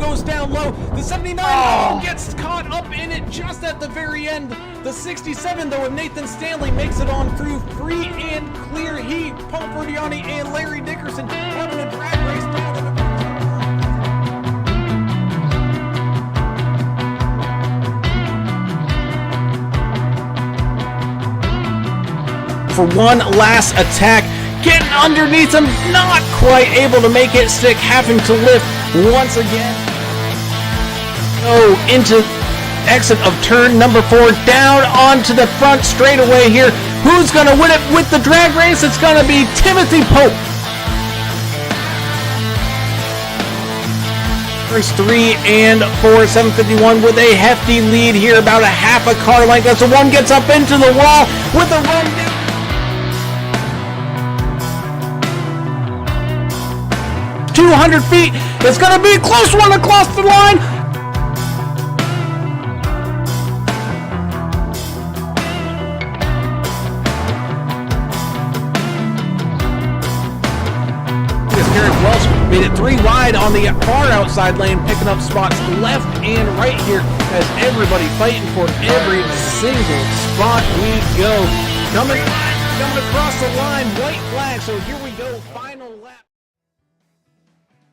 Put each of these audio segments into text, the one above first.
goes down low. The 79 gets caught up in it just at the very end. The 67 though of Nathan Stanley makes it on through free and clear. He, Paul Ferdiani, and Larry Dickerson having a drag race down in the for one last attack, getting underneath him, not quite able to make it stick, having to lift once again. Into exit of turn number 4, down onto the front straightaway here. Who's going to win it with the drag race? It's going to be Timothy Pope. First 3 and 4, 751 with a hefty lead here, about a half a car length as the one gets up into the wall with a run down. 200 feet. It's going to be a close one across the line. Garrett Welsh made it 3 wide on the far outside lane, picking up spots left and right here as everybody fighting for every single spot we go. Coming across the line, white flag. So here we go, final lap.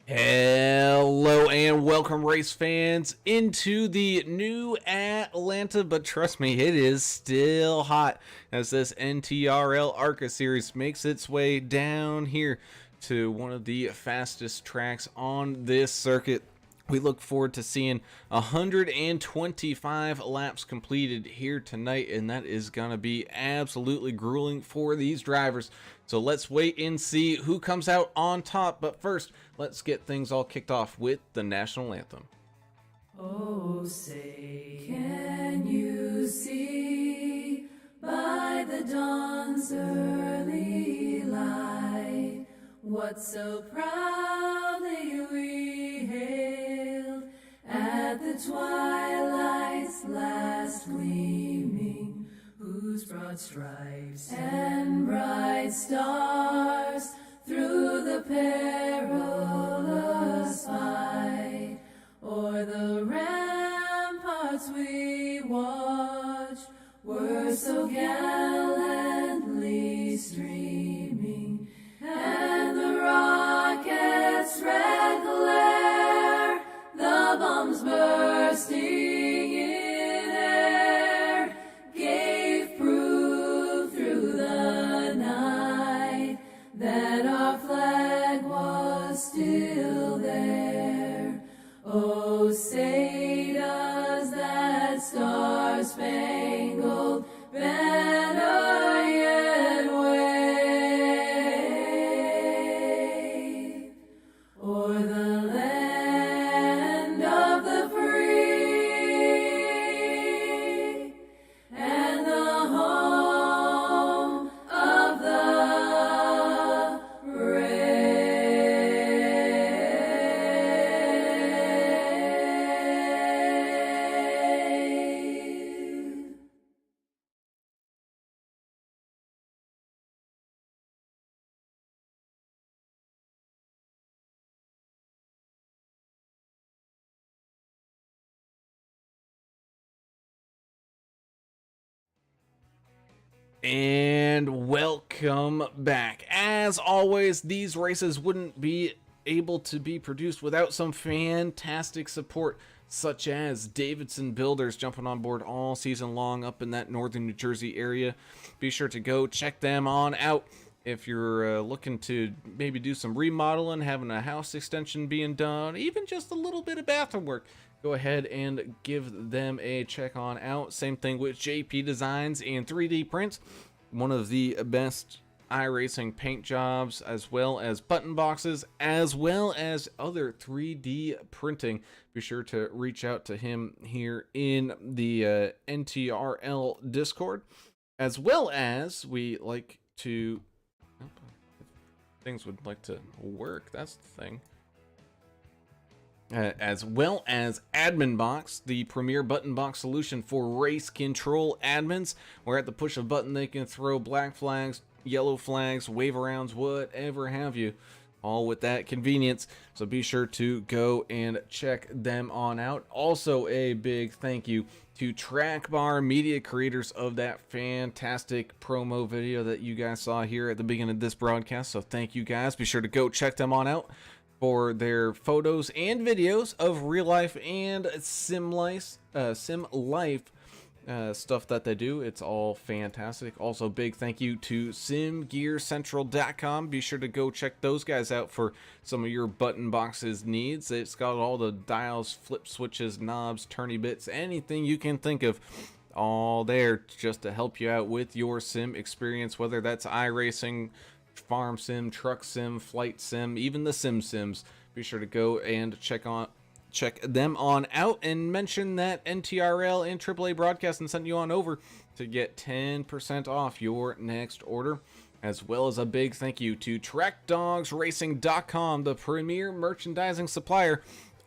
Hello and welcome, race fans, into the new Atlanta, but trust me, it is still hot as this NTRL Arca series makes its way down here to one of the fastest tracks on this circuit. We look forward to seeing 125 laps completed here tonight, and that is going to be absolutely grueling for these drivers. So let's wait and see who comes out on top. But first, let's get things all kicked off with the national anthem. Oh, say, can you see by the dawn's early light what so proudly we hailed at the twilight's last gleaming, whose broad stripes and bright stars through the perilous fight o'er the ramparts we watched were so gallantly streaming, and the rocket's red glare, the bombs bursting in air, gave proof through the night that our flag was still there. Oh, say does that star-spangled banner yet wave o'er the land of the free and the home of the brave. And welcome back. As always, these races wouldn't be able to be produced without some fantastic support, such as Davidson builders jumping on board all season long up in that northern New Jersey area. Be sure to go check them on out if you're looking to maybe do some remodeling, having a house extension being done, even just a little bit of bathroom work. Go ahead and give them a check on out. Same thing with JP Designs and 3D Prints, one of the best iRacing paint jobs, as well as button boxes, as well as other 3D printing. Be sure to reach out to him here in the NTRL Discord, as well as we like to things would like to work. That's the thing. As well as Admin Box, the premier button box solution for race control admins, where at the push of a button they can throw black flags, yellow flags, wave arounds, whatever have you. all with that convenience. So be sure to go and check them on out. Also, a big thank you to Track Bar Media, creators of that fantastic promo video that you guys saw here at the beginning of this broadcast. So thank you guys. Be sure to go check them on out for their photos and videos of real life and sim life stuff that they do. It's all fantastic. Also, big thank you to simgearcentral.com. Be sure to go check those guys out for some of your button boxes needs. It's got all the dials, flip switches, knobs, turny bits, anything you can think of, all there just to help you out with your sim experience, whether that's iRacing, farm sim, truck sim, flight sim, even the sims. Be sure to go and check them on out and mention that NTRL and AAA Broadcasting sent you on over to get 10% off your next order, as well as a big thank you to TrackDogsRacing.com, the premier merchandising supplier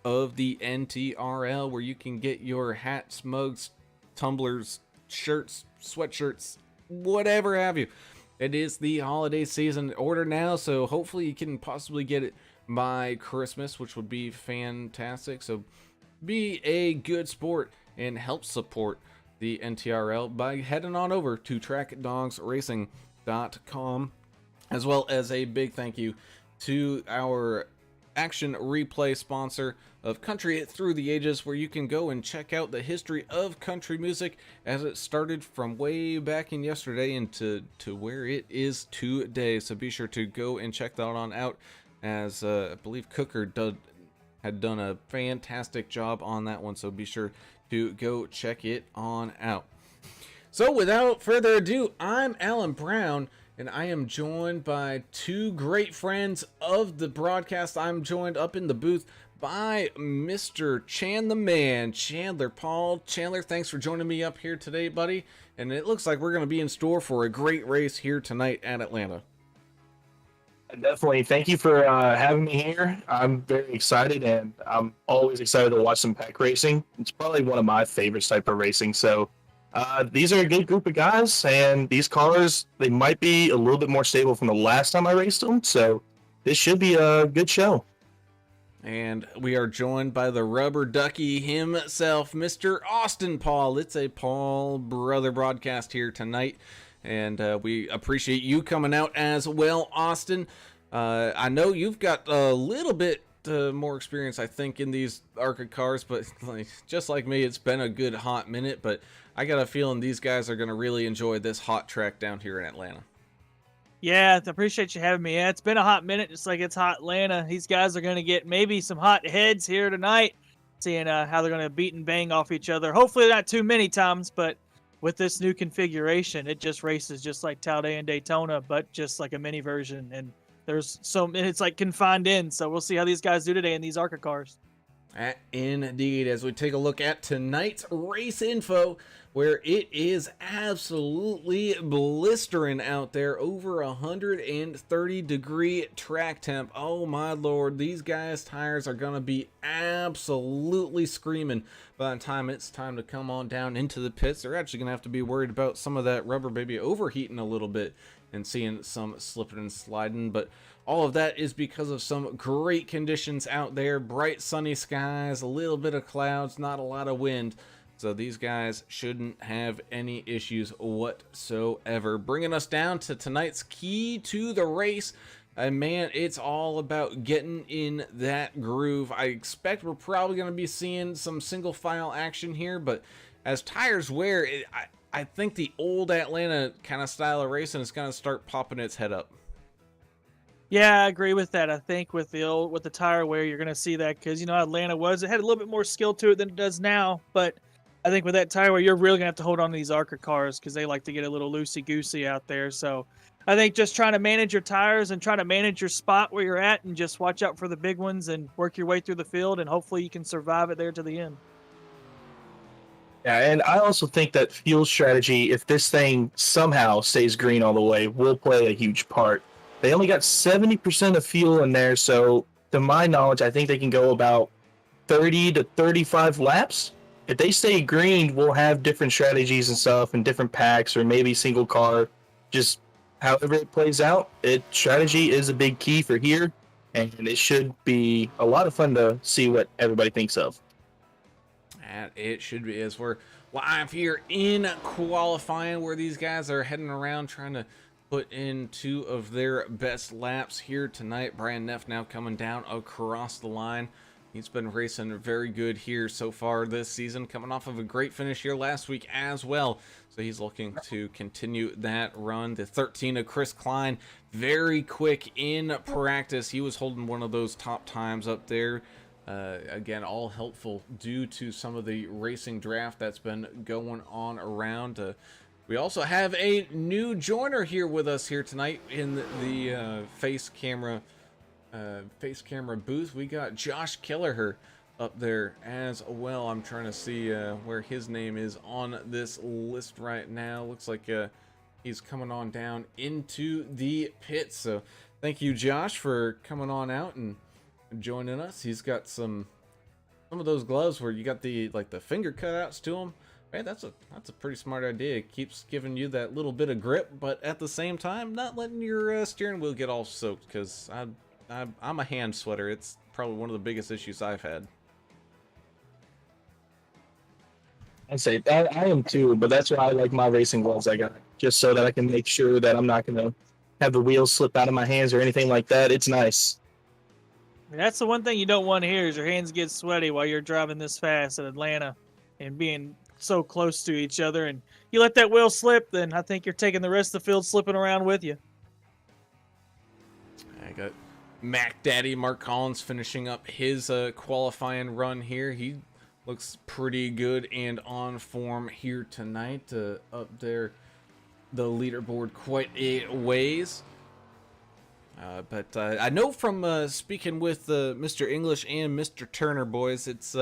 of the NTRL, where you can get your hats, mugs, tumblers, shirts, sweatshirts, whatever have you. It is the holiday season. Order now, so hopefully you can possibly get it by Christmas, which would be fantastic. So be a good sport and help support the NTRL by heading on over to trackdogsracing.com, as well as a big thank you to our action replay sponsor of Country Through the Ages, where you can go and check out the history of country music as it started from way back in yesterday and to where it is today. So be sure to go and check that on out, as I believe Cooker had done a fantastic job on that one. So be sure to go check it on out. So without further ado, I'm Alan Brown, and I am joined by two great friends of the broadcast. I'm joined up in the booth by Mr. Chan the Man, Chandler Paul. Chandler, thanks for joining me up here today, buddy. And it looks like we're going to be in store for a great race here tonight at Atlanta. Definitely. Thank you for having me here. I'm very excited, and I'm always excited to watch some pack racing. It's probably one of my favorites type of racing. So these are a good group of guys, and these cars, they might be a little bit more stable from the last time I raced them. So this should be a good show. And we are joined by the rubber ducky himself, Mr. Austin Paul. It's a Paul brother broadcast here tonight, and we appreciate you coming out as well, Austin. I know you've got a little bit more experience, I think, in these Arca cars, but just like me, it's been a good hot minute. But I got a feeling these guys are going to really enjoy this hot track down here in Atlanta. Yeah, I appreciate you having me. Yeah, it's been a hot minute, just like it's hot Atlanta. These guys are going to get maybe some hot heads here tonight, seeing how they're going to beat and bang off each other. Hopefully not too many times, but with this new configuration, it just races just like Talladega and Daytona, but just like a mini version. And it's like confined in. So we'll see how these guys do today in these Arca cars. Indeed, as we take a look at tonight's race info, where it is absolutely blistering out there, over 130-degree track temp. Oh my lord, these guys' tires are gonna be absolutely screaming by the time it's time to come on down into the pits. They're actually gonna have to be worried about some of that rubber baby overheating a little bit and seeing some slipping and sliding, but all of that is because of some great conditions out there. Bright sunny skies, a little bit of clouds, not a lot of wind. So these guys shouldn't have any issues whatsoever. Bringing us down to tonight's key to the race. And man, it's all about getting in that groove. I expect we're probably going to be seeing some single file action here, but as tires wear, I think the old Atlanta kind of style of racing is going to start popping its head up. Yeah, I agree with that. I think with the tire wear, you're going to see that because, Atlanta it had a little bit more skill to it than it does now. But I think with that tire wear, you're really going to have to hold on to these Arca cars because they like to get a little loosey-goosey out there. So I think just trying to manage your tires and try to manage your spot where you're at and just watch out for the big ones and work your way through the field, and hopefully you can survive it there to the end. Yeah, and I also think that fuel strategy, if this thing somehow stays green all the way, will play a huge part. They only got 70% of fuel in there, so to my knowledge, I think they can go about 30 to 35 laps. If they stay green, we'll have different strategies and stuff and different packs or maybe single car. Just however it plays out, strategy is a big key for here. and it should be a lot of fun to see what everybody thinks of. And it should be, as we're live here in qualifying, where these guys are heading around trying to put in 2 of their best laps here tonight. Brian Neff now coming down across the line. He's been racing very good here so far this season, coming off of a great finish here last week as well. So he's looking to continue that run. The 13 of Chris Klein, very quick in practice. He was holding one of those top times up there. Again, all helpful due to some of the racing draft that's been going on around. We also have a new joiner here with us here tonight in the face camera booth. We got Josh Kelleher up there as well. I'm trying to see where his name is on this list right now. Looks like he's coming on down into the pit. So thank you, Josh, for coming on out and joining us. He's got some of those gloves where you got the finger cutouts to them. Man, that's a pretty smart idea. It keeps giving you that little bit of grip, but at the same time not letting your steering wheel get all soaked, because I'm a hand sweater. It's probably one of the biggest issues I've had. I'd say I am too, but that's why I like my racing gloves I got, just so that I can make sure that I'm not going to have the wheels slip out of my hands or anything like that. It's nice. That's the one thing you don't want to hear is your hands get sweaty while you're driving this fast in Atlanta and being so close to each other. And you let that wheel slip, then I think you're taking the rest of the field slipping around with you. I got Mac Daddy Mark Collins finishing up his qualifying run here. He looks pretty good and on form here tonight, up there the leaderboard quite a ways. But I know from speaking with Mr. English and Mr. Turner, boys, it's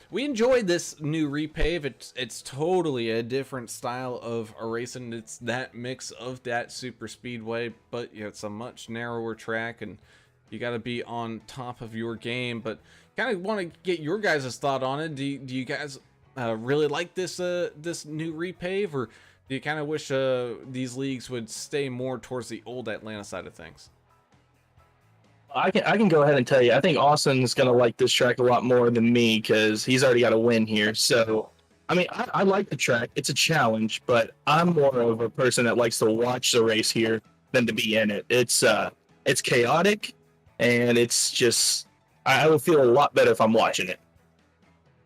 we enjoyed this new repave. It's totally a different style of a racing. It's that mix of that super speedway, but it's a much narrower track, and you got to be on top of your game. But kind of want to get your guys' thought on it. Do you guys really like this this new repave, or do you kind of wish these leagues would stay more towards the old Atlanta side of things? I can go ahead and tell you, I think Austin's going to like this track a lot more than me because he's already got a win here. So, I mean, I like the track. It's a challenge, but I'm more of a person that likes to watch the race here than to be in it. It's chaotic, and it's just, I would feel a lot better if I'm watching it.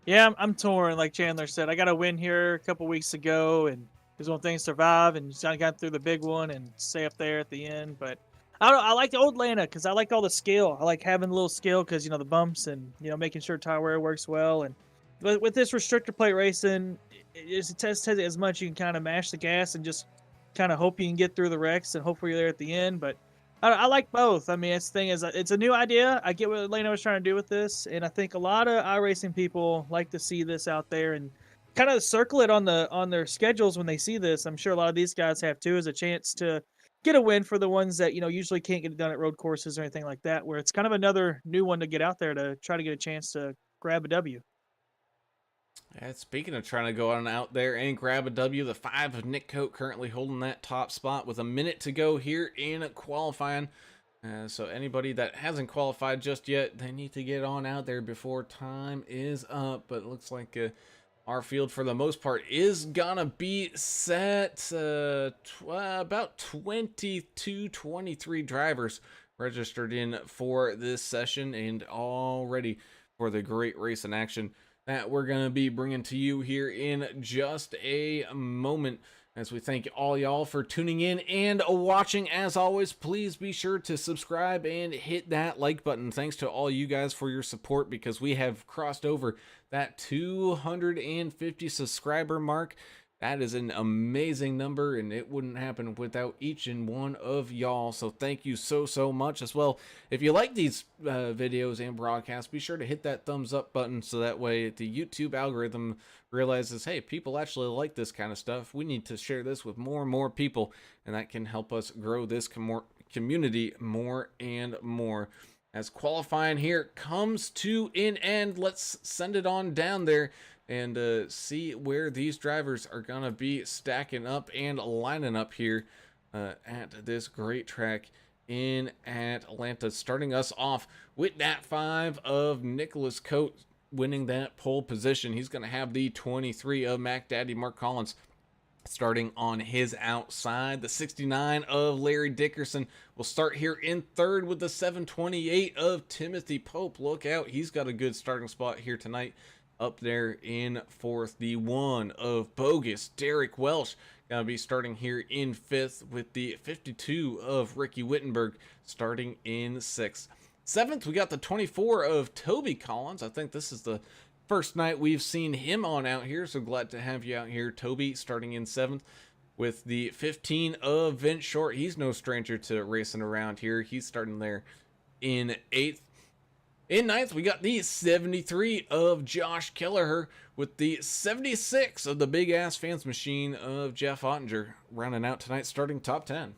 Yeah, I'm torn. Like Chandler said, I got a win here a couple weeks ago, and because when things survive and you got through the big one and stay up there at the end. But I like the old Atlanta because I like all the skill. I like having a little skill because, the bumps and, making sure tire wear works well. And but with this restrictor plate racing, it's a test as much. You can kind of mash the gas and just kind of hope you can get through the wrecks and hopefully you're there at the end. But I like both. I mean, the thing is, it's a new idea. I get what Atlanta was trying to do with this. And I think a lot of iRacing people like to see this out there and kind of circle it on their schedules when they see this. I'm sure a lot of these guys have too, as a chance to get a win for the ones that usually can't get it done at road courses or anything like that, where it's kind of another new one to get out there to try to get a chance to grab a W. Yeah, speaking of trying to go on out there and grab a W, the 5 of Nick Cote currently holding that top spot with a minute to go here in qualifying. So anybody that hasn't qualified just yet, they need to get on out there before time is up. But it looks like our field, for the most part, is gonna be set. About 22, 23 drivers registered in for this session, and all ready for the great race in action that we're gonna be bringing to you here in just a moment. As we thank all y'all for tuning in and watching. As always, please be sure to subscribe and hit that like button. Thanks to all you guys for your support, because we have crossed over that 250 subscriber mark. That is an amazing number, and it wouldn't happen without each and one of y'all. So thank you so much. As well, if you like these videos and broadcasts, be sure to hit that thumbs up button, so that way the YouTube algorithm realizes, hey, people actually like this kind of stuff. We need to share this with more and more people, and that can help us grow this community more and more. As qualifying here comes to an end, let's send it on down there and see where these drivers are going to be stacking up and lining up here at this great track in Atlanta. Starting us off with that 5 of Nicholas Coates winning that pole position. He's going to have the 23 of Mac Daddy Mark Collins starting on his outside. The 69 of Larry Dickerson will start here in third with the 728 of Timothy Pope. Look out, he's got a good starting spot here tonight. Up there in fourth, the 1 of Bogus Derek Welsh gonna be starting here in fifth with the 52 of Ricky Wittenberg starting in sixth. Seventh, we got the 24 of Toby Collins. I think this is the first night we've seen him on out here, so glad to have you out here, Toby, starting in seventh. With the 15 of Vince Short, he's no stranger to racing around here. He's starting there in eighth. In ninth, we got the 73 of Josh Kelleher with the 76 of the big ass fans machine of Jeff Ottinger, rounding out tonight, starting top 10.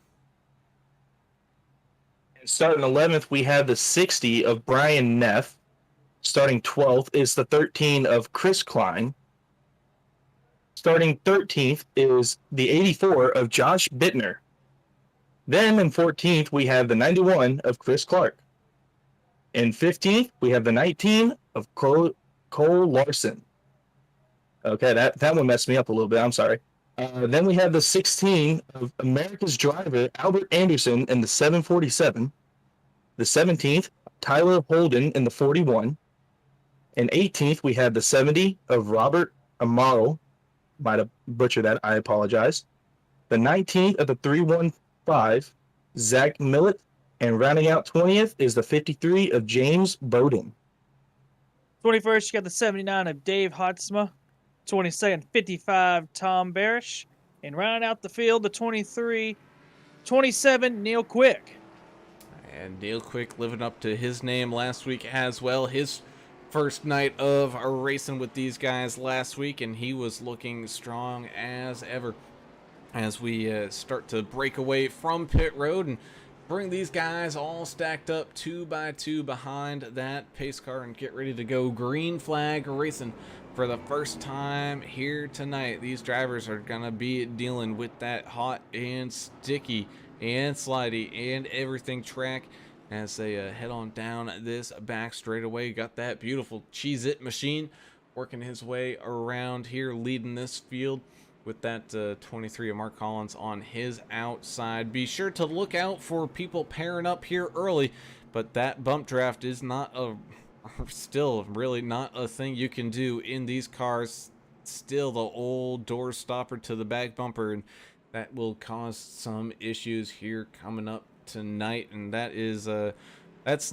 Starting 11th, we have the 60 of Brian Neff. Starting 12th is the 13 of Chris Klein. Starting 13th is the 84 of Josh Bittner. Then in 14th, we have the 91 of Chris Clark. In 15th, we have the 19 of Cole Larson. Okay, that one messed me up a little bit. I'm sorry. Then we have the 16 of America's driver, Albert Anderson, in the 747. The 17th, Tyler Holden in the 41. In 18th, we have the 70 of Robert Amaro. Might have butchered that. I apologize. The 19th of the 315, Zach Millett. And rounding out 20th is the 53 of James Bowden. 21st, you got the 79 of Dave Hotsma. 22nd, 55, Tom Barish. And rounding out the field, the 27, Neil Quick. And Neil Quick living up to his name last week as well. His first night of racing with these guys last week, and he was looking strong as ever as we start to break away from pit road and bring these guys all stacked up 2 by 2 behind that pace car and get ready to go green flag racing for the first time here tonight. These drivers are gonna be dealing with that hot and sticky and slidey and everything track as they head on down this back straightaway. Got that beautiful Cheez-It machine working his way around here, leading this field with that 23 of Mark Collins on his outside. Be sure to look out for people pairing up here early, but that bump draft is still really not a thing you can do in these cars. Still the old door stopper to the back bumper, and that will cause some issues here coming up tonight. And that is that's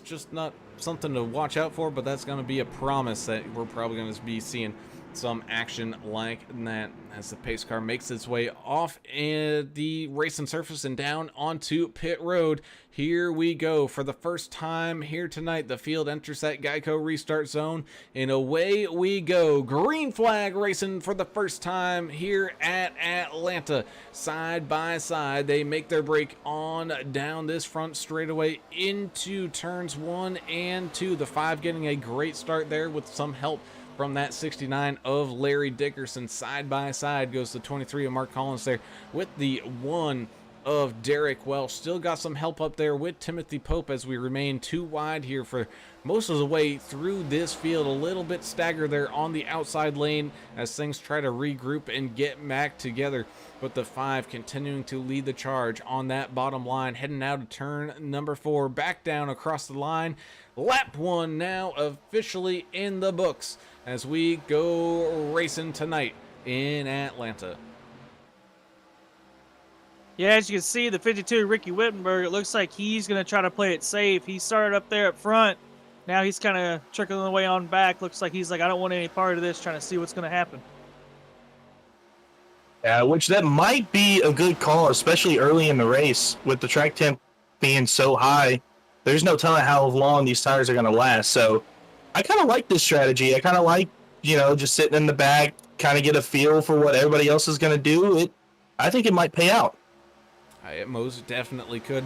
just not something to watch out for, but that's going to be a promise that we're probably going to be seeing some action like that as the pace car makes its way off the racing surface and down onto pit road. Here we go. For the first time here tonight, the field enters that Geico restart zone, and away we go. Green flag racing for the first time here at Atlanta. Side by side, they make their break on down this front straightaway into turns 1 and 2. The 5 getting a great start there with some help from that 69 of Larry Dickerson. Side by side goes the 23 of Mark Collins there with the 1 of Derek Welsh. Still got some help up there with Timothy Pope as we remain 2 wide here for most of the way through this field. A little bit staggered there on the outside lane as things try to regroup and get back together. But the 5 continuing to lead the charge on that bottom line, heading out of turn number 4, back down across the line. Lap 1 now officially in the books as we go racing tonight in Atlanta. Yeah, as you can see, the 52, Ricky Wittenberg, it looks like he's going to try to play it safe. He started up there up front. Now he's kind of trickling the way on back. Looks like he's like, I don't want any part of this, trying to see what's going to happen. Yeah, which that might be a good call, especially early in the race with the track temp being so high. There's no telling how long these tires are going to last. So I kind of like this strategy. I kind of like, just sitting in the back, kind of get a feel for what everybody else is going to do. I think it might pay out. It most definitely could.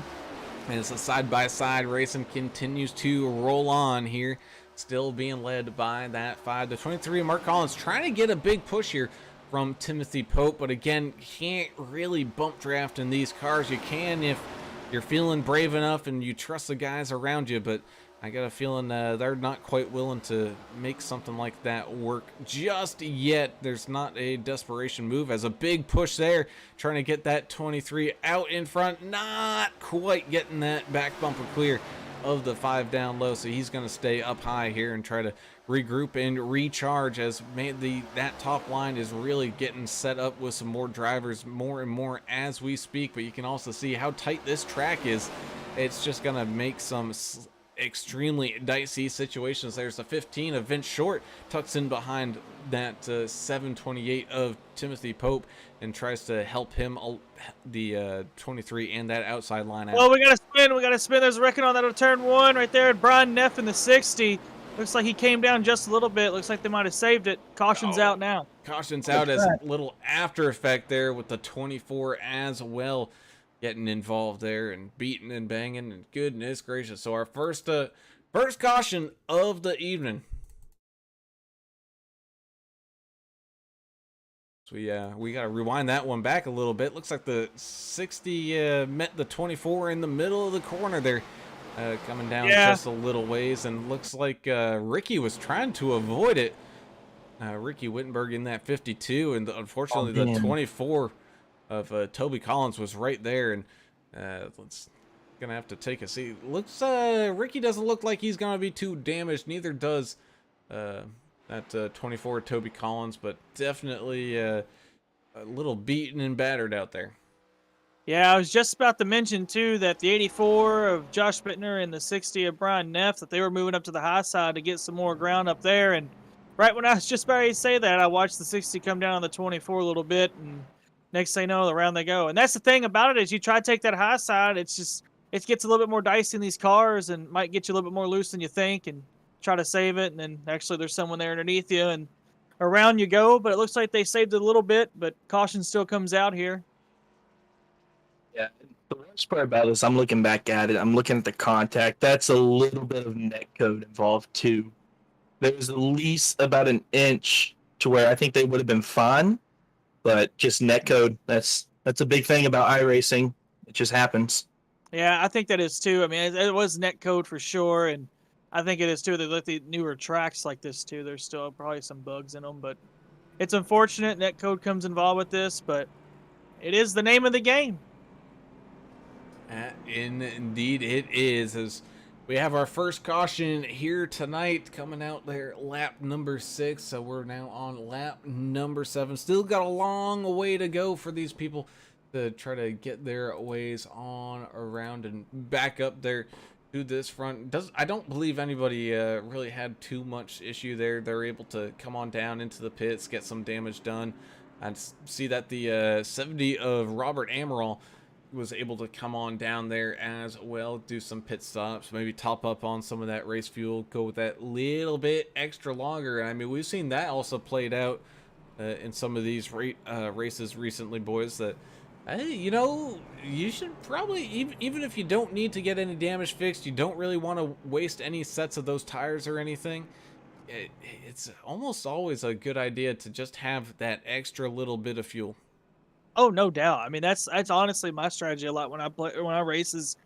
As the side-by-side racing continues to roll on here, still being led by that 5. The 23 of Mark Collins trying to get a big push here from Timothy Pope, but again, can't really bump draft in these cars. You can if you're feeling brave enough and you trust the guys around you, but I got a feeling they're not quite willing to make something like that work just yet. There's not a desperation move as a big push there, trying to get that 23 out in front, not quite getting that back bumper clear of the 5 down low, so he's going to stay up high here and try to regroup and recharge as that top line is really getting set up with some more drivers more and more as we speak. But you can also see how tight this track is. It's just going to make some extremely dicey situations. There's a 15 of Vince Short, tucks in behind that 728 of Timothy Pope and tries to help him the 23 and that outside line out. Well, we gotta spin. There's a wrecking on that turn 1 right there. Brian Neff in the 60. Looks like he came down just a little bit. Looks like they might have saved it. Caution's out now. Caution's out as a little after effect there with the 24 as well, getting involved there and beating and banging, and goodness gracious. So our first caution of the evening. So we got to rewind that one back a little bit. Looks like the 60 met the 24 in the middle of the corner there, coming down just a little ways, and looks like Ricky was trying to avoid it. Ricky Wittenberg in that 52, and unfortunately the 24 of Toby Collins was right there, and let's gonna have to take a seat. Looks Ricky doesn't look like he's gonna be too damaged. Neither does that 24 Toby Collins, but definitely a little beaten and battered out there. Yeah, I was just about to mention too that the 84 of Josh Bittner and the 60 of Brian Neff, that they were moving up to the high side to get some more ground up there. And right when I was just about to say that, I watched the 60 come down on the 24 a little bit, and next thing you know, around they go. And that's the thing about it, is you try to take that high side, it gets a little bit more dicey in these cars and might get you a little bit more loose than you think, and try to save it, and then actually there's someone there underneath you, and around you go. But it looks like they saved it a little bit, but caution still comes out here. Yeah, the worst part about this, I'm looking back at it, I'm looking at the contact. That's a little bit of net code involved too. There's at least about an inch to where I think they would have been fine, but just net code, that's a big thing about iRacing. It just happens. Yeah, I think that is too. I mean, it was net code for sure, and I think it is too. They let the newer tracks like this too. There's still probably some bugs in them, but it's unfortunate net code comes involved with this, but it is the name of the game. Indeed it is, as we have our first caution here tonight coming out there, lap number 6. So we're now on lap number 7. Still got a long way to go for these people to try to get their ways on around and back up there to this front. I don't believe anybody really had too much issue there. They're able to come on down into the pits, get some damage done. I see that the 70 of Robert Amaral was able to come on down there as well, do some pit stops, maybe top up on some of that race fuel, go with that little bit extra longer. I mean, we've seen that also played out in some of these races recently, boys, that you know, you should probably, even if you don't need to get any damage fixed, you don't really want to waste any sets of those tires or anything, it's almost always a good idea to just have that extra little bit of fuel. Oh, no doubt. I mean, that's honestly my strategy a lot when I race, is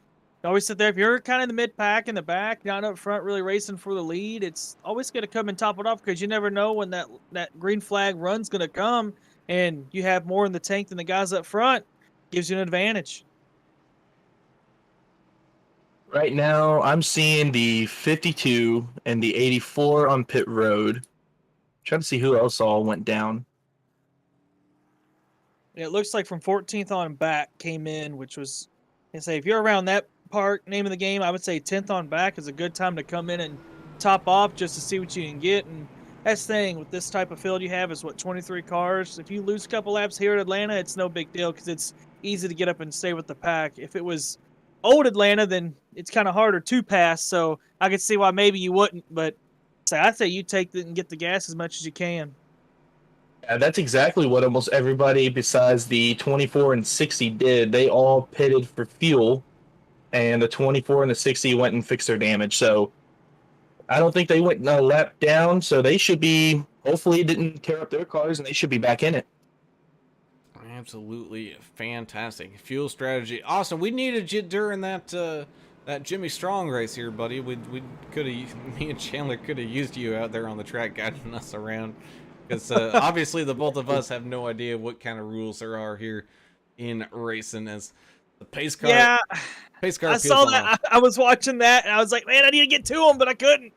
you always sit there. If you're kind of in the mid pack in the back, not up front, really racing for the lead, it's always going to come and top it off, because you never know when that green flag run's going to come, and you have more in the tank than the guys up front. Gives you an advantage. Right now, I'm seeing the 52 and the 84 on pit road. Trying to see who else all went down. It looks like from 14th on back came in, which was, I say, if you're around that part, name of the game, I would say 10th on back is a good time to come in and top off just to see what you can get. And that's the thing with this type of field you have, is what, 23 cars. If you lose a couple laps here at Atlanta, it's no big deal, because it's easy to get up and stay with the pack. If it was old Atlanta, then it's kind of harder to pass, so I could see why maybe you wouldn't, but I'd say you take it and get the gas as much as you can. Yeah, that's exactly what almost everybody besides the 24 and 60 did. They all pitted for fuel, and the 24 and the 60 went and fixed their damage. So I don't think they went a lap down, so they should be, hopefully it didn't tear up their cars, and they should be back in it. Absolutely fantastic fuel strategy. Awesome. We needed you during that that Jimmy Strong race here, buddy. We could have me and Chandler could have used you out there on the track guiding us around, because obviously the both of us have no idea what kind of rules there are here in racing. As the pace car, Yeah, pace car I peels saw off. that. I was watching that, and I was like, man, I need to get to him, but I couldn't.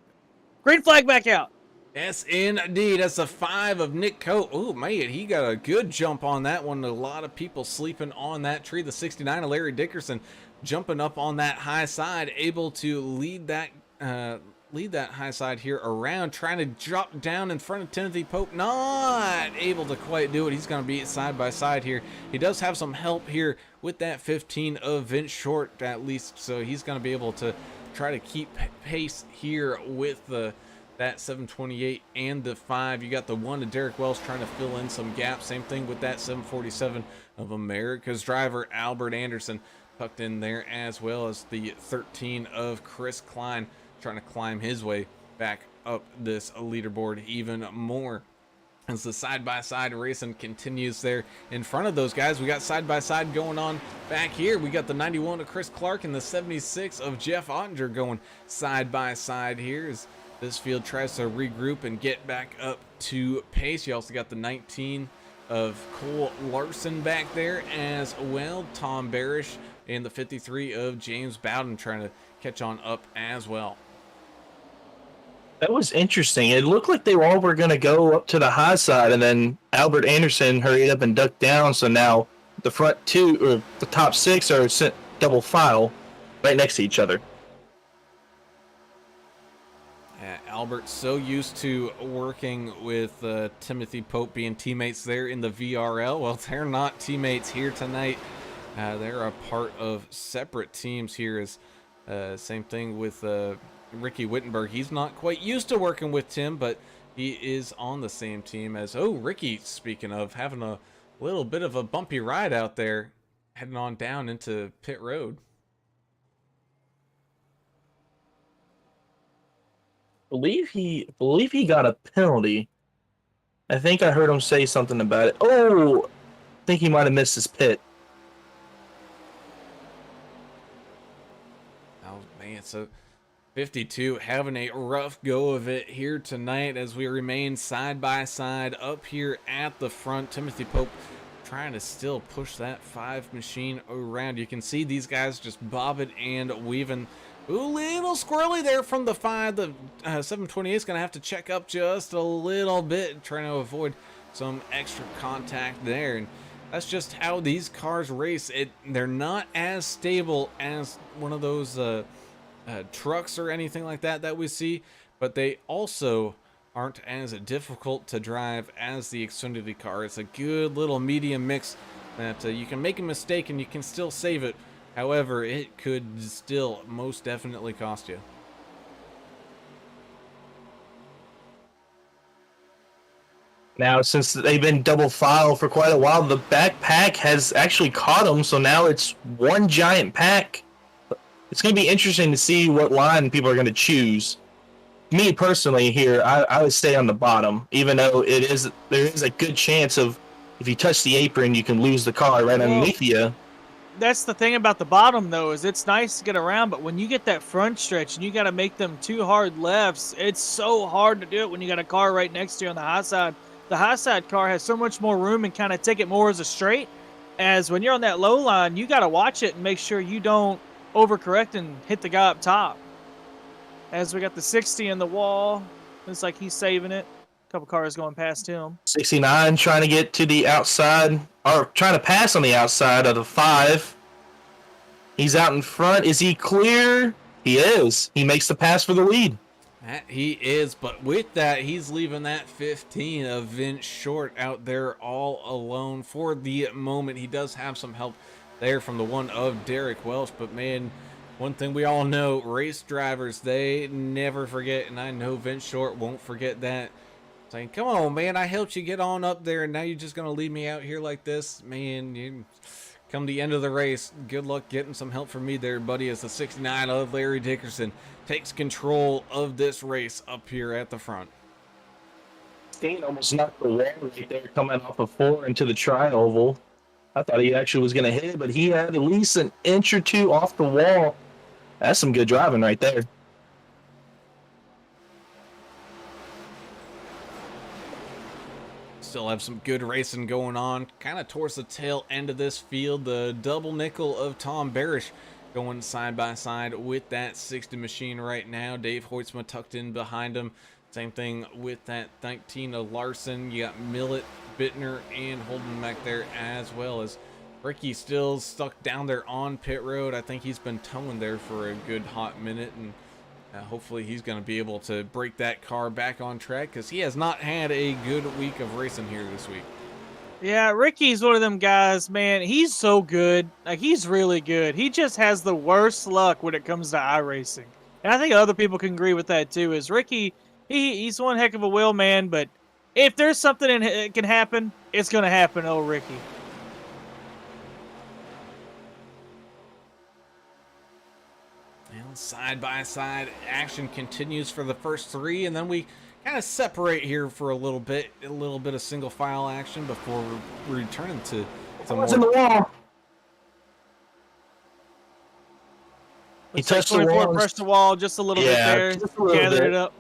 Green flag back out. Yes, indeed. That's a 5 of Nick Coe. Oh, man, he got a good jump on that one. A lot of people sleeping on that tree. The 69 of Larry Dickerson jumping up on that high side, able to lead that high side here around, trying to drop down in front of Timothy Pope. Not able to quite do it. He's going to be side by side here. He does have some help here with that 15 of Vince Short, at least, so he's going to be able to try to keep pace here with that 728 and the 5. You got the 1 of Derek Wells trying to fill in some gaps. Same thing with that 747 of America's driver Albert Anderson tucked in there, as well as the 13 of Chris Klein trying to climb his way back up this leaderboard even more. As the side-by-side racing continues there in front of those guys, we got side-by-side going on back here. We got the 91 of Chris Clark and the 76 of Jeff Ottinger going side-by-side here as this field tries to regroup and get back up to pace. You also got the 19 of Cole Larson back there as well. Tom Barish and the 53 of James Bowden trying to catch on up as well. That was interesting. It looked like they all were going to go up to the high side, and then Albert Anderson hurried up and ducked down. So now the front two, or the top 6, are sent double file right next to each other. Albert's so used to working with Timothy Pope, being teammates there in the VRL. Well, they're not teammates here tonight. They're a part of separate teams here. As same thing with Ricky Wittenberg. He's not quite used to working with Tim, but he is on the same team as, Ricky, speaking of, having a little bit of a bumpy ride out there, heading on down into pit road. Believe he got a penalty. I think I heard him say something about it. Oh, I think he might have missed his pit. Oh man, so 52 having a rough go of it here tonight as we remain side by side up here at the front. Timothy Pope trying to still push that 5 machine around. You can see these guys just bobbing and weaving. Ooh, little squirrely there from the 5. The 728 is going to have to check up just a little bit, trying to avoid some extra contact there. And that's just how these cars race. They're not as stable as one of those trucks or anything like that we see, but they also aren't as difficult to drive as the Xfinity car. It's a good little medium mix that you can make a mistake and you can still save it. However, it could still most definitely cost you. Now, since they've been double file for quite a while, the backpack has actually caught them, so now it's one giant pack. It's going to be interesting to see what line people are going to choose. Me personally here, I would stay on the bottom, even though there is a good chance of, if you touch the apron, you can lose the car right underneath you. That's the thing about the bottom, though, is it's nice to get around, but when you get that front stretch and you got to make them 2 hard lefts, it's so hard to do it when you got a car right next to you on the high side. The high side car has so much more room and kind of take it more as a straight, as when you're on that low line, you got to watch it and make sure you don't overcorrect and hit the guy up top. As we got the 60 in the wall, looks like he's saving it. A couple cars going past him. 69 trying to get to the outside, or trying to pass on the outside of the 5. He's out in front. Is he clear? He is. He makes the pass for the lead. He is, but with that, he's leaving that 15 of Vince Short out there all alone for the moment. He does have some help there from the 1 of Derek Welsh, but man, one thing we all know, race drivers, they never forget, and I know Vince Short won't forget that. Saying, come on, man, I helped you get on up there, and now you're just going to leave me out here like this? Man, you come the end of the race, good luck getting some help from me there, buddy, as the 69 of Larry Dickerson takes control of this race up here at the front. Steen almost knocked the wall right there coming off of 4 into the tri-oval. I thought he actually was going to hit it, but he had at least an inch or two off the wall. That's some good driving right there. Still have some good racing going on. Kind of towards the tail end of this field, the double nickel of Tom Barish going side by side with that 60 machine right now. Dave Hoytsma tucked in behind him. Same thing with that 19 of Larson. You got Millet, Bittner, and Holden back there, as well as Ricky still stuck down there on pit road. I think he's been towing there for a good hot minute, and hopefully he's going to be able to break that car back on track, because he has not had a good week of racing here this week. Yeah, Ricky's one of them guys, man. He's so good. Like, he's really good. He just has the worst luck when it comes to iRacing. And I think other people can agree with that too, is Ricky, he's one heck of a wheel man, but if there's something that can happen, it's going to happen, oh, Ricky. Side by side action continues for the first three, and then we kind of separate here for a little bit of single file action before we're returning to some What's in the wall? He touched the wall. Pressed the wall just a little bit there, gathered it up.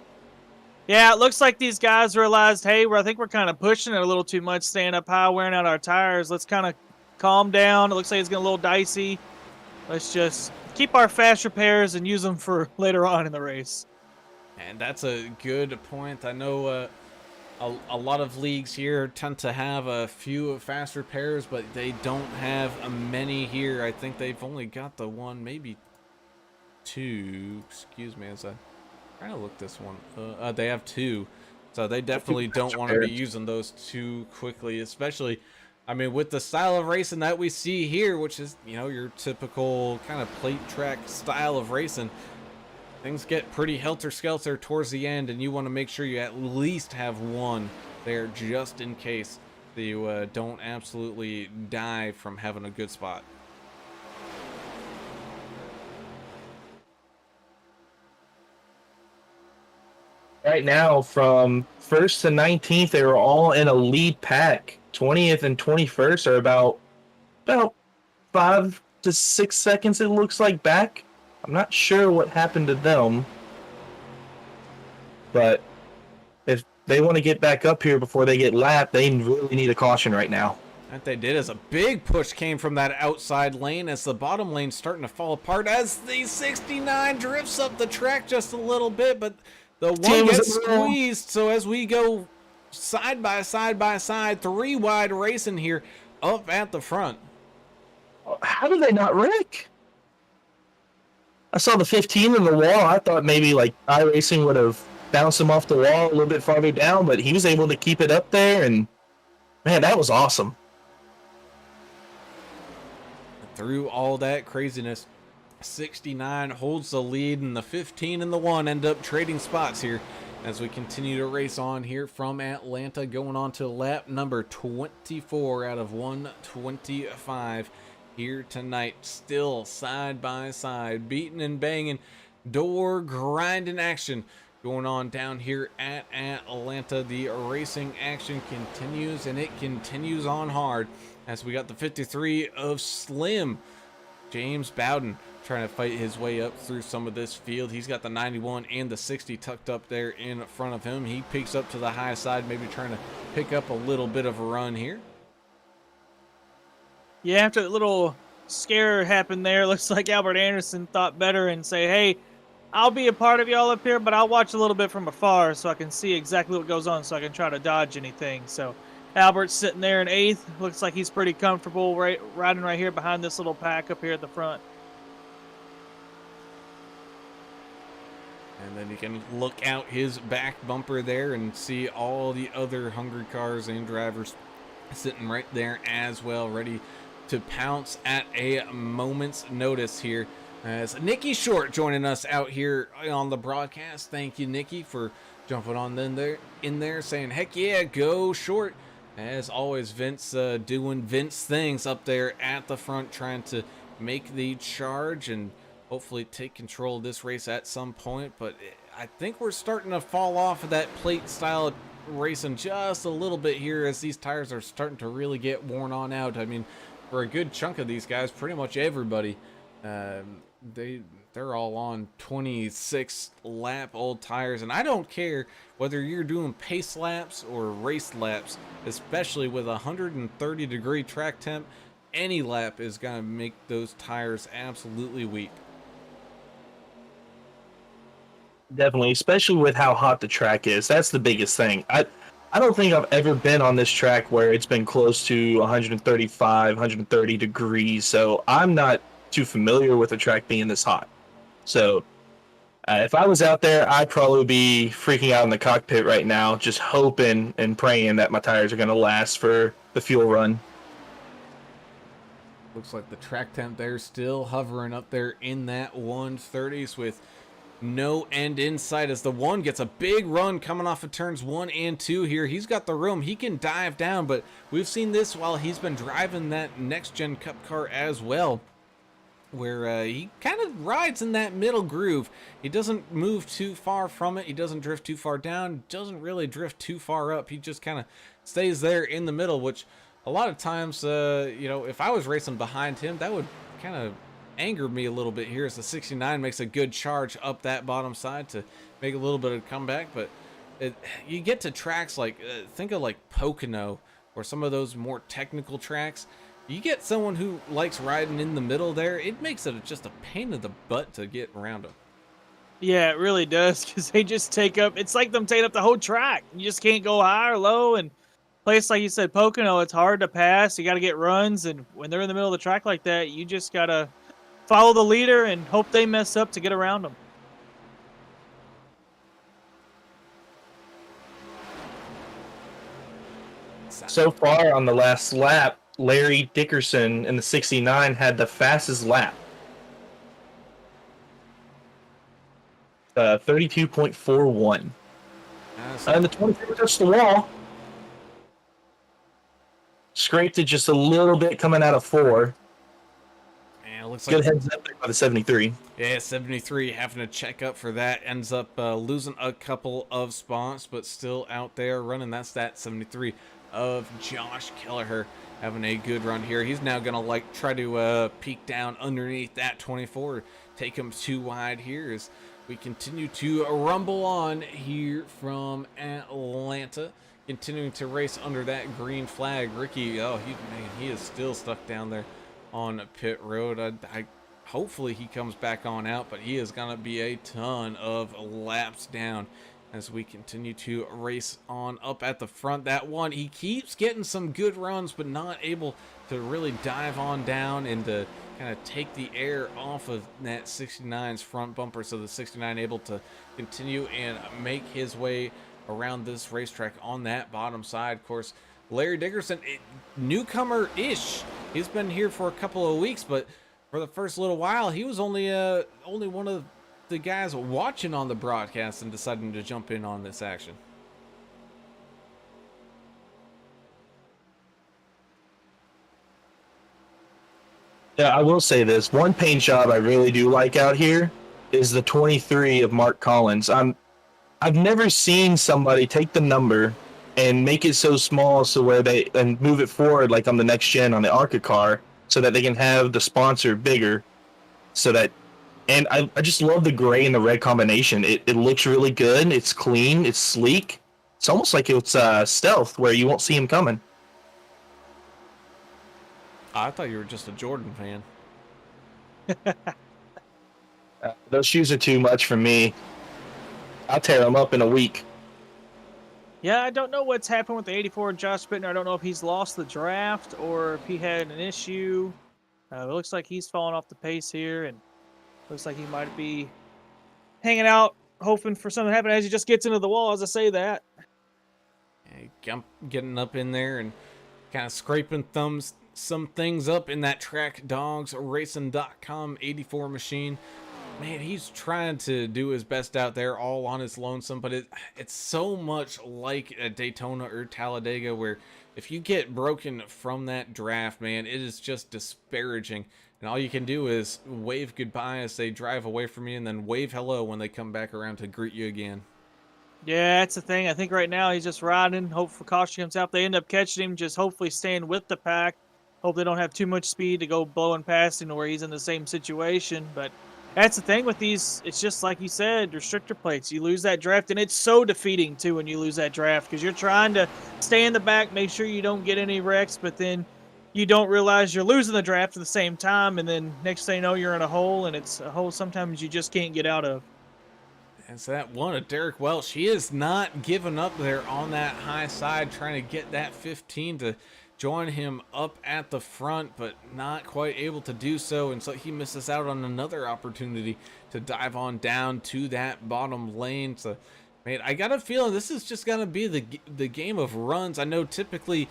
Yeah, it looks like these guys realized, hey, I think we're kind of pushing it a little too much, staying up high, wearing out our tires. Let's kind of calm down. It looks like it's getting a little dicey. Let's just keep our fast repairs and use them for later on in the race. And that's a good point. I know a lot of leagues here tend to have a few fast repairs, but they don't have many here. I think they've only got the one, maybe two. Excuse me, as I try to look this one. They have two. So they definitely don't want to be using those too quickly, especially, I mean, with the style of racing that we see here, which is, you know, your typical kind of plate track style of racing, things get pretty helter-skelter towards the end, and you want to make sure you at least have one there just in case you don't absolutely die from having a good spot. Right now, from 1st to 19th, they were all in a lead pack. 20th and 21st are about 5 to 6 seconds, it looks like, back. I'm not sure what happened to them, but if they want to get back up here before they get lapped, they really need a caution right now. What they did is a big push came from that outside lane as the bottom lane's starting to fall apart as the 69 drifts up the track just a little bit, but the one gets squeezed. So as we go side by side, three wide racing here up at the front. How did they not wreck? I saw the 15 in the wall. I thought maybe like iRacing would have bounced him off the wall a little bit farther down, but he was able to keep it up there, and man, that was awesome. Through all that craziness, 69 holds the lead, and the 15 and the 1 end up trading spots here as we continue to race on here from Atlanta, going on to lap number 24 out of 125 here tonight. Still side by side, beating and banging, door grinding action going on down here at Atlanta. The racing action continues, and it continues on hard as we got the 53 of Slim James Bowden trying to fight his way up through some of this field. He's got the 91 and the 60 tucked up there in front of him. He peeks up to the high side, maybe trying to pick up a little bit of a run here. Yeah, after that little scare happened there, looks like Albert Anderson thought better and say, hey, I'll be a part of y'all up here, but I'll watch a little bit from afar so I can see exactly what goes on, so I can try to dodge anything. So Albert's sitting there in 8th. Looks like he's pretty comfortable riding right here behind this little pack up here at the front. And then you can look out his back bumper there and see all the other hungry cars and drivers sitting right there as well, ready to pounce at a moment's notice here. As Nikki Short joining us out here on the broadcast. Thank you, Nikki, for jumping on in there saying, heck yeah, go Short. As always, Vince doing Vince things up there at the front, trying to make the charge and hopefully take control of this race at some point. But I think we're starting to fall off of that plate style racing just a little bit here as these tires are starting to really get worn on out. I mean, for a good chunk of these guys, pretty much everybody, um, they're all on 26 lap old tires, and I don't care whether you're doing pace laps or race laps, especially with a 130-degree track temp. Any lap is gonna make those tires absolutely weak. Definitely, especially with how hot the track is. That's the biggest thing. I don't think I've ever been on this track where it's been close to 135, 130 degrees. So I'm not too familiar with the track being this hot. So if I was out there, I'd probably be freaking out in the cockpit right now, just hoping and praying that my tires are going to last for the fuel run. Looks like the track temp there still hovering up there in that 130s with no end in sight as the one gets a big run coming off of turns 1 and 2 here. He's got the room. He can dive down, but we've seen this while he's been driving that next-gen cup car as well, where he kind of rides in that middle groove. He doesn't move too far from it. He doesn't drift too far down. Doesn't really drift too far up. He just kind of stays there in the middle, which a lot of times, you know, if I was racing behind him, that would kind of angered me a little bit here as the 69 makes a good charge up that bottom side to make a little bit of a comeback. But you get to tracks like think of like Pocono or some of those more technical tracks. You get someone who likes riding in the middle there, it makes it just a pain in the butt to get around them. Yeah, it really does, because they just take up. It's like them taking up the whole track. You just can't go high or low. And place like you said, Pocono, it's hard to pass. You got to get runs, and when they're in the middle of the track like that, you just gotta follow the leader and hope they mess up to get around them. So far on the last lap, Larry Dickerson in the 69 had the fastest lap. 32.41. And the 24 touched the wall. Scraped it just a little bit coming out of 4. Looks Good like heads up there by the 73. Yeah, 73 having to check up for that. Ends up losing a couple of spots, but still out there running. That's that 73 of Josh Kelleher having a good run here. He's now going to like try to peek down underneath that 24. Take him too wide here as we continue to rumble on here from Atlanta. Continuing to race under that green flag. Ricky, oh, he is still stuck down there on pit road. I hopefully he comes back on out, but he is gonna be a ton of laps down as we continue to race on up at the front. That one, he keeps getting some good runs, but not able to really dive on down and to kind of take the air off of that 69's front bumper. So the 69 able to continue and make his way around this racetrack on that bottom side. Of course, Larry Dickerson, newcomer-ish. He's been here for a couple of weeks, but for the first little while, he was only one of the guys watching on the broadcast and deciding to jump in on this action. Yeah, I will say this. One paint job I really do like out here is the 23 of Mark Collins. I've never seen somebody take the number and make it so small so where they and move it forward like on the next gen on the Arca car so that they can have the sponsor bigger so that, and I just love the gray and the red combination. It looks really good. It's clean. It's sleek. It's almost like it's stealth where you won't see him coming. I thought you were just a Jordan fan. Those shoes are too much for me. I'll tear them up in a week. Yeah, I don't know what's happened with the 84 Josh Bittner. I don't know if he's lost the draft or if he had an issue. It looks like he's fallen off the pace here, and looks like he might be hanging out, hoping for something to happen as he just gets into the wall, as I say that. Yeah, getting up in there and kind of scraping some things up in that Track Dogs Racing.com 84 machine. Man, he's trying to do his best out there all on his lonesome, but it's so much like a Daytona or Talladega where if you get broken from that draft, man, it is just disparaging. And all you can do is wave goodbye as they drive away from you and then wave hello when they come back around to greet you again. Yeah, that's the thing. I think right now he's just riding, hope for caution comes out. They end up catching him, just hopefully staying with the pack. Hope they don't have too much speed to go blowing past him to where he's in the same situation. But that's the thing with these. It's just like you said, restrictor plates. You lose that draft, and it's so defeating too when you lose that draft because you're trying to stay in the back, make sure you don't get any wrecks, but then you don't realize you're losing the draft at the same time, and then next thing you know, you're in a hole, and it's a hole sometimes you just can't get out of. As that one of Derek Welch, he is not giving up there on that high side, trying to get that 15 to join him up at the front, but not quite able to do so, and so he misses out on another opportunity to dive on down to that bottom lane. So, man, I got a feeling this is just gonna be the game of runs. I know typically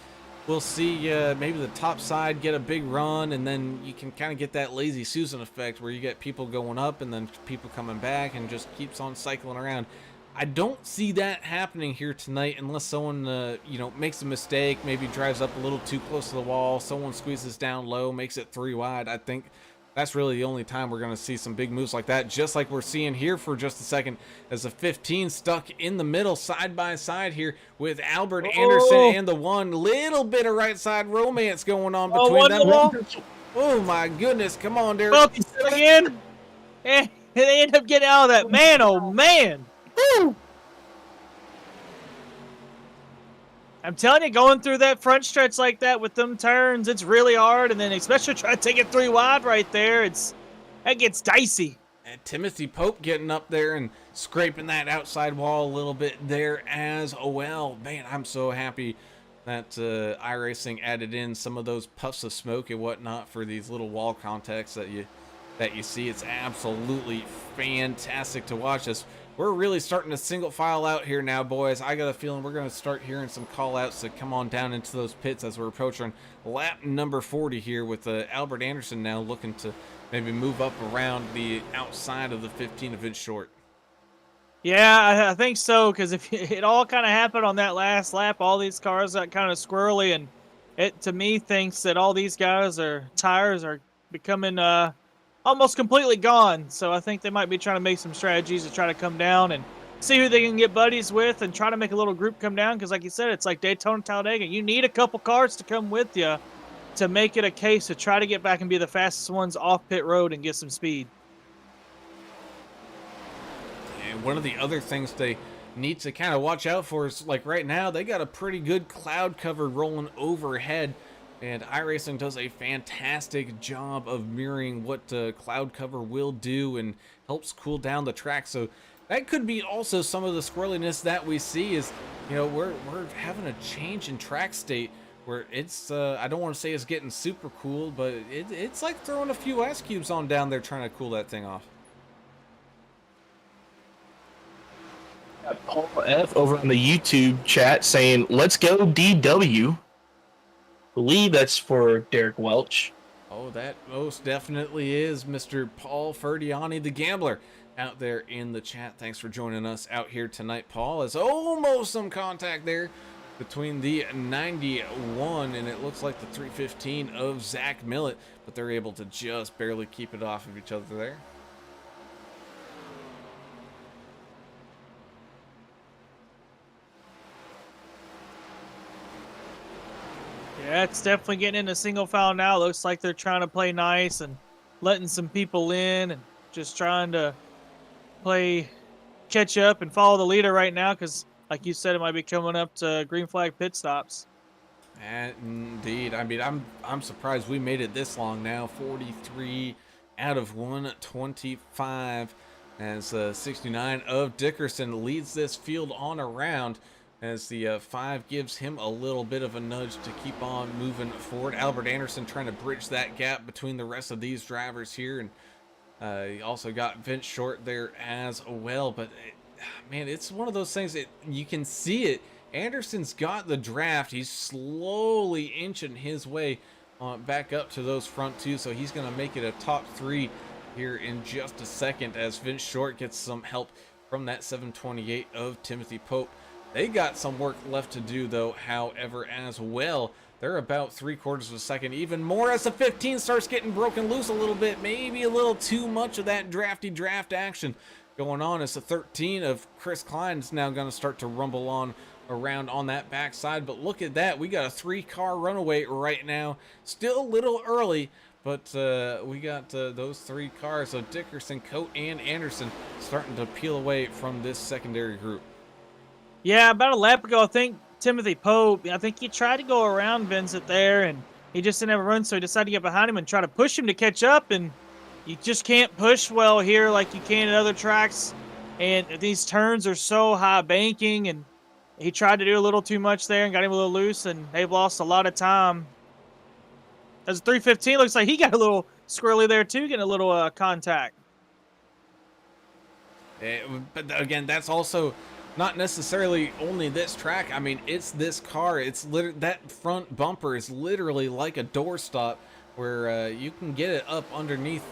we'll see maybe the top side get a big run, and then you can kind of get that lazy Susan effect where you get people going up and then people coming back and just keeps on cycling around. I don't see that happening here tonight unless someone, you know, makes a mistake, maybe drives up a little too close to the wall, someone squeezes down low, makes it 3 wide. I think that's really the only time we're going to see some big moves like that, just like we're seeing here for just a second as the 15 stuck in the middle side by side here with Albert Anderson and the 1. Little bit of right side romance going on between them. Oh my goodness, come on, Derek. Well, again, and they end up getting out of that. Man, oh man. Woo! I'm telling you, going through that front stretch like that with them turns, it's really hard, and then especially try to take it 3 wide right there, that gets dicey. And Timothy Pope getting up there and scraping that outside wall a little bit there as well. Man, I'm so happy that iRacing added in some of those puffs of smoke and whatnot for these little wall contacts that you see. It's absolutely fantastic to watch us. We're really starting to single file out here now, boys. I got a feeling we're going to start hearing some call-outs to come on down into those pits as we're approaching lap number 40 here with Albert Anderson now looking to maybe move up around the outside of the 15 a bit short. Yeah, I think so, because if it all kind of happened on that last lap, all these cars got kind of squirrely, and it, to me, thinks that all these guys' tires are becoming almost completely gone. So I think they might be trying to make some strategies to try to come down and see who they can get buddies with and try to make a little group come down. Because like you said, it's like Daytona Talladega. You need a couple cars to come with you to make it a case to try to get back and be the fastest ones off pit road and get some speed. And one of the other things they need to kind of watch out for is, like right now, they got a pretty good cloud cover rolling overhead. And iRacing does a fantastic job of mirroring what cloud cover will do and helps cool down the track. So that could be also some of the squirreliness that we see is, you know, we're having a change in track state where it's, I don't want to say it's getting super cool, but it's like throwing a few ice cubes on down there trying to cool that thing off. Got Paul F over on the YouTube chat saying, "Let's go DW." Believe that's for Derek Welch. Oh, that most definitely is Mr. Paul Ferdiani, the gambler, out there in the chat. Thanks for joining us out here tonight, Paul. It's almost some contact there between the 91 and it looks like the 315 of Zach Millett, but they're able to just barely keep it off of each other there. Yeah, it's definitely getting into single file now. Looks like they're trying to play nice and letting some people in and just trying to play catch up and follow the leader right now because, like you said, it might be coming up to green flag pit stops. And indeed, I mean, I'm surprised we made it this long now. 43 out of 125 as 69 of Dickerson leads this field on around. As the 5 gives him a little bit of a nudge to keep on moving forward. Albert Anderson trying to bridge that gap between the rest of these drivers here. And he also got Vince Short there as well. But, man, it's one of those things that you can see it. Anderson's got the draft. He's slowly inching his way back up to those front 2. So he's going to make it a top 3 here in just a second as Vince Short gets some help from that 728 of Timothy Pope. They got some work left to do, though, however, as well. They're about 3/4 of a second, even more as the 15 starts getting broken loose a little bit. Maybe a little too much of that drafty draft action going on as the 13 of Chris Klein is now going to start to rumble on around on that backside. But look at that. We got a 3-car runaway right now. Still a little early, but we got those 3 cars of Dickerson, Coate, and Anderson starting to peel away from this secondary group. Yeah, about a lap ago, I think Timothy Pope, I think he tried to go around Vincent there, and he just didn't have a run, so he decided to get behind him and try to push him to catch up, and you just can't push well here like you can at other tracks, and these turns are so high banking, and he tried to do a little too much there and got him a little loose, and they've lost a lot of time. As 315 looks like he got a little squirrely there too, getting a little contact. But again, that's also not necessarily only this track. I mean, it's this car. It's that front bumper is literally like a doorstop where you can get it up underneath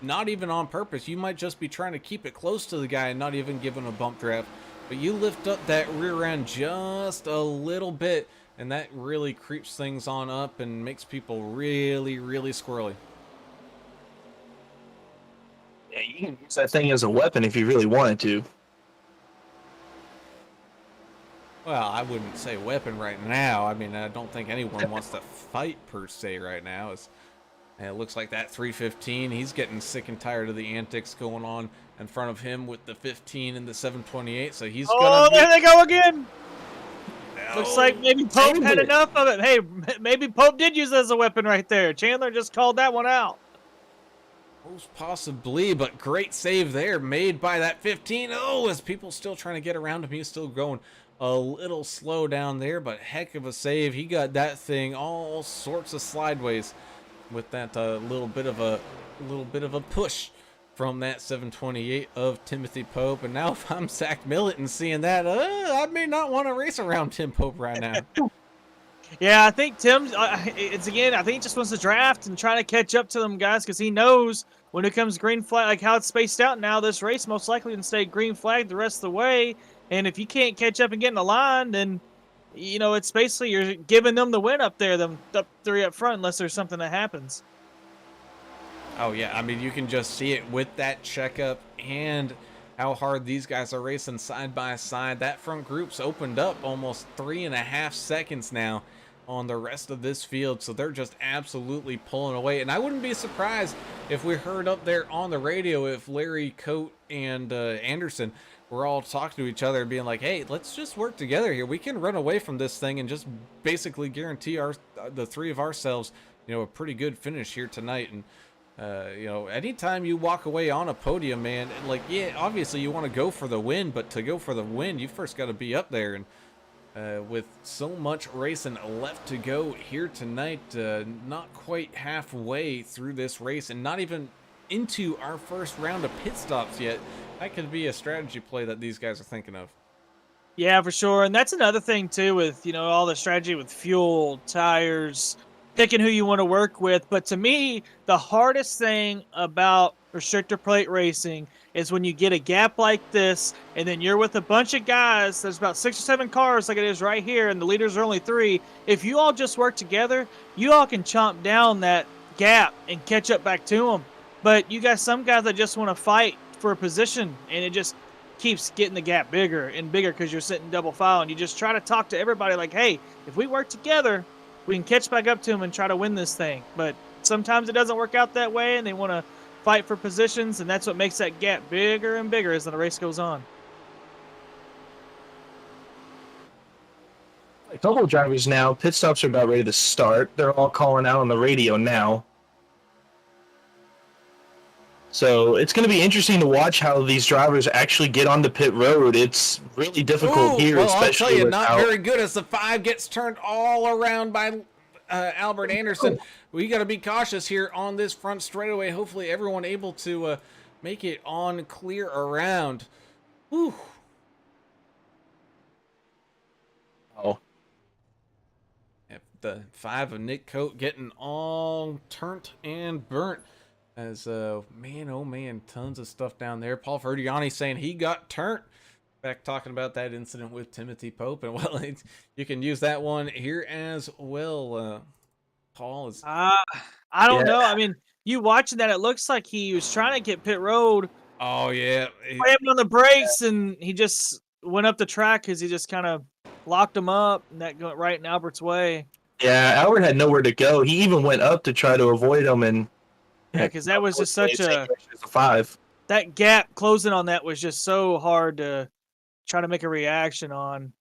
not even on purpose. You might just be trying to keep it close to the guy and not even give him a bump draft. But you lift up that rear end just a little bit, and that really creeps things on up and makes people really, really squirrely. Yeah, you can use that thing as a weapon if you really wanted to. Well, I wouldn't say weapon right now. I mean, I don't think anyone wants to fight per se right now. It looks like that 315, he's getting sick and tired of the antics going on in front of him with the 15 and the 728. So he's Oh, there they go again. No. Looks like maybe Pope had enough of it. Hey, maybe Pope did use it as a weapon right there. Chandler just called that one out. Most possibly, but great save there made by that 15. Oh, as people still trying to get around him, he's still going a little slow down there, but heck of a save. He got that thing all sorts of slideways with that little bit of a push from that 728 of Timothy Pope. And now if I'm Zach Millett and seeing that, I may not want to race around Tim Pope right now. Yeah, I think Tim, it's again, I think he just wants to draft and try to catch up to them guys because he knows when it comes green flag, like how it's spaced out now, this race most likely can stay green flag the rest of the way. And if you can't catch up and get in the line, then, you know, it's basically you're giving them the win up there, them up 3 up front, unless there's something that happens. Oh, yeah. I mean, you can just see it with that checkup and how hard these guys are racing side by side. That front group's opened up almost 3.5 seconds now on the rest of this field, so they're just absolutely pulling away. And I wouldn't be surprised if we heard up there on the radio if Larry, Coate, and Anderson were all talking to each other and being like, hey, let's just work together here. We can run away from this thing and just basically guarantee the 3 of ourselves, you know, a pretty good finish here tonight. And you know, anytime you walk away on a podium, man, like, yeah, obviously you want to go for the win, but to go for the win, you first got to be up there. And with so much racing left to go here tonight, not quite halfway through this race and not even into our first round of pit stops yet, that could be a strategy play that these guys are thinking of. Yeah, for sure. And that's another thing too with, you know, all the strategy with fuel, tires, picking who you want to work with. But to me, the hardest thing about restrictor plate racing is when you get a gap like this and then you're with a bunch of guys, there's about 6 or 7 cars like it is right here, and the leaders are only 3. If you all just work together, you all can chomp down that gap and catch up back to them. But you got some guys that just want to fight for a position, and it just keeps getting the gap bigger and bigger because you're sitting double file, and you just try to talk to everybody like, hey, if we work together, we can catch back up to them and try to win this thing. But sometimes it doesn't work out that way, and they want to fight for positions, and that's what makes that gap bigger and bigger as the race goes on. A couple of drivers now, pit stops are about ready to start. They're all calling out on the radio now. So it's going to be interesting to watch how these drivers actually get on the pit road. It's really difficult here, well, especially I'll tell you, without... not very good as the 5 gets turned all around by Albert Anderson. We got to be cautious here on this front straightaway. Hopefully everyone able to make it on clear around. Whew. Oh. The 5 of Nick Coate getting all turnt and burnt. As, man, oh man, tons of stuff down there. Paul Ferdiani saying he got turnt. Back talking about that incident with Timothy Pope. And, well, you can use that one here as well. Paul is... I don't know. I mean, you watching that, it looks like he was trying to get pit road, Oh yeah. Slammed on the brakes, and he just went up the track because he just kind of locked him up, and that went right in Albert's way. Yeah, Albert had nowhere to go. He even went up to try to avoid him, and Yeah, because that was just such a five. that gap closing on that was just so hard to try to make a reaction on.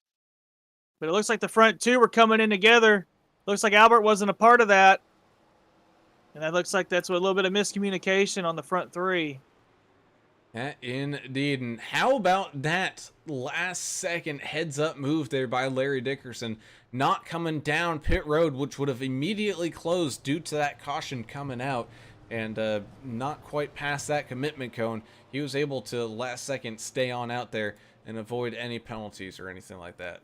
But it looks like the front two were coming in together. Looks like Albert wasn't a part of that. And that looks like that's a little bit of miscommunication on the front three. Yeah, indeed. And how about that last second heads up move there by Larry Dickerson, not coming down pit road, which would have immediately closed due to that caution coming out, and not quite past that commitment cone. He was able to last second stay on out there and avoid any penalties or anything like that.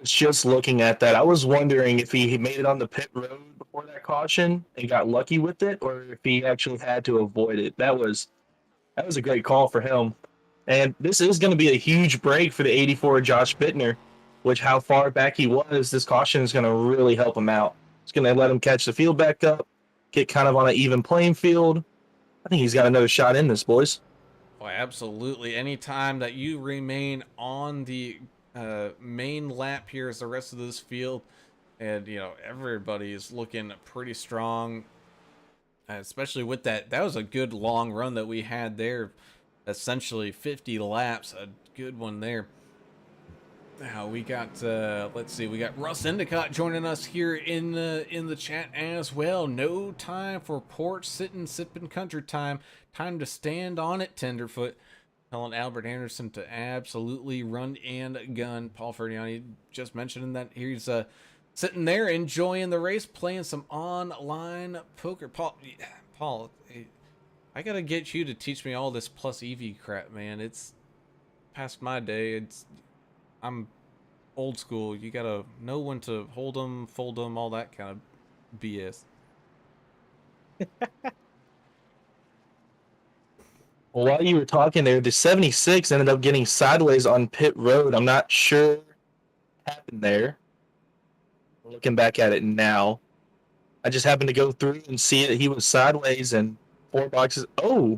Just looking at that, I was wondering if he made it on the pit road before that caution and got lucky with it, or if he actually had to avoid it. That was a great call for him. And this is going to be a huge break for the 84 Josh Bittner, which how far back he was, this caution is going to really help him out. It's going to let him catch the field back up, get kind of on an even playing field. I think he's got another shot in this, boys. Oh, absolutely. Anytime that you remain on the main lap here as the rest of this field, and you know everybody is looking pretty strong, especially with that was a good long run that we had there, essentially 50 laps, a good one there. Now we got let's see, we got Russ Endicott joining us here in the chat as well. No time for porch sitting sipping country time to stand on it, tenderfoot. Telling Albert Anderson to absolutely run and gun. Paul Ferdiani just mentioning that he's sitting there enjoying the race, playing some online poker. Paul, I gotta get you to teach me all this plus EV crap, man. It's past my day. I'm old school. You gotta know when to hold them, fold them, all that kind of BS. Well, while you were talking there, the 76 ended up getting sideways on pit road. I'm not sure what happened there. Looking back at it now, I just happened to go through and see that he was sideways and 4 boxes. Oh,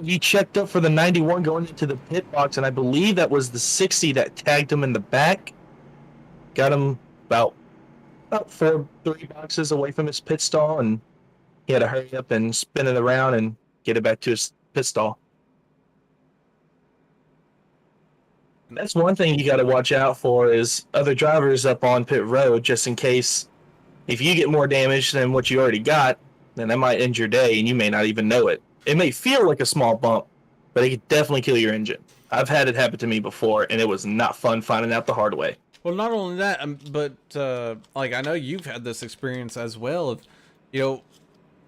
he checked up for the 91 going into the pit box, and I believe that was the 60 that tagged him in the back. Got him about 3 boxes away from his pit stall, and he had to hurry up and spin it around and get it back to his pit stall. And that's one thing you got to watch out for is other drivers up on pit road, just in case if you get more damage than what you already got, then that might end your day and you may not even know it. It may feel like a small bump, but it could definitely kill your engine. I've had it happen to me before, and it was not fun finding out the hard way. Well, not only that, but like I know you've had this experience as well of, you know,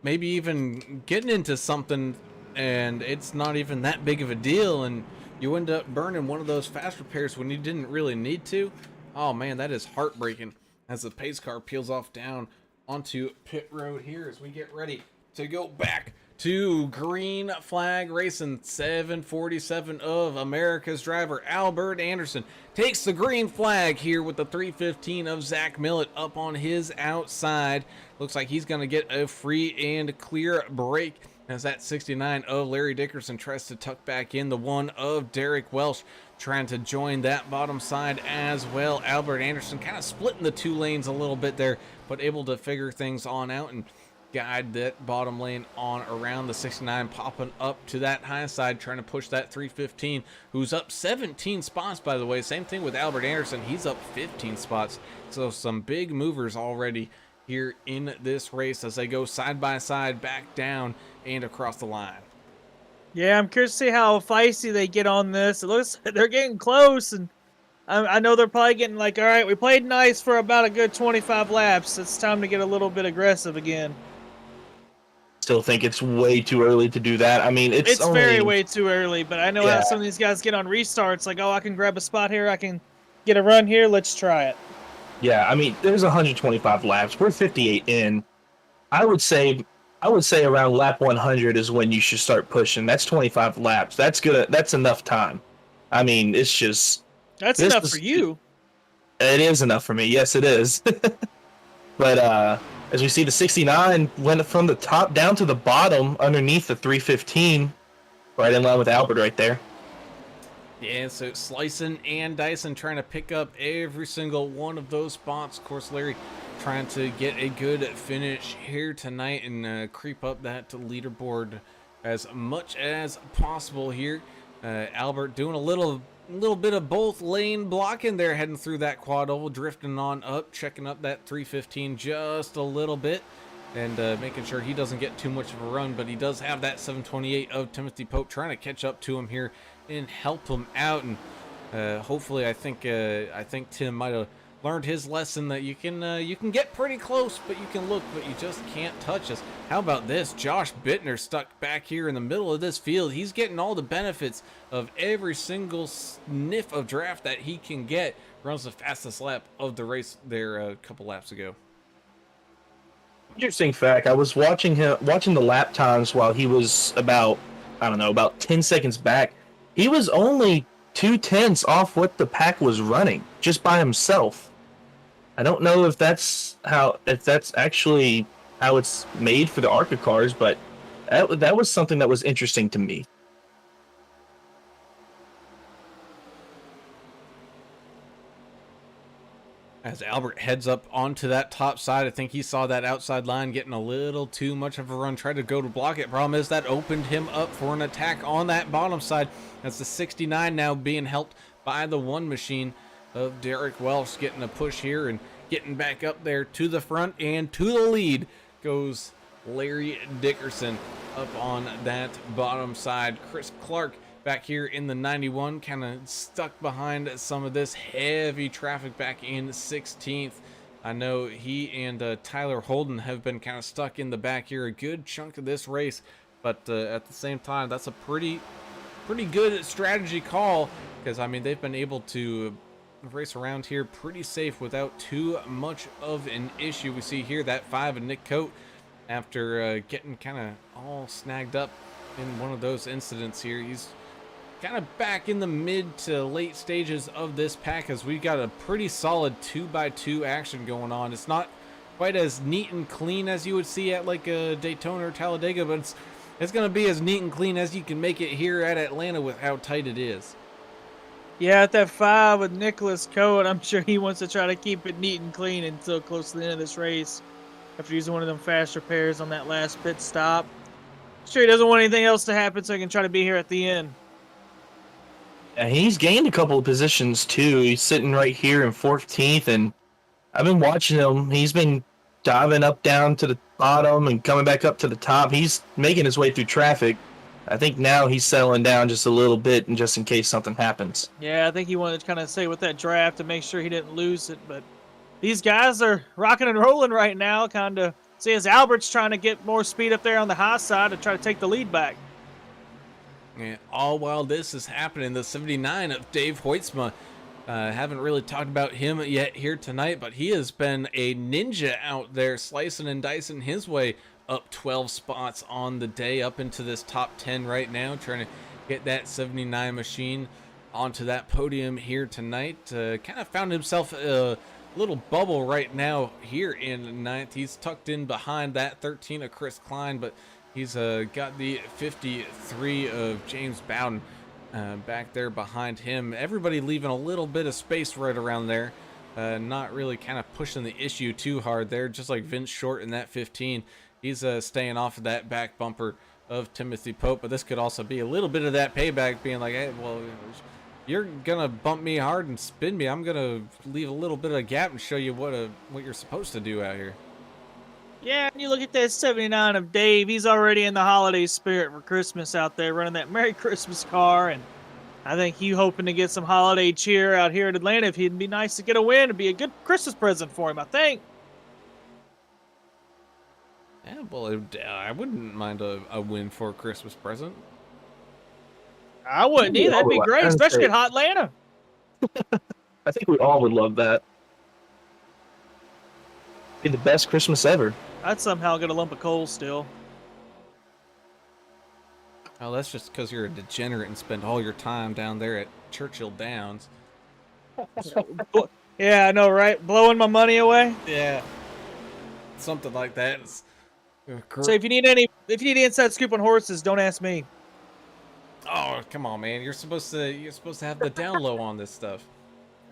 maybe even getting into something and it's not even that big of a deal, and you end up burning one of those fast repairs when you didn't really need to. Oh man, that is heartbreaking as the pace car peels off down onto pit road here as we get ready to go back to green flag racing. 747 of America's driver Albert Anderson takes the green flag here with the 315 of Zach Millett up on his outside. Looks like he's going to get a free and clear break as that 69 of Larry Dickerson tries to tuck back in the 1 of Derek Welsh, trying to join that bottom side as well. Albert Anderson kind of splitting the 2 lanes a little bit there, but able to figure things on out and guide that bottom lane on around the 69, popping up to that high side, trying to push that 315, who's up 17 spots, by the way. Same thing with Albert Anderson. He's up 15 spots. So some big movers already here in this race as they go side by side, back down and across the line. Yeah, I'm curious to see how feisty they get on this. It looks like they're getting close, and I know they're probably getting like, all right, we played nice for about a good 25 laps. It's time to get a little bit aggressive again. Still think it's way too early to do that. I mean, it's only very way too early, but I know how some of these guys get on restarts. Like, oh, I can grab a spot here. I can get a run here. Let's try it. Yeah, I mean, there's 125 laps. We're 58 in. I would say around lap 100 is when you should start pushing. That's 25 laps. That's good. That's enough time. I mean, it's just that's enough for you. It is enough for me. Yes, it is. But As we see, the 69 went from the top down to the bottom underneath the 315, right in line with Albert right there. Yeah, so slicing and dicing, trying to pick up every single one of those spots. Of course, Larry trying to get a good finish here tonight and creep up that leaderboard as much as possible here. Albert doing a little bit of both, lane blocking there, heading through that quad oval, drifting on up, checking up that 315 just a little bit, and making sure he doesn't get too much of a run. But he does have that 728 of Timothy Pope trying to catch up to him here and help him out. And hopefully, I think Tim might have learned his lesson that you can get pretty close, but you can look, but you just can't touch us. How about this? Josh Bittner stuck back here in the middle of this field. He's getting all the benefits of every single sniff of draft that he can get. Runs the fastest lap of the race there a couple laps ago. Interesting fact, I was watching the lap times while he was about 10 seconds back. He was only 2/10 off what the pack was running just by himself. I don't know if that's actually how it's made for the Arca cars, but that was something that was interesting to me. As Albert heads up onto that top side, I think he saw that outside line getting a little too much of a run, tried to go to block it. Problem is that opened him up for an attack on that bottom side. That's the 69 now being helped by the one machine of Derek Welsh, getting a push here and getting back up there to the front, and to the lead goes Larry Dickerson up on that bottom side. Chris Clark back here in the 91, kind of stuck behind some of this heavy traffic back in 16th. I know he and Tyler Holden have been kind of stuck in the back here a good chunk of this race, but at the same time, that's a pretty good strategy call, because I mean they've been able to race around here pretty safe without too much of an issue. We see here that 5 of Nick Coate, after getting kind of all snagged up in one of those incidents here. He's kind of back in the mid to late stages of this pack, as we got a pretty solid 2x2 action going on. It's not quite as neat and clean as you would see at like a Daytona or Talladega, but it's going to be as neat and clean as you can make it here at Atlanta with how tight it is. Yeah, at that 5 with Nicholas Cohen, I'm sure he wants to try to keep it neat and clean until close to the end of this race, after using one of them fast repairs on that last pit stop. Sure, he doesn't want anything else to happen, so he can try to be here at the end. Yeah, he's gained a couple of positions too. He's sitting right here in 14th, and I've been watching him. He's been diving up down to the bottom and coming back up to the top. He's making his way through traffic. I think now he's settling down just a little bit, and just in case something happens. Yeah, I think he wanted to kind of stay with that draft to make sure he didn't lose it, but these guys are rocking and rolling right now, kind of. See, as Albert's trying to get more speed up there on the high side to try to take the lead back. And all while this is happening, the 79 of Dave Hoytsma, haven't really talked about him yet here tonight, but he has been a ninja out there, slicing and dicing his way up 12 spots on the day, up into this top 10 right now, trying to get that 79 machine onto that podium here tonight. Kind of found himself a little bubble right now here in ninth. He's tucked in behind that 13 of Chris Klein, but he's got the 53 of James Bowden back there behind him. Everybody leaving a little bit of space right around there. Not really kind of pushing the issue too hard there, just like Vince Short in that 15. He's staying off of that back bumper of Timothy Pope, but this could also be a little bit of that payback, being like, hey, well, you're gonna bump me hard and spin me. I'm gonna leave a little bit of a gap and show you what you're supposed to do out here. Yeah, and you look at that 79 of Dave. He's already in the holiday spirit for Christmas out there, running that Merry Christmas car, and I think he's hoping to get some holiday cheer out here in Atlanta. If he'd be nice to get a win, it'd be a good Christmas present for him, I think. Yeah, well, I wouldn't mind a win for a Christmas present. I wouldn't either. That'd be great, especially in hot Atlanta. I think we all would love that. Be the best Christmas ever. I'd somehow get a lump of coal still. Oh, that's just because you're a degenerate and spend all your time down there at Churchill Downs. Yeah, I know, right? Blowing my money away. Yeah. something like that. So if you need any inside scoop on horses, don't ask me. Oh, come on, man! You're supposed to have the down low on this stuff.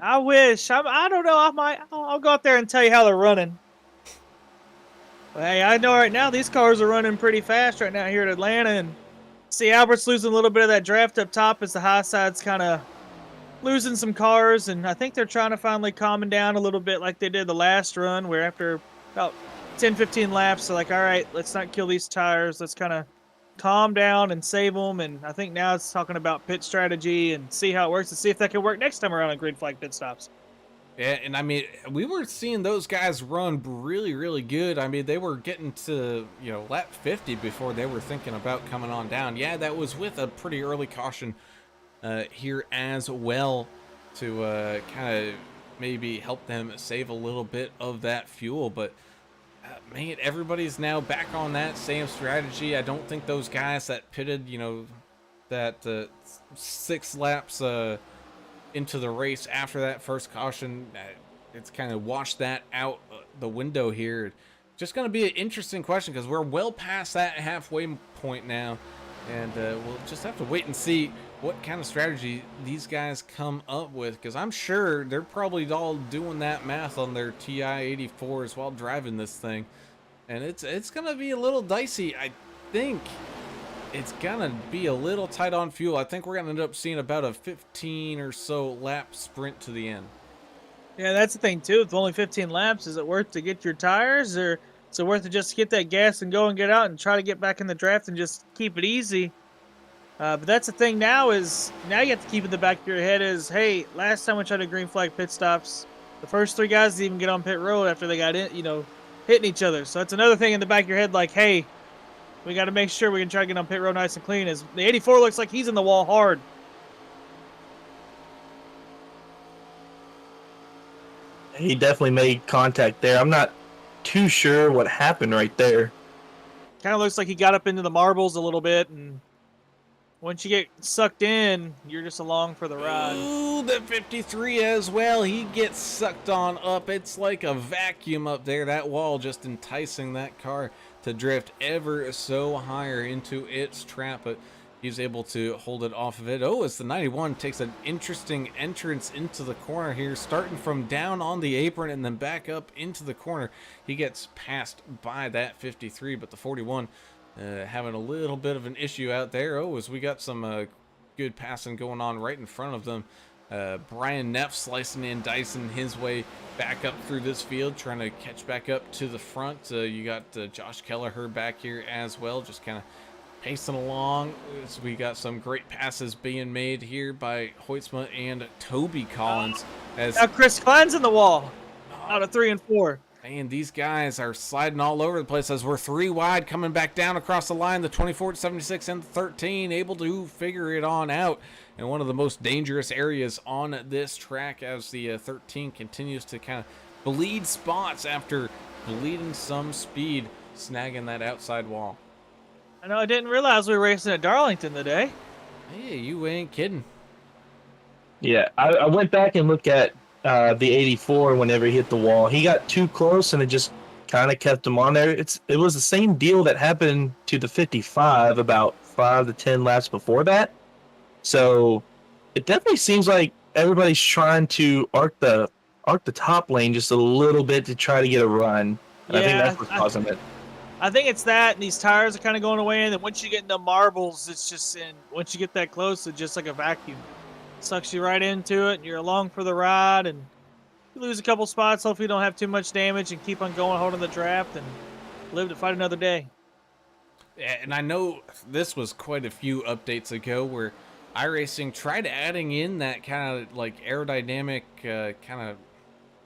I wish. I don't know. I'll go out there and tell you how they're running. But hey, I know right now these cars are running pretty fast right now here at Atlanta, and see Albert's losing a little bit of that draft up top as the high side's kind of losing some cars, and I think they're trying to finally calm down a little bit like they did the last run, where after about 10-15 laps, they're like, all right, let's not kill these tires. Let's kind of calm down and save them. And I think now it's talking about pit strategy and see how it works and see if that can work next time around on green flag pit stops. Yeah, and I mean, we were seeing those guys run really, really good. I mean, they were getting to, lap 50 before they were thinking about coming on down. Yeah, that was with a pretty early caution here as well to kind of maybe help them save a little bit of that fuel. But, man, everybody's now back on that same strategy. I don't think those guys that pitted, that 6 laps into the race after that first caution, it's kind of washed that out the window here. Just going to be an interesting question because we're well past that halfway point now, and we'll just have to wait and see what kind of strategy these guys come up with, because I'm sure they're probably all doing that math on their TI-84s while driving this thing, and it's going to be a little dicey. I think it's gonna be a little tight on fuel. I think we're gonna end up seeing about a 15 or so lap sprint to the end. Yeah, that's the thing too. With only 15 laps, is it worth to get your tires, or is it worth to just get that gas and go and get out and try to get back in the draft and just keep it easy? But that's the thing now is now you have to keep in the back of your head is, hey, last time we tried to green flag pit stops, the first 3 guys didn't even get on pit road after they got in, hitting each other. So that's another thing in the back of your head, like, hey, we got to make sure we can try to get on pit road nice and clean. As the 84 looks like he's in the wall hard. He definitely made contact there. I'm not too sure what happened right there. Kind of looks like he got up into the marbles a little bit, and once you get sucked in, you're just along for the ride. Ooh, the 53 as well. He gets sucked on up. It's like a vacuum up there. That wall just enticing that car to drift ever so higher into its trap, but he's able to hold it off of it. Oh, as the 91 takes an interesting entrance into the corner here, starting from down on the apron and then back up into the corner. He gets passed by that 53, but the 41 having a little bit of an issue out there. Oh, as we got some good passing going on right in front of them. Brian Neff slicing and dicing his way back up through this field, trying to catch back up to the front. You got Josh Kelleher back here as well, just kind of pacing along. As we got some great passes being made here by Hoytsma and Toby Collins. As now Chris Klein's in the wall out of 3 and 4. Man, these guys are sliding all over the place as we're 3 wide coming back down across the line. The 24, 76, and the 13 able to figure it on out in one of the most dangerous areas on this track as the 13 continues to kind of bleed spots after bleeding some speed, snagging that outside wall. I know, I didn't realize we were racing at Darlington today. Hey, you ain't kidding. Yeah, I went back and looked at the 84 whenever he hit the wall. He got too close and it just kind of kept him on there. It was the same deal that happened to the 55 about 5 to 10 laps before that. So it definitely seems like everybody's trying to arc the top lane just a little bit to try to get a run. And I think that's what's causing it. I think it's that, and these tires are kind of going away, and then once you get into marbles, it's just once you get that close, it's just like a vacuum. Sucks you right into it, and you're along for the ride, and you lose a couple spots. Hopefully you don't have too much damage and keep on going, holding the draft, and live to fight another day. Yeah, and I know this was quite a few updates ago where iRacing tried adding in that kind of like aerodynamic kind of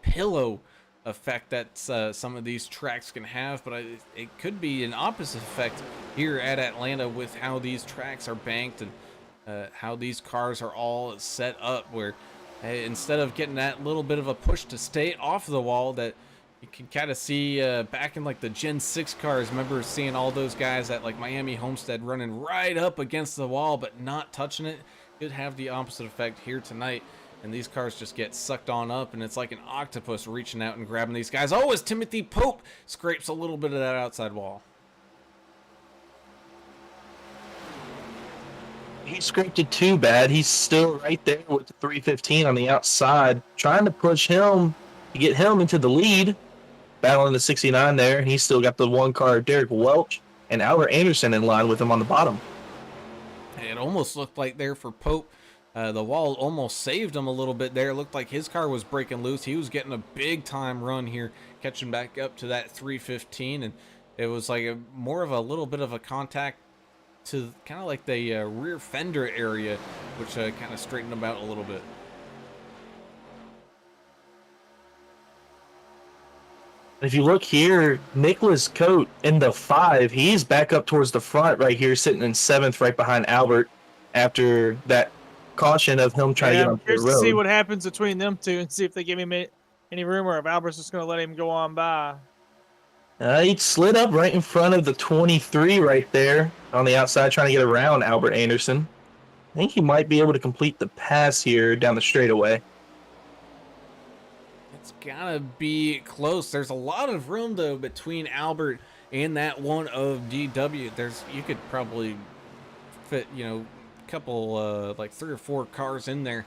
pillow effect that some of these tracks can have, but it could be an opposite effect here at Atlanta with how these tracks are banked and how these cars are all set up, where instead of getting that little bit of a push to stay off the wall that you can kind of see back in like the Gen 6 cars. Remember seeing all those guys at like Miami Homestead running right up against the wall but not touching it? Could have the opposite effect here tonight and these cars just get sucked on up, and it's like an octopus reaching out and grabbing these guys. Oh, as Timothy Pope scrapes a little bit of that outside wall. He scraped it too bad. He's still right there with the 315 on the outside, trying to push him to get him into the lead. Battling the 69 there, and he's still got the one car, Derek Welch and Albert Anderson in line with him on the bottom. It almost looked like there for Pope. The wall almost saved him a little bit there. It looked like his car was breaking loose. He was getting a big time run here, catching back up to that 315, and it was like more of a little bit of a contact to kind of like the rear fender area, which kind of straightened him out a little bit. If you look here, Nicholas Coate in the 5, he's back up towards the front right here, sitting in 7th right behind Albert after that caution of him trying to get on the road. To see what happens between them two and see if they give him any room or if Albert's just going to let him go on by. He slid up right in front of the 23 right there on the outside, trying to get around Albert Anderson. I think he might be able to complete the pass here down the straightaway. It's gotta be close. There's a lot of room though between Albert and that one of DW. You could probably fit, a couple like 3 or 4 cars in there.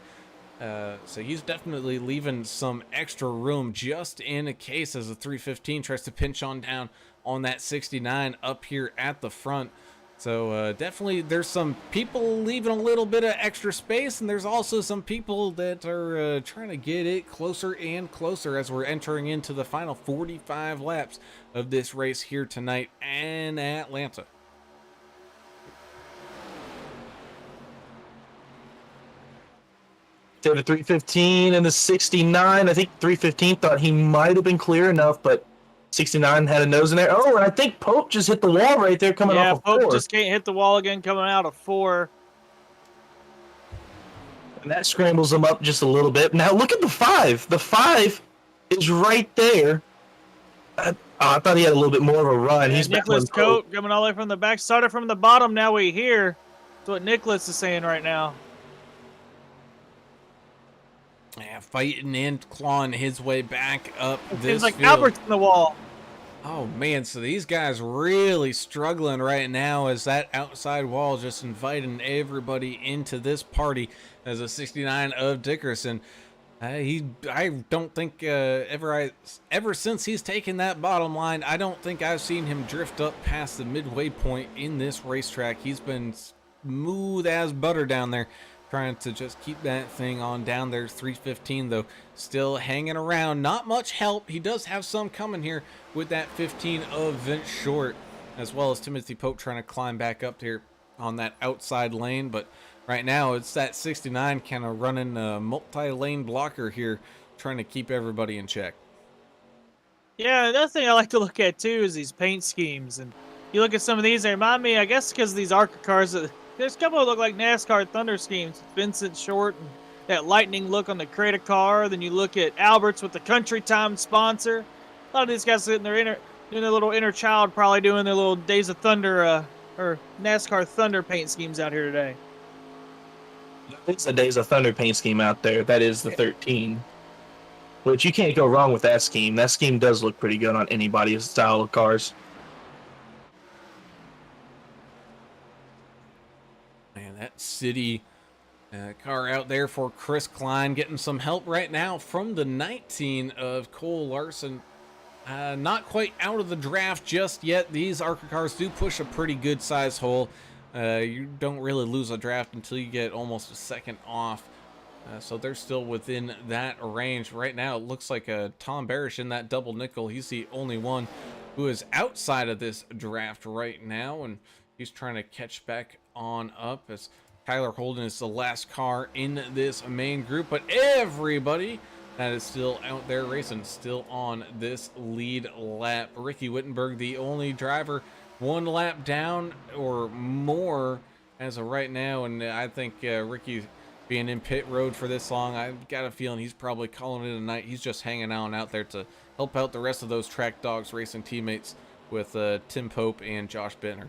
So he's definitely leaving some extra room just in a case as the 315 tries to pinch on down on that 69 up here at the front. So definitely there's some people leaving a little bit of extra space, and there's also some people that are trying to get it closer and closer as we're entering into the final 45 laps of this race here tonight in Atlanta. So the 315 and the 69, I think 315 thought he might have been clear enough, but 69 had a nose in there. Oh, and I think Pope just hit the wall right there coming off of 4. Yeah, Pope just can't hit the wall again coming out of 4. And that scrambles him up just a little bit. Now look at the 5. The 5 is right there. I thought he had a little bit more of a run. He's Nicholas Coate coming all the way from the back. Started from the bottom, now we hear. That's what Nicholas is saying right now. Yeah, fighting and clawing his way back up this Seems like field. Albert's in the wall. Oh man, so these guys really struggling right now as that outside wall just inviting everybody into this party as a 69 of Dickerson. I don't think ever since he's taken that bottom line, I don't think I've seen him drift up past the midway point in this racetrack. He's been smooth as butter down there, trying to just keep that thing on down there. 315 though, still hanging around. Not much help. He does have some coming here with that 15 of Vince Short, as well as Timothy Pope trying to climb back up here on that outside lane. But right now it's that 69 kind of running a multi-lane blocker here, trying to keep everybody in check. Yeah, another thing I like to look at too is these paint schemes. And you look at some of these, they remind me, I guess because of these Arca cars, there's a couple that look like NASCAR Thunder schemes. Vincent Short and that lightning look on the Creta car. Then you look at Alberts with the Country Time sponsor. A lot of these guys sitting there doing their little inner child, probably doing their little Days of Thunder or NASCAR Thunder paint schemes out here today. It's a Days of Thunder paint scheme out there. That is the 13. Which you can't go wrong with that scheme. That scheme does look pretty good on anybody's style of cars. Man, that city car out there for Chris Klein, getting some help right now from the 19 of Cole Larson. Not quite out of the draft just yet. These Arca cars do push a pretty good size hole. You don't really lose a draft until you get almost a second off. So they're still within that range. Right now, it looks like Tom Barish in that double nickel. He's the only one who is outside of this draft right now, and he's trying to catch back on up as Tyler Holden is the last car in this main group. But everybody that is still out there racing, still on this lead lap. Ricky Wittenberg, the only driver, 1 lap down or more as of right now, and I think Ricky being in pit road for this long, I've got a feeling he's probably calling it a night. He's just hanging out there to help out the rest of those Track Dogs racing teammates with Tim Pope and Josh Bittner.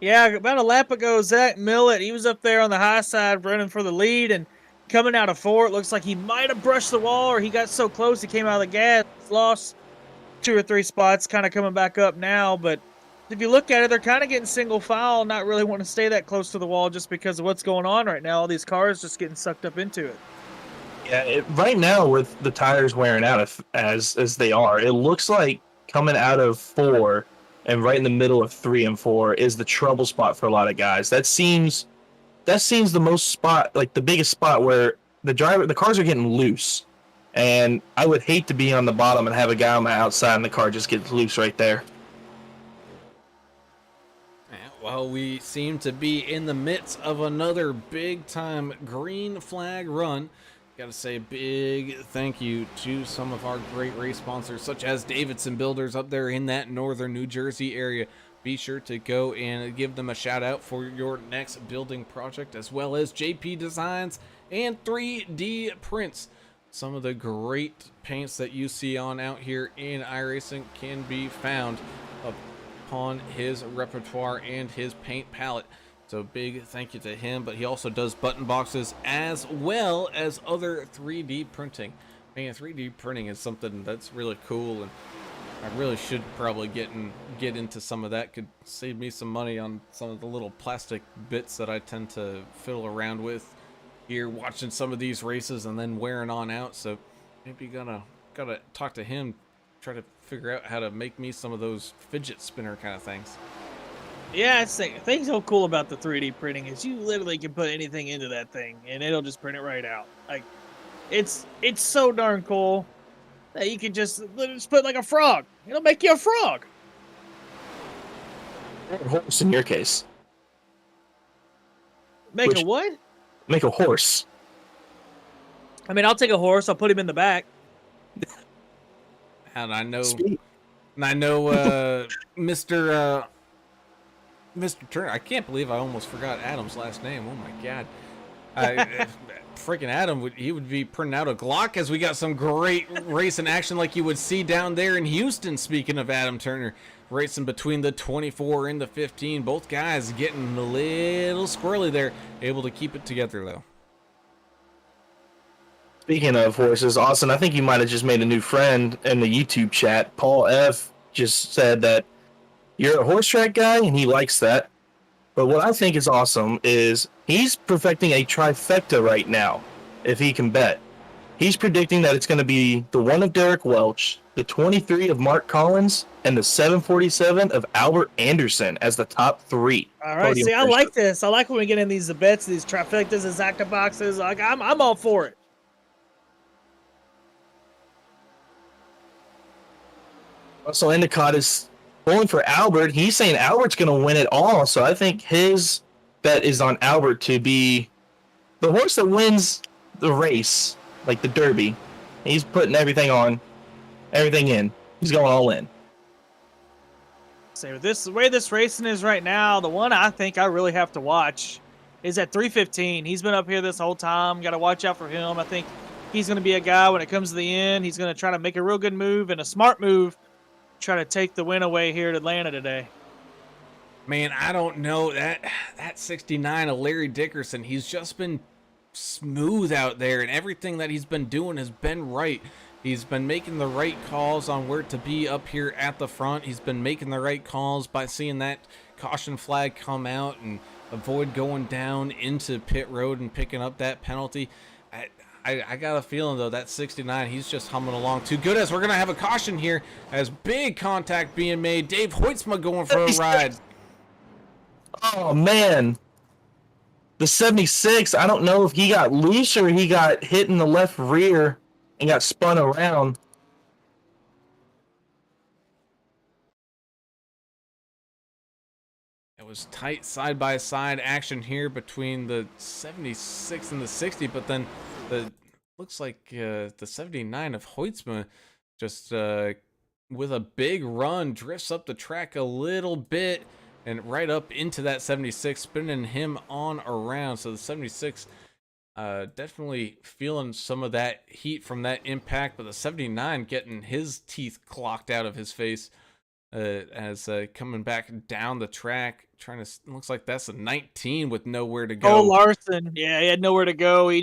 Yeah, about a lap ago, Zach Millett, he was up there on the high side running for the lead, and coming out of 4, it looks like he might have brushed the wall, or he got so close he came out of the gas, lost 2 or 3 spots, kind of coming back up now. But if you look at it, they're kind of getting single file, not really wanting to stay that close to the wall just because of what's going on right now. All these cars just getting sucked up into it. Yeah, right now with the tires wearing out as they are, it looks like coming out of 4 and right in the middle of 3 and 4 is the trouble spot for a lot of guys. That seems the most spot, like the biggest spot where the cars are getting loose. And I would hate to be on the bottom and have a guy on the outside and the car just gets loose right there. Well, we seem to be in the midst of another big time green flag run. Gotta say a big thank you to some of our great race sponsors, such as Davidson Builders up there in that northern New Jersey area. Be sure to go and give them a shout out for your next building project, as well as JP Designs and 3D Prints. Some of the great paints that you see on out here in iRacing can be found upon his repertoire and his paint palette. So big thank you to him, but he also does button boxes as well as other 3D printing. Man, 3D printing is something that's really cool, and I really should probably get into some of that. Could save me some money on some of the little plastic bits that I tend to fiddle around with here watching some of these races and then wearing on out. So maybe gotta talk to him, try to figure out how to make me some of those fidget spinner kind of things. Yeah, it's the thing so cool about the 3D printing is you literally can put anything into that thing and it'll just print it right out. Like, it's so darn cool that you can just put like a frog. It'll make you a frog. Or a horse in your case. Make a what? Make a horse. I mean, I'll take a horse. I'll put him in the back. And I know, Sweet. Mr. Turner. I can't believe I almost forgot Adam's last name. Oh my god. Freaking Adam, he would be printing out a Glock as we got some great racing action like you would see down there in Houston. Speaking of Adam Turner, racing between the 24 and the 15. Both guys getting a little squirrely there. Able to keep it together, though. Speaking of horses, Austin, I think you might have just made a new friend in the YouTube chat. Paul F. just said that you're a horse track guy, and he likes that. But what I think is awesome is he's perfecting a trifecta right now, if he can bet. He's predicting that it's going to be the 1 of Derek Welch, the 23 of Mark Collins, and the 747 of Albert Anderson as the top 3. All right, see, I like this. I like when we get in these bets, these trifectas, exacta boxes. Like, I'm all for it. Also, Endicott is going for Albert. He's saying Albert's going to win it all, so I think his bet is on Albert to be the horse that wins the race, like the Derby. He's putting everything in. He's going all in. So this the way this racing is right now, the one I think I really have to watch is at 315. He's been up here this whole time. Got to watch out for him. I think he's going to be a guy when it comes to the end. He's going to try to make a real good move and a smart move. Try to take the win away here at Atlanta today. Man, I don't know that 69 of Larry Dickerson. He's just been smooth out there, and everything that he's been doing has been right. He's been making the right calls on where to be up here at the front. He's been making the right calls by seeing that caution flag come out and avoid going down into pit road and picking up that penalty. I got a feeling, though, that 69, he's just humming along too good, as we're going to have a caution here as big contact being made. Dave Hoytsma going for a ride. Oh, man. The 76, I don't know if he got loose or he got hit in the left rear and got spun around. It was tight side-by-side action here between the 76 and the 60, but then looks like the 79 of Hoytsma just with a big run drifts up the track a little bit and right up into that 76, spinning him on around. So the 76 definitely feeling some of that heat from that impact, but the 79 getting his teeth clocked out of his face as coming back down the track, trying to. Looks like that's a 19 with nowhere to Oh, go. Larson. Yeah, he had nowhere to go. He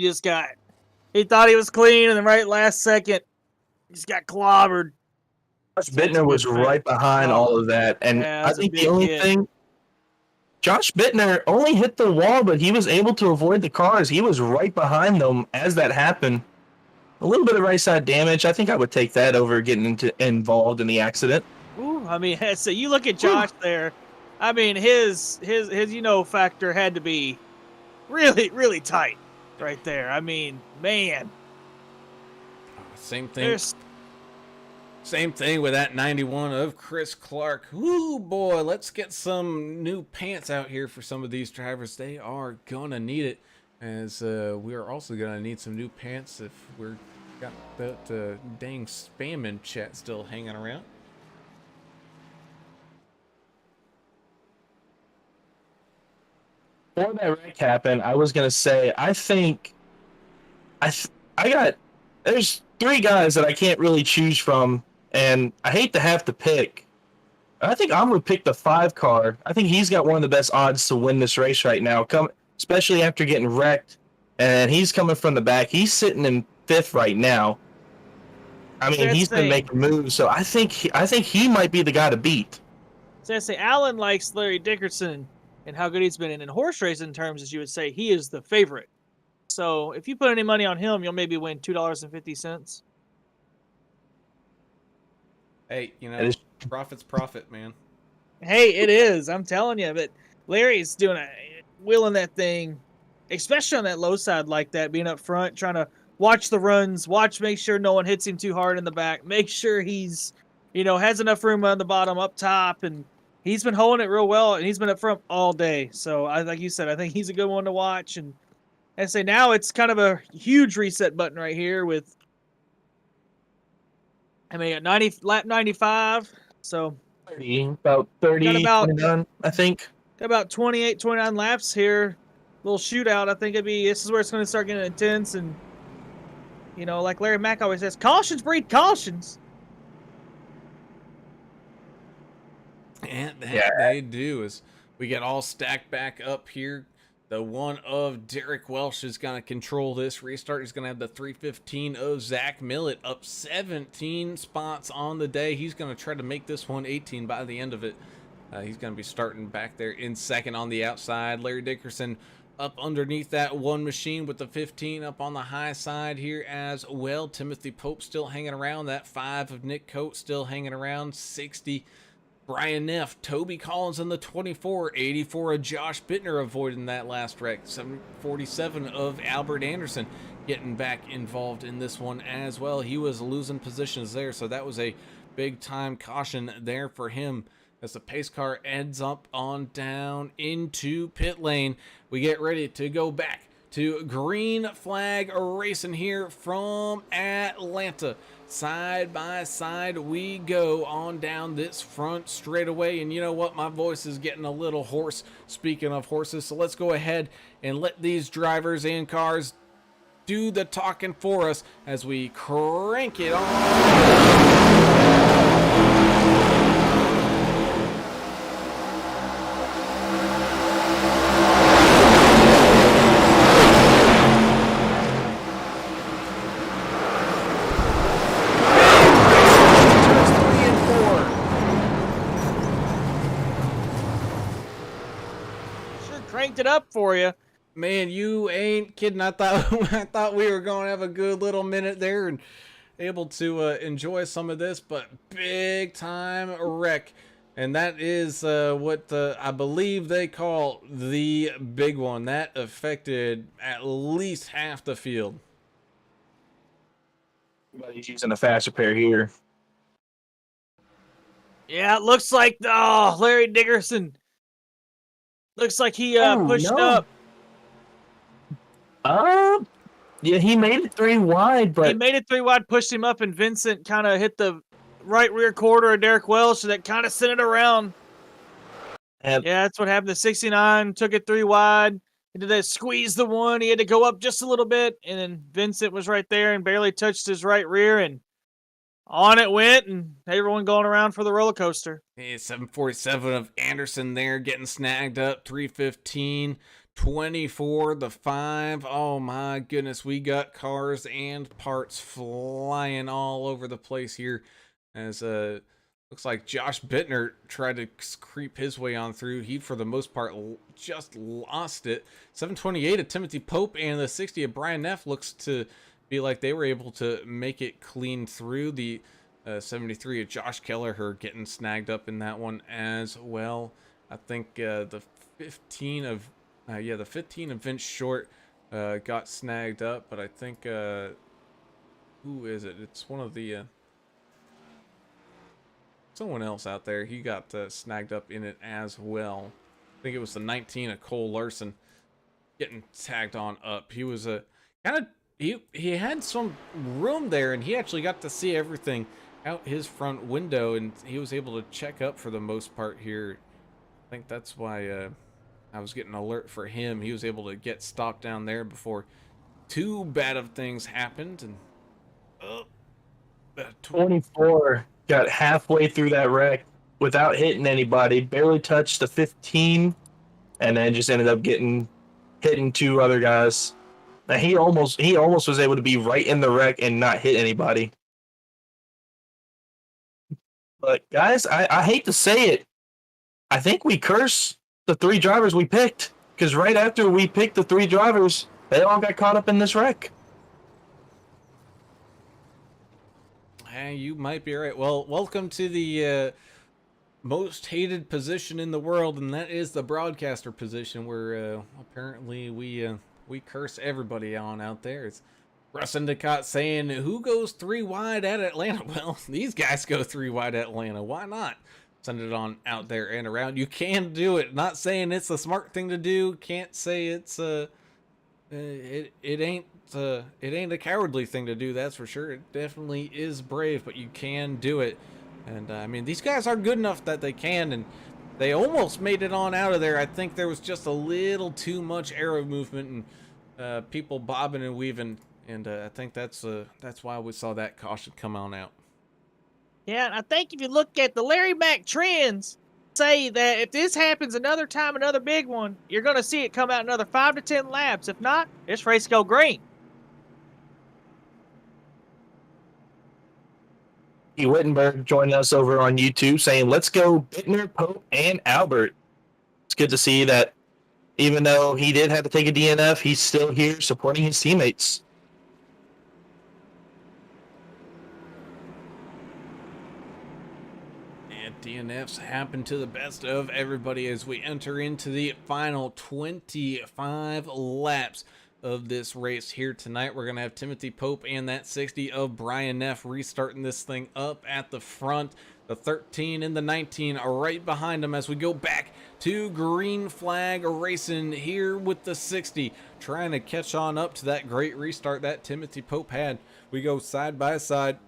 thought he was clean, and then right last second, he just got clobbered. Josh So it's a Bittner was good track. right behind Oh, all of that, and yeah, I that's a think the big only hit. thing, Josh Bittner only hit the wall, but he was able to avoid the cars. He was right behind them as that happened. A little bit of right side damage. I think I would take that over getting involved in the accident. Ooh, I mean, so you look at Josh there. I mean, his factor had to be really, really tight right there. I mean, man. Same thing. Same thing with that 91 of Chris Clark. Whoo, boy, let's get some new pants out here for some of these drivers. They are gonna need it, as we are also gonna need some new pants if we're got that dang spam in chat still hanging around. Before that wreck happened, I was gonna say I think I got there's 3 guys that I can't really choose from, and I hate to have to pick. I think I'm gonna pick the 5 car. I think he's got one of the best odds to win this race right now. Especially after getting wrecked, and he's coming from the back. He's sitting in 5th right now. I mean, he's been making moves, so I think he might be the guy to beat. So I say Alan likes Larry Dickerson and how good he's been in horse racing terms, as you would say, he is the favorite. So if you put any money on him, you'll maybe win $2.50. Hey, you know, profit's profit, man. Hey, it is. I'm telling you, but Larry's wheeling that thing, especially on that low side like that, being up front, trying to watch the runs, make sure no one hits him too hard in the back, make sure he's, has enough room on the bottom, up top, and he's been holding it real well, and he's been up front all day. So, like you said, I think he's a good one to watch. And I say now it's kind of a huge reset button right here with, at lap 95. So about 30, about 29, I think. Got about 28, 29 laps here. Little shootout. I think this is where it's going to start getting intense. And, like Larry Mack always says, cautions breed cautions. And that they do, as we get all stacked back up here. The one of Derek Welsh is going to control this restart. He's going to have the 315 of Zach Millett up 17 spots on the day. He's going to try to make this one 18 by the end of it. He's going to be starting back there in second on the outside. Larry Dickerson up underneath that one machine with the 15 up on the high side here as well. Timothy Pope still hanging around. That 5 of Nick Coates still hanging around. 60 Brian Neff, Toby Collins in the 24, 84 of Josh Bittner avoiding that last wreck, 47 of Albert Anderson getting back involved in this one as well. He was losing positions there, so that was a big time caution there for him. As the pace car ends up on down into pit lane, we get ready to go back to green flag racing here from Atlanta. Side by side we go on down this front straightaway, and you know what, my voice is getting a little hoarse, speaking of horses, so let's go ahead and let these drivers and cars do the talking for us as we crank it on. It up for you, man. You ain't kidding. I thought we were going to have a good little minute there and able to enjoy some of this, but big time wreck, and that is what I believe they call the big one that affected at least half the field. Everybody's using a faster pair here. Yeah, it looks like Larry Dickerson. Looks like he pushed up. Yeah, he made it 3 wide, but he made it 3 wide, pushed him up, and Vincent kind of hit the right rear quarter of Derek Welsh, so that kind of sent it around. Yeah, that's what happened. The 69 took it 3 wide. He did that squeeze the one. He had to go up just a little bit, and then Vincent was right there and barely touched his right rear, and On it went, and everyone going around for the roller coaster. Hey, 747 of Anderson there getting snagged up. 315, 24, the 5. Oh my goodness, we got cars and parts flying all over the place here. As looks like Josh Bittner tried to creep his way on through. He, for the most part, just lost it. 728 of Timothy Pope and the 60 of Brian Neff looks to be like they were able to make it clean through. The 73 of Josh Kelleher getting snagged up in that one as well. I think the 15 of Vince Short got snagged up, but I think who is it? It's one of the someone else out there. He got snagged up in it as well. I think it was the 19 of Cole Larson getting tagged on up. He was a kind of he had some room there, and he actually got to see everything out his front window, and he was able to check up for the most part here. I think that's why I was getting an alert for him. He was able to get stopped down there before too bad of things happened. And 24 got halfway through that wreck without hitting anybody, barely touched the 15, and then just ended up hitting two other guys. Now he almost was able to be right in the wreck and not hit anybody. But guys, I hate to say it, I think we curse the 3 drivers we picked, because right after we picked the 3 drivers, they all got caught up in this wreck. Hey, you might be right. Well, welcome to the most hated position in the world, and that is the broadcaster position, where apparently we curse everybody on out there. It's Russ Endicott saying, who goes 3 wide at Atlanta? Well, these guys go 3 wide at Atlanta. Why not? Send it on out there and around. You can do it. Not saying it's the smart thing to do. Can't say it's it ain't a cowardly thing to do. That's for sure. It definitely is brave, but you can do it. And I mean, these guys are good enough that they can, and they almost made it on out of there. I think there was just a little too much arrow movement and people bobbing and weaving. And I think that's why we saw that caution come on out. Yeah, and I think if you look at the Larry Mack trends, say that if this happens another time, another big one, you're going to see it come out another 5 to 10 laps. If not, this race go green. Wittenberg joining us over on YouTube saying, let's go Bittner, Pope, and Albert. It's good to see that even though he did have to take a DNF, he's still here supporting his teammates. DNFs happen to the best of everybody as we enter into the final 25 laps of this race here tonight. We're going to have Timothy Pope and that 60 of Brian Neff restarting this thing up at the front. The 13 and the 19 are right behind them as we go back to green flag racing here with the 60, trying to catch on up to that great restart that Timothy Pope had. We go side by side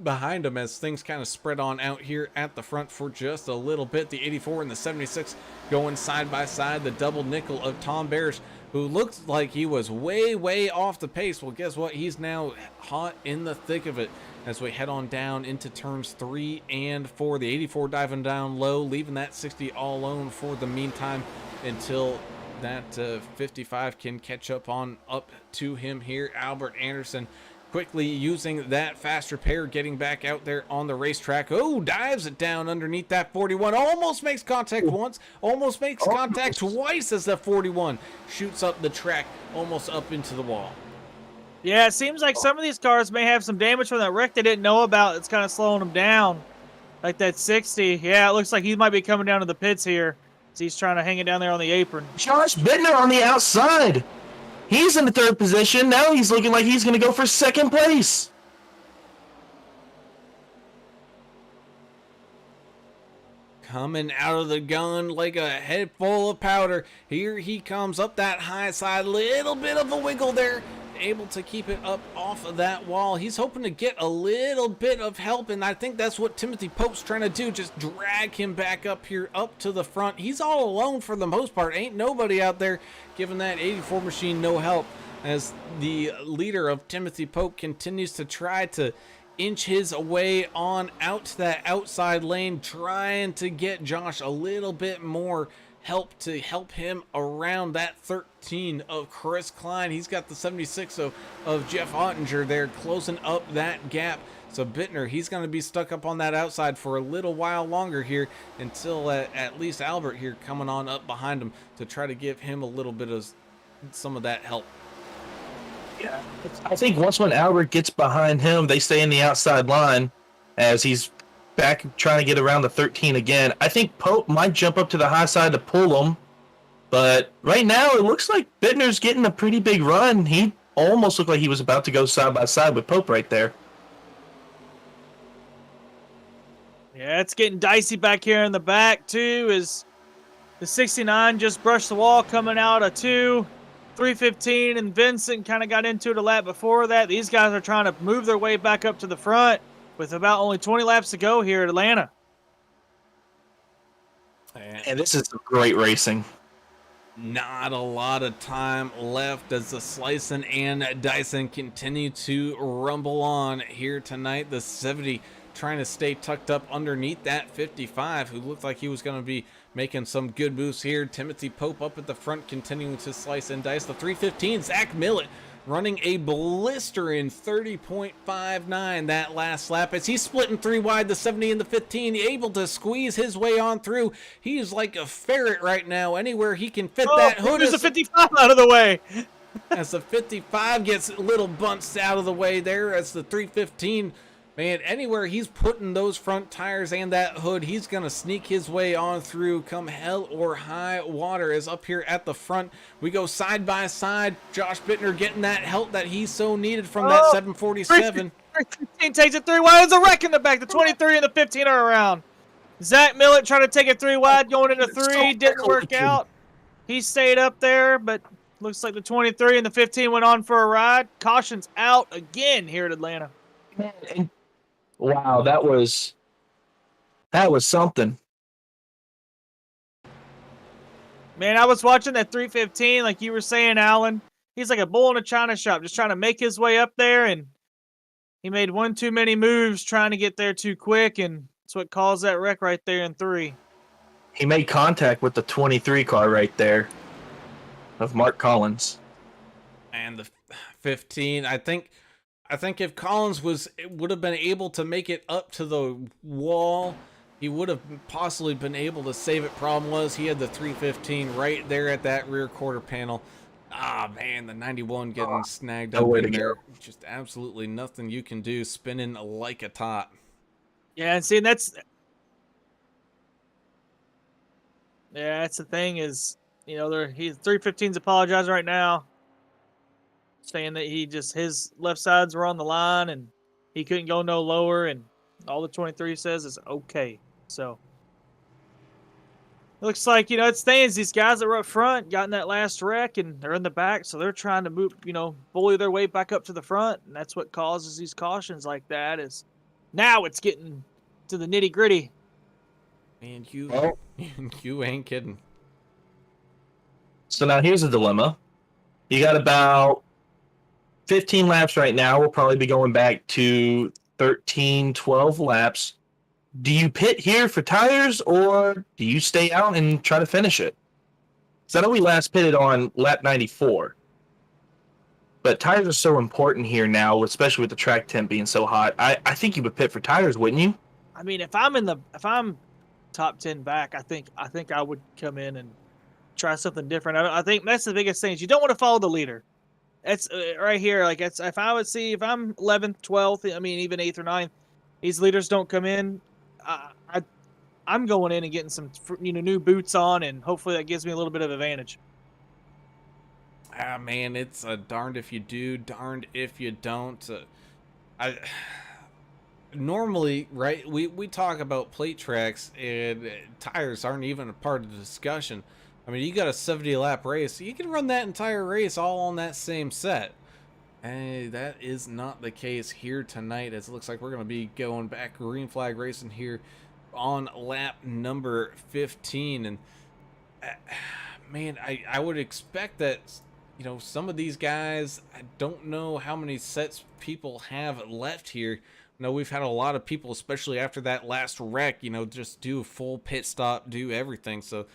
behind them as things kind of spread on out here at the front for just a little bit. The 84 and the 76 going side by side. The double nickel of Tom Barish, who looked like he was way off the pace. Well, guess what? He's now hot in the thick of it as we head on down into turns 3 and 4. The 84 diving down low, leaving that 60 all alone for the meantime until that 55 can catch up to him here. Albert Anderson quickly using that fast repair, getting back out there on the racetrack. Oh, dives it down underneath that 41. Almost makes contact once, almost makes contact twice as that 41 shoots up the track, almost up into the wall. Yeah, it seems like some of these cars may have some damage from that wreck they didn't know about. It's kind of slowing them down. Like that 60. Yeah, it looks like he might be coming down to the pits here. So he's trying to hang it down there on the apron. Josh Bittner on the outside. He's in the 3rd position. Now he's looking like he's going to go for 2nd place. Coming out of the gun like a head full of powder. Here he comes up that high side. Little bit of a wiggle there. Able to keep it up off of that wall. He's hoping to get a little bit of help, and I think that's what Timothy Pope's trying to do. Just drag him back up here, up to the front. He's all alone for the most part. Ain't nobody out there giving that 84 machine no help as the leader of Timothy Pope continues to try to inch his way on out to that outside lane, trying to get Josh a little bit more help to help him around that 13 of Chris Klein. He's got the 76 of Jeff Ottinger there, closing up that gap. So Bittner, he's going to be stuck up on that outside for a little while longer here until at least Albert here coming on up behind him to try to give him a little bit of some of that help. Yeah, I think once when Albert gets behind him, they stay in the outside line as he's back trying to get around the 13 again. I think Pope might jump up to the high side to pull him, but right now it looks like Bittner's getting a pretty big run. He almost looked like he was about to go side by side with Pope right there. Yeah, it's getting dicey back here in the back, too, as the 69 just brushed the wall coming out of 2. 315 and Vincent kind of got into it a lap before that. These guys are trying to move their way back up to the front with about only 20 laps to go here at Atlanta. And this is great racing. Not a lot of time left as the Slicin and Dyson continue to rumble on here tonight. The 70 trying to stay tucked up underneath that 55, who looked like he was going to be making some good moves here. Timothy Pope up at the front, continuing to slice and dice. The 315, Zach Millett running a blistering 30.59 that last lap as he's splitting 3 wide, the 70 and the 15, able to squeeze his way on through. He is like a ferret right now. Anywhere he can fit that hood. There's a 55 out of the way. As the 55 gets little bumps out of the way there, as the 315, man, anywhere he's putting those front tires and that hood, he's going to sneak his way on through come hell or high water. As up here at the front, we go side by side. Josh Bittner getting that help that he so needed from that 747. 15 takes it 3 wide. There's a wreck in the back. The 23 and the 15 are around. Zach Millett trying to take it 3 wide, going into 3. Didn't work out. He stayed up there, but looks like the 23 and the 15 went on for a ride. Caution's out again here at Atlanta. And wow, that was something. Man, I was watching that 315, like you were saying, Alan. He's like a bull in a china shop, just trying to make his way up there, and he made one too many moves trying to get there too quick, and that's what caused that wreck right there in 3. He made contact with the 23 car right there of Mark Collins. And the 15, I think if Collins would have been able to make it up to the wall, he would have possibly been able to save it. Problem was he had the 315 right there at that rear quarter panel. Ah, man, the 91 getting snagged up in there. Just absolutely nothing you can do, spinning like a top. Yeah, and see, that's the thing is, you know, he's 315's apologizing right now, saying that his left sides were on the line and he couldn't go no lower, and all the 23 says is okay. So it looks like, you know, it stands. These guys that were up front got in that last wreck and they're in the back, so they're trying to move, you know, bully their way back up to the front, and that's what causes these cautions like that. Is now it's getting to the nitty gritty. And you ain't kidding. So now here's a dilemma. You got about 15 laps right now. We'll probably be going back to 13, 12 laps. Do you pit here for tires, or do you stay out and try to finish it? So I know we last pitted on lap 94. But tires are so important here now, especially with the track temp being so hot. I think you would pit for tires, wouldn't you? I mean, if I'm top 10 back, I think I would come in and try something different. I think that's the biggest thing is you don't want to follow the leader. That's right here. Like, it's, if I'm 11th, 12th, I mean, even 8th or 9th, these leaders don't come in. I'm going in and getting some, new boots on, and hopefully that gives me a little bit of advantage. Ah, man, it's darned if you do, darned if you don't. Normally, right, we talk about plate tracks, and tires aren't even a part of the discussion. I mean, you got a 70-lap race. You can run that entire race all on that same set. And that is not the case here tonight, as it looks like we're going to be going back green flag racing here on lap number 15. And, man, I would expect that, some of these guys, I don't know how many sets people have left here, know, we've had a lot of people, especially after that last wreck, you know, just do a full pit stop, do everything. So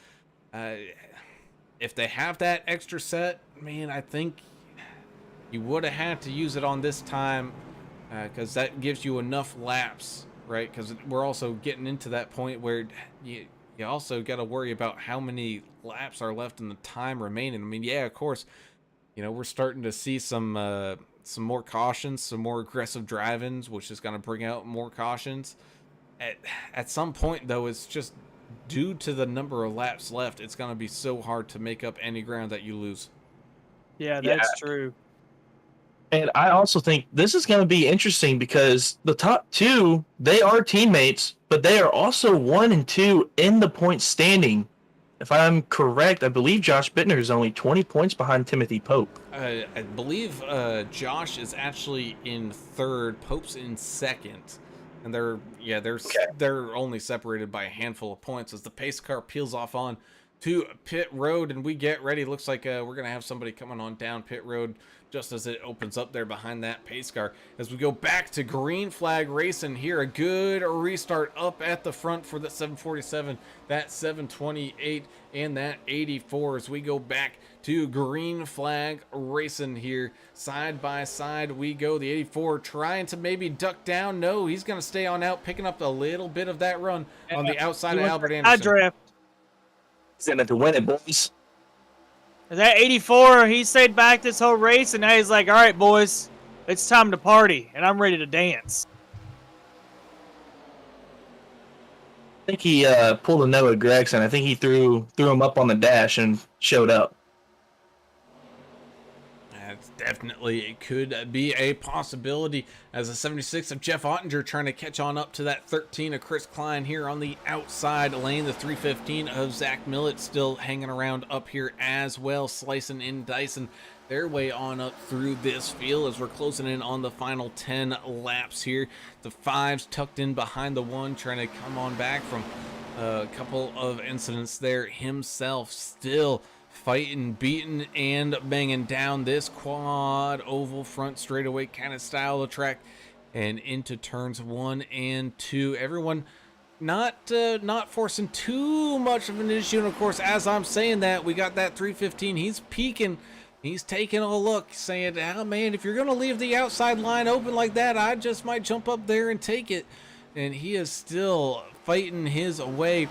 if they have that extra set, man, I think you would have had to use it on this time, because that gives you enough laps, right? Because we're also getting into that point where you also got to worry about how many laps are left in the time remaining. I mean, yeah, of course, you know, we're starting to see some more cautions, some more aggressive drive-ins, which is going to bring out more cautions. At some point, though, it's just due to the number of laps left, it's going to be so hard to make up any ground that you lose. Yeah, Yeah. that's true. And I also think this is going to be interesting because the top two, they are teammates, but they are also 1 and 2 in the point standing. If I'm correct, I believe Josh Bittner is only 20 points behind Timothy Pope. I believe Josh is actually in third, Pope's in second, and they're only separated by a handful of points as the pace car peels off on to pit road, and we get ready. Looks like we're gonna have somebody coming on down pit road just as it opens up there behind that pace car. As we go back to green flag racing here, a good restart up at the front for the 747, that 728, and that 84 as we go back to green flag racing here. Side by side we go. The 84 trying to maybe duck down. No, he's going to stay on out, picking up a little bit of that run on the outside of Albert I Anderson. draft. He's in it to win it, boys. That 84, he stayed back this whole race, and now he's like, all right, boys, it's time to party, and I'm ready to dance. I think he pulled a Noah Gregson. I think he threw him up on the dash and showed up. Definitely, it could be a possibility as a 76 of Jeff Ottinger trying to catch on up to that 13 of Chris Klein here on the outside lane. The 315 of Zach Millett still hanging around up here as well, slicing and dicing their way on up through this field as we're closing in on the final 10 laps here. The fives tucked in behind the one, trying to come on back from a couple of incidents there himself, still fighting, beating, and banging down this quad oval front straightaway kind of style of track and into turns 1 and 2. Everyone not forcing too much of an issue. And of course, as I'm saying that, we got that 315. He's peeking. He's taking a look, saying, oh man, if you're going to leave the outside line open like that, I just might jump up there and take it. And he is still fighting his way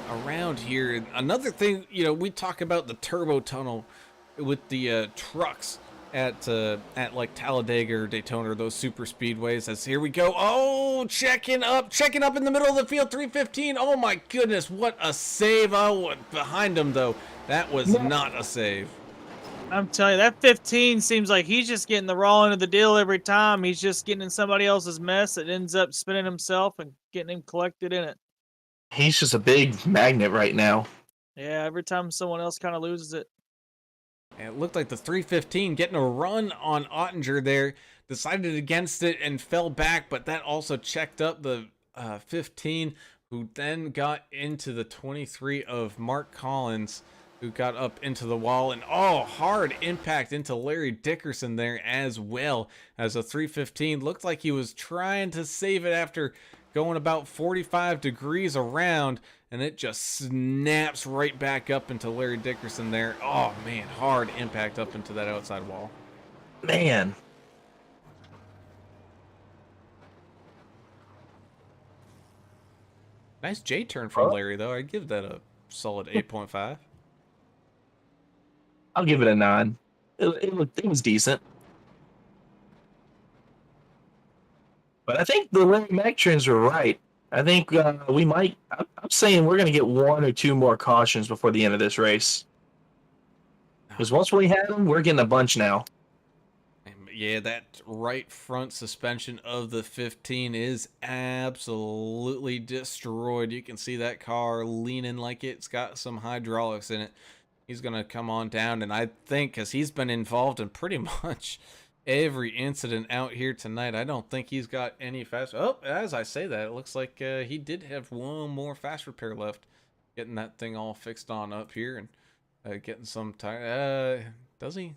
around here. Another thing, you know, we talk about the turbo tunnel with the trucks at like Talladega or Daytona or those super speedways. As here we go. Oh, checking up in the middle of the field. 315. Oh my goodness, what a save! Oh, behind him though, that was not a save. I'm telling you, that 15 seems like he's just getting the raw end of the deal every time. He's just getting in somebody else's mess that ends up spinning himself and getting him collected in it. He's just a big magnet right now. Yeah, every time someone else kind of loses it. And it looked like the 315 getting a run on Ottinger there, decided against it and fell back, but that also checked up the 15, who then got into the 23 of Mark Collins, who got up into the wall, and hard impact into Larry Dickerson there as well, as a 315 looked like he was trying to save it after going about 45 degrees around, and it just snaps right back up into Larry Dickerson there. Oh man, hard impact up into that outside wall. Man. Nice J turn from Larry though. I'd give that a solid 8.5. I'll give it a 9. It was decent. But I think the Larry Mack trends were right. I think we might. I'm saying we're going to get 1 or 2 more cautions before the end of this race. Because once we have them, we're getting a bunch now. Yeah, that right front suspension of the 15 is absolutely destroyed. You can see that car leaning like it's got some hydraulics in it. He's going to come on down, and I think because he's been involved in pretty much every incident out here tonight, I don't think he's got any fast. Oh, as I say that, it looks like he did have 1 more fast repair left, getting that thing all fixed on up here and getting some tire. Does he?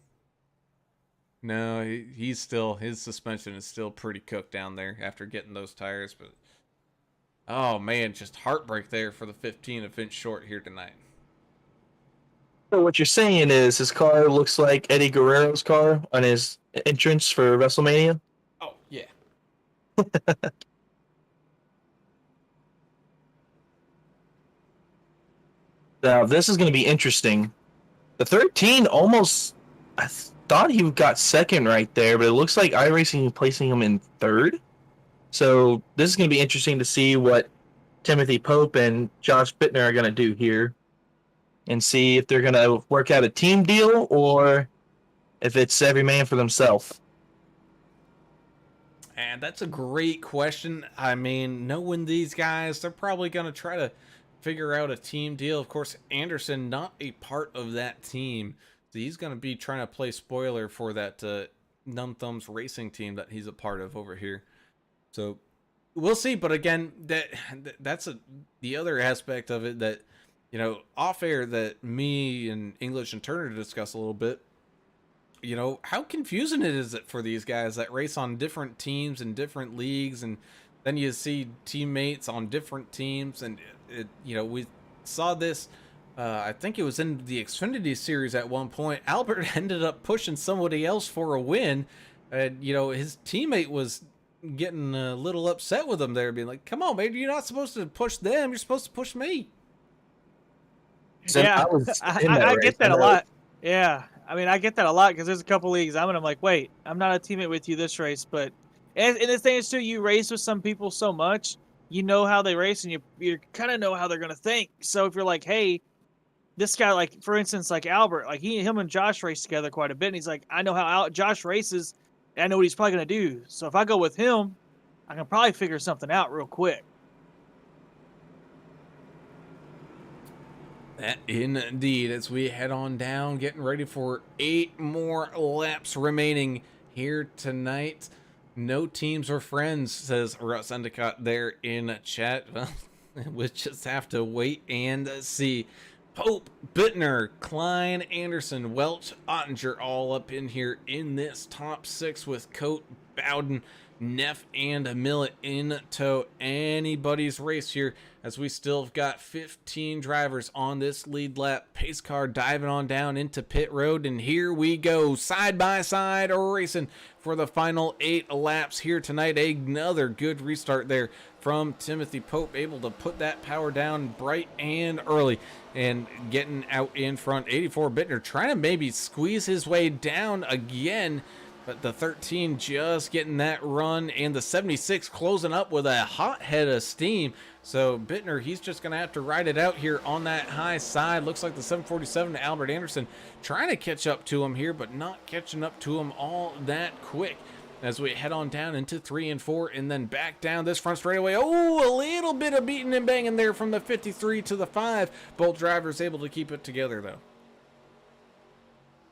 No, he's still, his suspension is still pretty cooked down there after getting those tires. But oh man, just heartbreak there for the 15 of Finch Short here tonight. So what you're saying is his car looks like Eddie Guerrero's car on his entrance for WrestleMania? Oh yeah. Now, this is going to be interesting. The 13 almost, thought he got second right there, but it looks like iRacing placing him in third. So this is going to be interesting to see what Timothy Pope and Josh Bittner are going to do here and see if they're going to work out a team deal or if it's every man for themselves. And that's a great question. I mean, knowing these guys, they're probably going to try to figure out a team deal. Of course, Anderson, not a part of that team. So he's going to be trying to play spoiler for that Numb Thumbs racing team that he's a part of over here. So we'll see. But again, that's the other aspect of it that, you know, off air that me and English and Turner discuss a little bit. You know, how confusing is it for these guys that race on different teams and different leagues, and then you see teammates on different teams, and you know, we saw this. I think it was in the Xfinity series at one point. Albert ended up pushing somebody else for a win, and you know, his teammate was getting a little upset with him there, being like, "Come on, man, you're not supposed to push them. You're supposed to push me." Yeah, I get that a lot. Yeah, I mean, I get that a lot because there's a couple leagues I'm like, wait, I'm not a teammate with you this race, but and the thing is too, you race with some people so much, you know how they race, and you kind of know how they're gonna think. So if you're like, hey, this guy, like for instance, like Albert, like him and Josh race together quite a bit, and he's like, I know how Josh races, and I know what he's probably gonna do. So if I go with him, I can probably figure something out real quick. That indeed, as we head on down, getting ready for 8 more laps remaining here tonight. No teams or friends, says Russ Endicott there in chat. Well, we'll just have to wait and see. Pope, Bittner, Klein, Anderson, Welch, Ottinger all up in here in this top 6 with Coate, Bowden, Neff, and Millet in tow. Anybody's race here, as we still have got 15 drivers on this lead lap. Pace car diving on down into pit road, and here we go, side by side racing for the final 8 laps here tonight. Another good restart there from Timothy Pope, able to put that power down bright and early and getting out in front. 84 Bittner trying to maybe squeeze his way down again, but the 13 just getting that run, and the 76 closing up with a hot head of steam. So Bittner, he's just going to have to ride it out here on that high side. Looks like the 747 to Albert Anderson trying to catch up to him here, but not catching up to him all that quick. As we head on down into 3 and 4, and then back down this front straightaway. Oh, a little bit of beating and banging there from the 53 to the 5. Both drivers able to keep it together, though.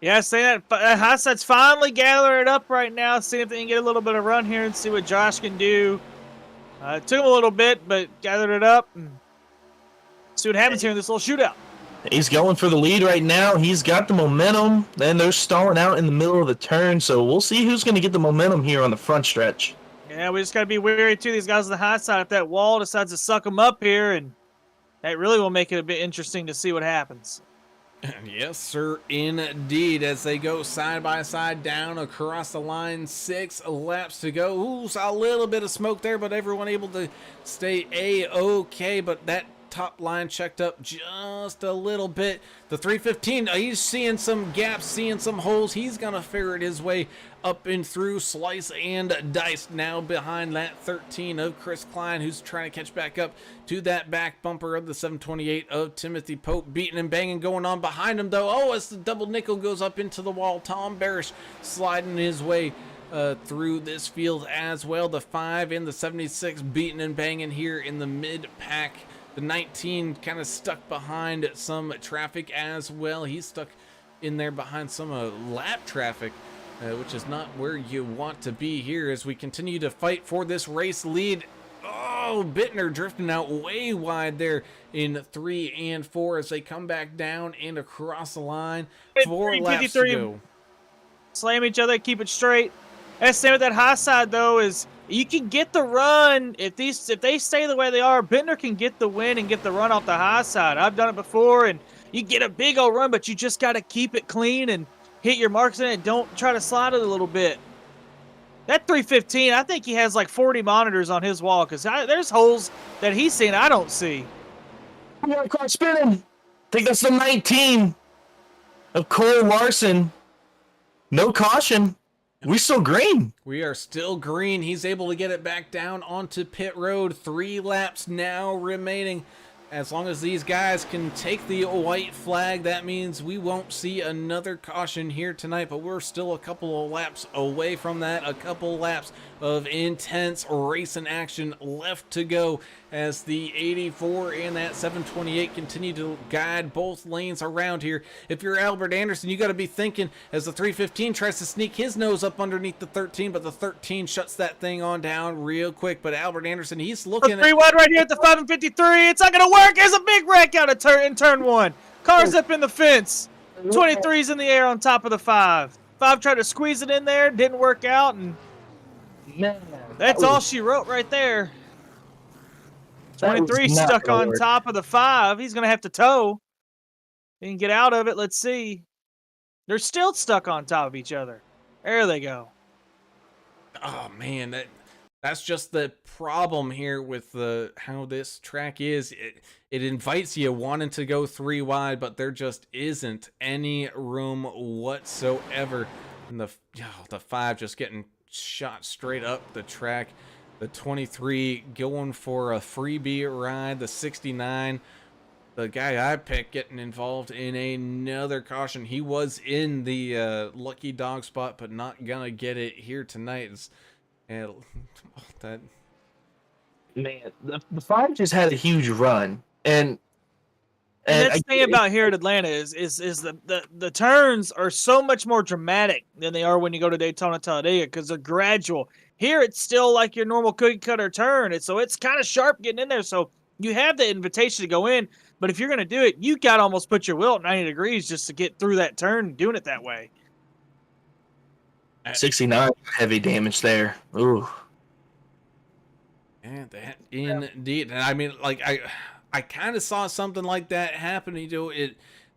Yeah, say that Hassan's finally gathering it up right now, see if they can get a little bit of run here and see what Josh can do. It took him a little bit, but gathered it up and see what happens here in this little shootout. He's going for the lead right now. He's got the momentum. Then they're stalling out in the middle of the turn, so we'll see who's going to get the momentum here on the front stretch. Yeah, we just got to be wary, too. These guys on the high side, if that wall decides to suck them up here, and that really will make it a bit interesting to see what happens. Yes, sir, indeed, as they go side by side down across the line. 6 laps to go. Ooh, saw a little bit of smoke there, but everyone able to stay A-okay, but that top line checked up just a little bit. The 315, he's seeing some gaps, seeing some holes. He's gonna figure it his way up and through, slice and dice now behind that 13 of Chris Klein, who's trying to catch back up to that back bumper of the 728 of Timothy Pope. Beating and banging going on behind him, though. Oh, as the double nickel goes up into the wall, Tom Barish sliding his way through this field as well. The 5 and the 76 beating and banging here in the mid-pack. The 19 kind of stuck behind some traffic as well. He's stuck in there behind some lap traffic, which is not where you want to be here as we continue to fight for this race lead. Oh, Bittner drifting out way wide there in 3 and 4 as they come back down and across the line. 4 laps to go. slam each other, keep it straight. That's the same with that high side though. Is you can get the run if they stay the way they are. Bittner can get the win and get the run off the high side. I've done it before, and you get a big old run, but you just got to keep it clean and hit your marks in it. Don't try to slide it a little bit. That 315, I think he has like 40 monitors on his wall because there's holes that he's seen I don't see. Yeah, car spinning. I think that's the 19 of Cole Larson. No caution. We still green. We are still green. He's able to get it back down onto pit road. 3 laps now remaining. As long as these guys can take the white flag, that means we won't see another caution here tonight, but we're still a couple of laps away from that. A couple laps of intense racing action left to go as the 84 and that 728 continue to guide both lanes around here. If you're Albert Anderson, you got to be thinking as the 315 tries to sneak his nose up underneath the 13, but the 13 shuts that thing on down real quick. But Albert Anderson, he's looking at 3 wide right here at the 5 and 53. It's not going to work. There's a big wreck out of in turn 1. Car's up in the fence. 23's in the air on top of the 5. 5 tried to squeeze it in there, didn't work out, and Man, that's all she wrote right there. 23 stuck on top of the 5. He's going to have to tow. He can get out of it. Let's see. They're still stuck on top of each other. There they go. Oh man, that's just the problem here with how this track is. It invites you wanting to go 3 wide, but there just isn't any room whatsoever. And the 5 just getting shot straight up the track. The 23 going for a freebie ride. The 69, the guy I picked, getting involved in another caution. He was in the lucky dog spot, but not gonna get it here tonight. And that Man, the 5 just had a huge run, and that's the thing about here at Atlanta is the turns are so much more dramatic than they are when you go to Daytona, Talladega, because they're gradual. Here it's still like your normal cookie cutter turn, so it's kind of sharp getting in there. So you have the invitation to go in, but if you're gonna do it, you got to almost put your wheel at 90 degrees just to get through that turn, doing it that way. 69 heavy damage there. Ooh. And that indeed. And I mean, like I kind of saw something like that happen.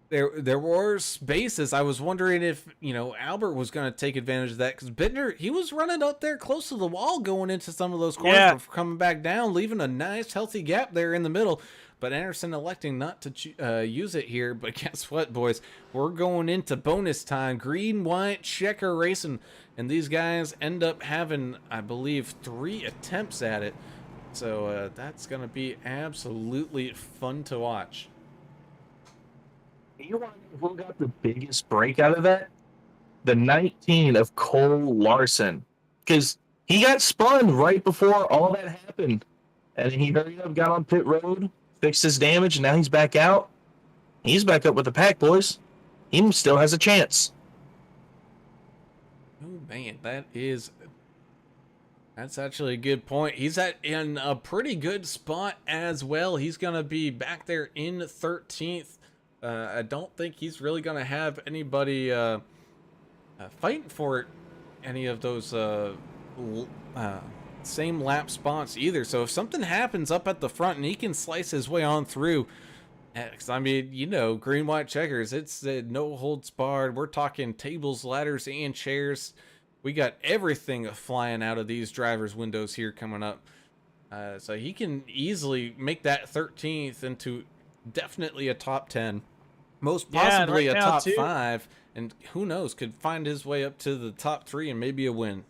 There were spaces. I was wondering if Albert was going to take advantage of that, because Bittner, he was running up there close to the wall going into some of those corners, coming back down, leaving a nice healthy gap there in the middle. But Anderson electing not to use it here. But guess what, boys? We're going into bonus time. Green, white, checker racing. And these guys end up having, I believe, 3 attempts at it. So that's going to be absolutely fun to watch. You want to know who got the biggest break out of that? The 19 of Cole Larson. Because he got spun right before all that happened. And he hurried up, got on pit road, fixed his damage, and now he's back out. He's back up with the pack, boys. He still has a chance. Oh man, that's actually a good point. He's in a pretty good spot as well. He's gonna be back there in 13th. I don't think he's really gonna have anybody fighting for any of those same lap spots either. So if something happens up at the front and he can slice his way on through, because I mean, green, white, checkers, it's no holds barred. We're talking tables, ladders, and chairs. We got everything flying out of these drivers' windows here coming up. So he can easily make that 13th into definitely a top 10. Most possibly a top 5. And who knows, could find his way up to the top 3 and maybe a win.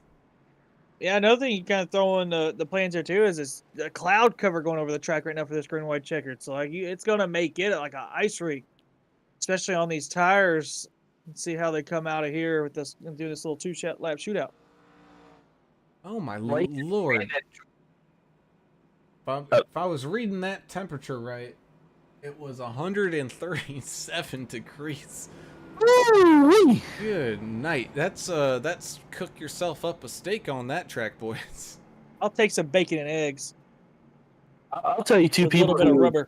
Yeah, another thing you kind of throw in the plans here too is a cloud cover going over the track right now for this green, white, checkered. So like it's going to make it like an ice rink, especially on these tires. Let's see how they come out of here with this and do this little 2-lap shootout. Oh my lord! If I was reading that temperature right, it was 137 degrees. Woo-wee. Good night. That's cook yourself up a steak on that track, boys. I'll take some bacon and eggs. I'll tell you two with people. A little bit of rubber.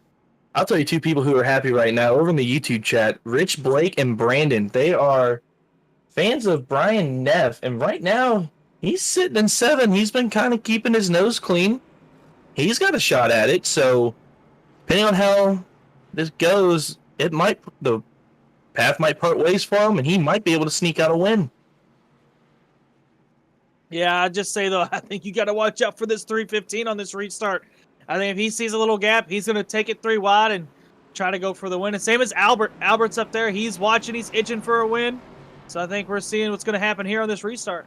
I'll tell you 2 people who are happy right now over in the YouTube chat. Rich Blake and Brandon. They are fans of Brian Neff, and right now he's sitting in 7. He's been kind of keeping his nose clean. He's got a shot at it. So depending on how this goes, the path might part ways for him, and he might be able to sneak out a win. Yeah, I'd just say though, I think you got to watch out for this 315 on this restart. I think if he sees a little gap, he's going to take it 3 wide and try to go for the win. And same as Albert. Albert's up there. He's watching. He's itching for a win. So I think we're seeing what's going to happen here on this restart.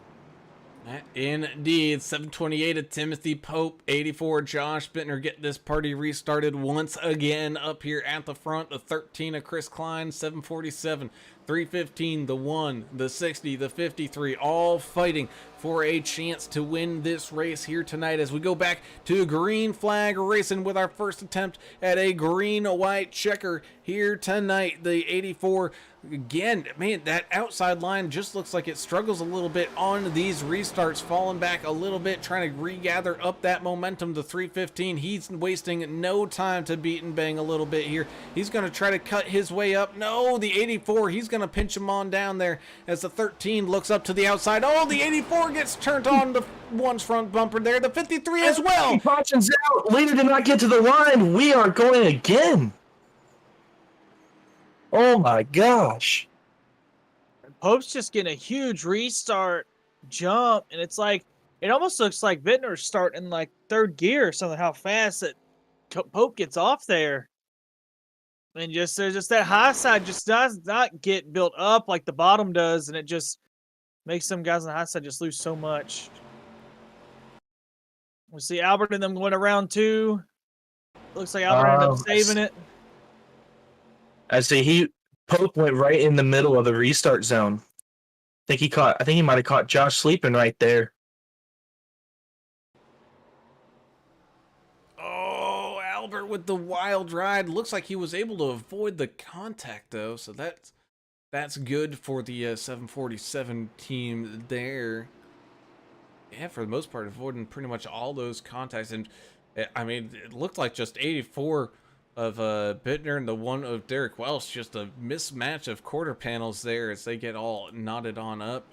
Indeed, 728 of Timothy Pope, 84 Josh Bittner get this party restarted once again up here at the front. The 13 of Chris Klein, 747, 315, the 1, the 60, the 53, all fighting for a chance to win this race here tonight as we go back to green flag racing with our first attempt at a green-white checker here tonight. The 84, again, man, that outside line just looks like it struggles a little bit on these restarts, falling back a little bit, trying to regather up that momentum. The 315, he's wasting no time to beat and bang a little bit here. He's going to try to cut his way up. No, the 84, he's going to pinch him on down there as the 13 looks up to the outside. Oh, the 84 gets turned on the one's front bumper there. The 53 as well. He cautions out. Leader did not get to the line. We are going again. Oh my gosh. Pope's just getting a huge restart jump, and it's like, it almost looks like Bittner's starting like 3rd gear or something, how fast that Pope gets off there. And just there's just that high side just does not get built up like the bottom does, and it just makes some guys on the high side just lose so much. We see Albert and them going around 2. Looks like Albert ended up saving it. I see Pope went right in the middle of the restart zone. I think he might have caught Josh sleeping right there. Oh, Albert with the wild ride. Looks like he was able to avoid the contact though, so that's good for the 747 team there. Yeah, for the most part, avoiding pretty much all those contacts. And I mean, it looked like just 84 of Bittner and the 1 of Derek Welsh, just a mismatch of quarter panels there as they get all knotted on up.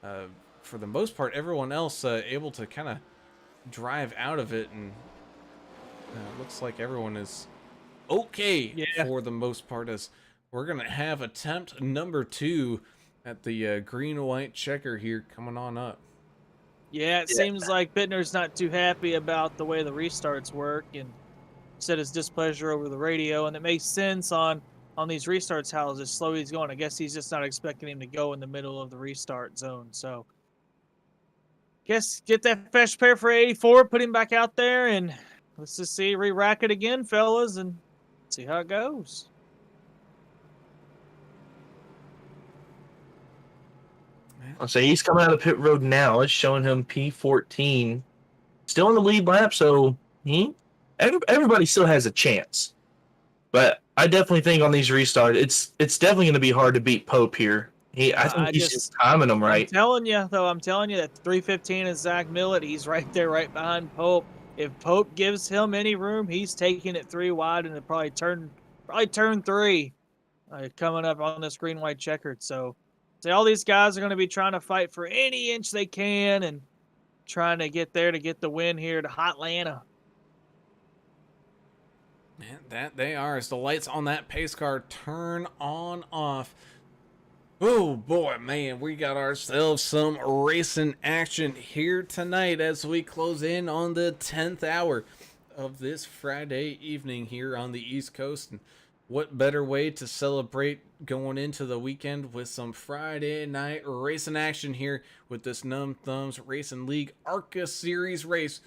And for the most part, everyone else able to kind of drive out of it, and it looks like everyone is okay for the most part, as we're going to have attempt number 2 at the green-white checker here coming on up. Yeah, it seems like Bittner's not too happy about the way the restarts work, and said his displeasure over the radio, and it makes sense on these restarts how slow he's going. I guess he's just not expecting him to go in the middle of the restart zone. So guess get that fresh pair for 84, put him back out there, and let's just see, re-rack it again, fellas, and see how it goes. I'll say he's coming out of pit road now. It's showing him P14. Still in the lead lap, so everybody still has a chance. But I definitely think on these restarts, it's definitely going to be hard to beat Pope here. I think he's just timing them right. I'm telling you that 315 is Zach Millett. He's right there, right behind Pope. If Pope gives him any room, he's taking it 3 wide, and it'll probably turn 3 coming up on this green-white checkered. So all these guys are going to be trying to fight for any inch they can and trying to get there to get the win here to Hotlanta. Man, that they are, as the lights on that pace car turn on off. Oh boy, man, we got ourselves some racing action here tonight as we close in on the 10th hour of this Friday evening here on the East Coast. And what better way to celebrate going into the weekend with some Friday night racing action here with this Numb Thumbs Racing League Arca Series race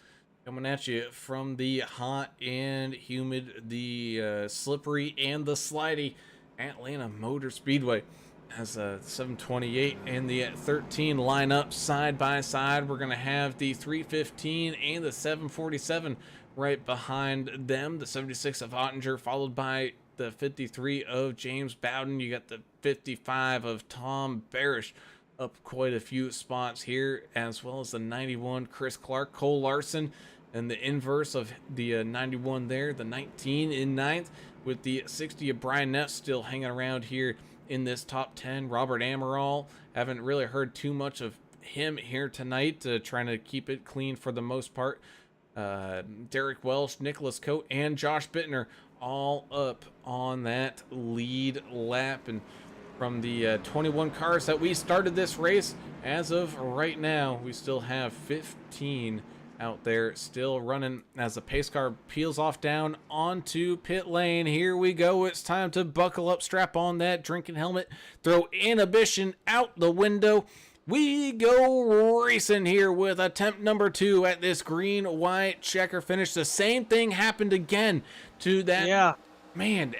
coming at you from the hot and humid, the slippery and the slidey Atlanta Motor Speedway. As 728 and the 13 line up side by side, we're going to have the 315 and the 747 right behind them. The 76 of Ottinger followed by the 53 of James Bowden. You got the 55 of Tom Barish up quite a few spots here, as well as the 91 Chris Clark, Cole Larson, and the inverse of the 91 there, the 19 in ninth, with the 60 of Brian Neff still hanging around here in this top 10. Robert Amaral, haven't really heard too much of him here tonight, trying to keep it clean for the most part. Derek Welsh, Nicholas Coate, and Josh Bittner all up on that lead lap. And from the 21 cars that we started this race, as of right now, we still have 15 out there still running as the pace car peels off down onto pit lane. Here we go. It's time to buckle up, strap on that drinking helmet, throw inhibition out the window. We go racing here with attempt number 2 at this green-white checker finish. The same thing happened again to that. Yeah. Man,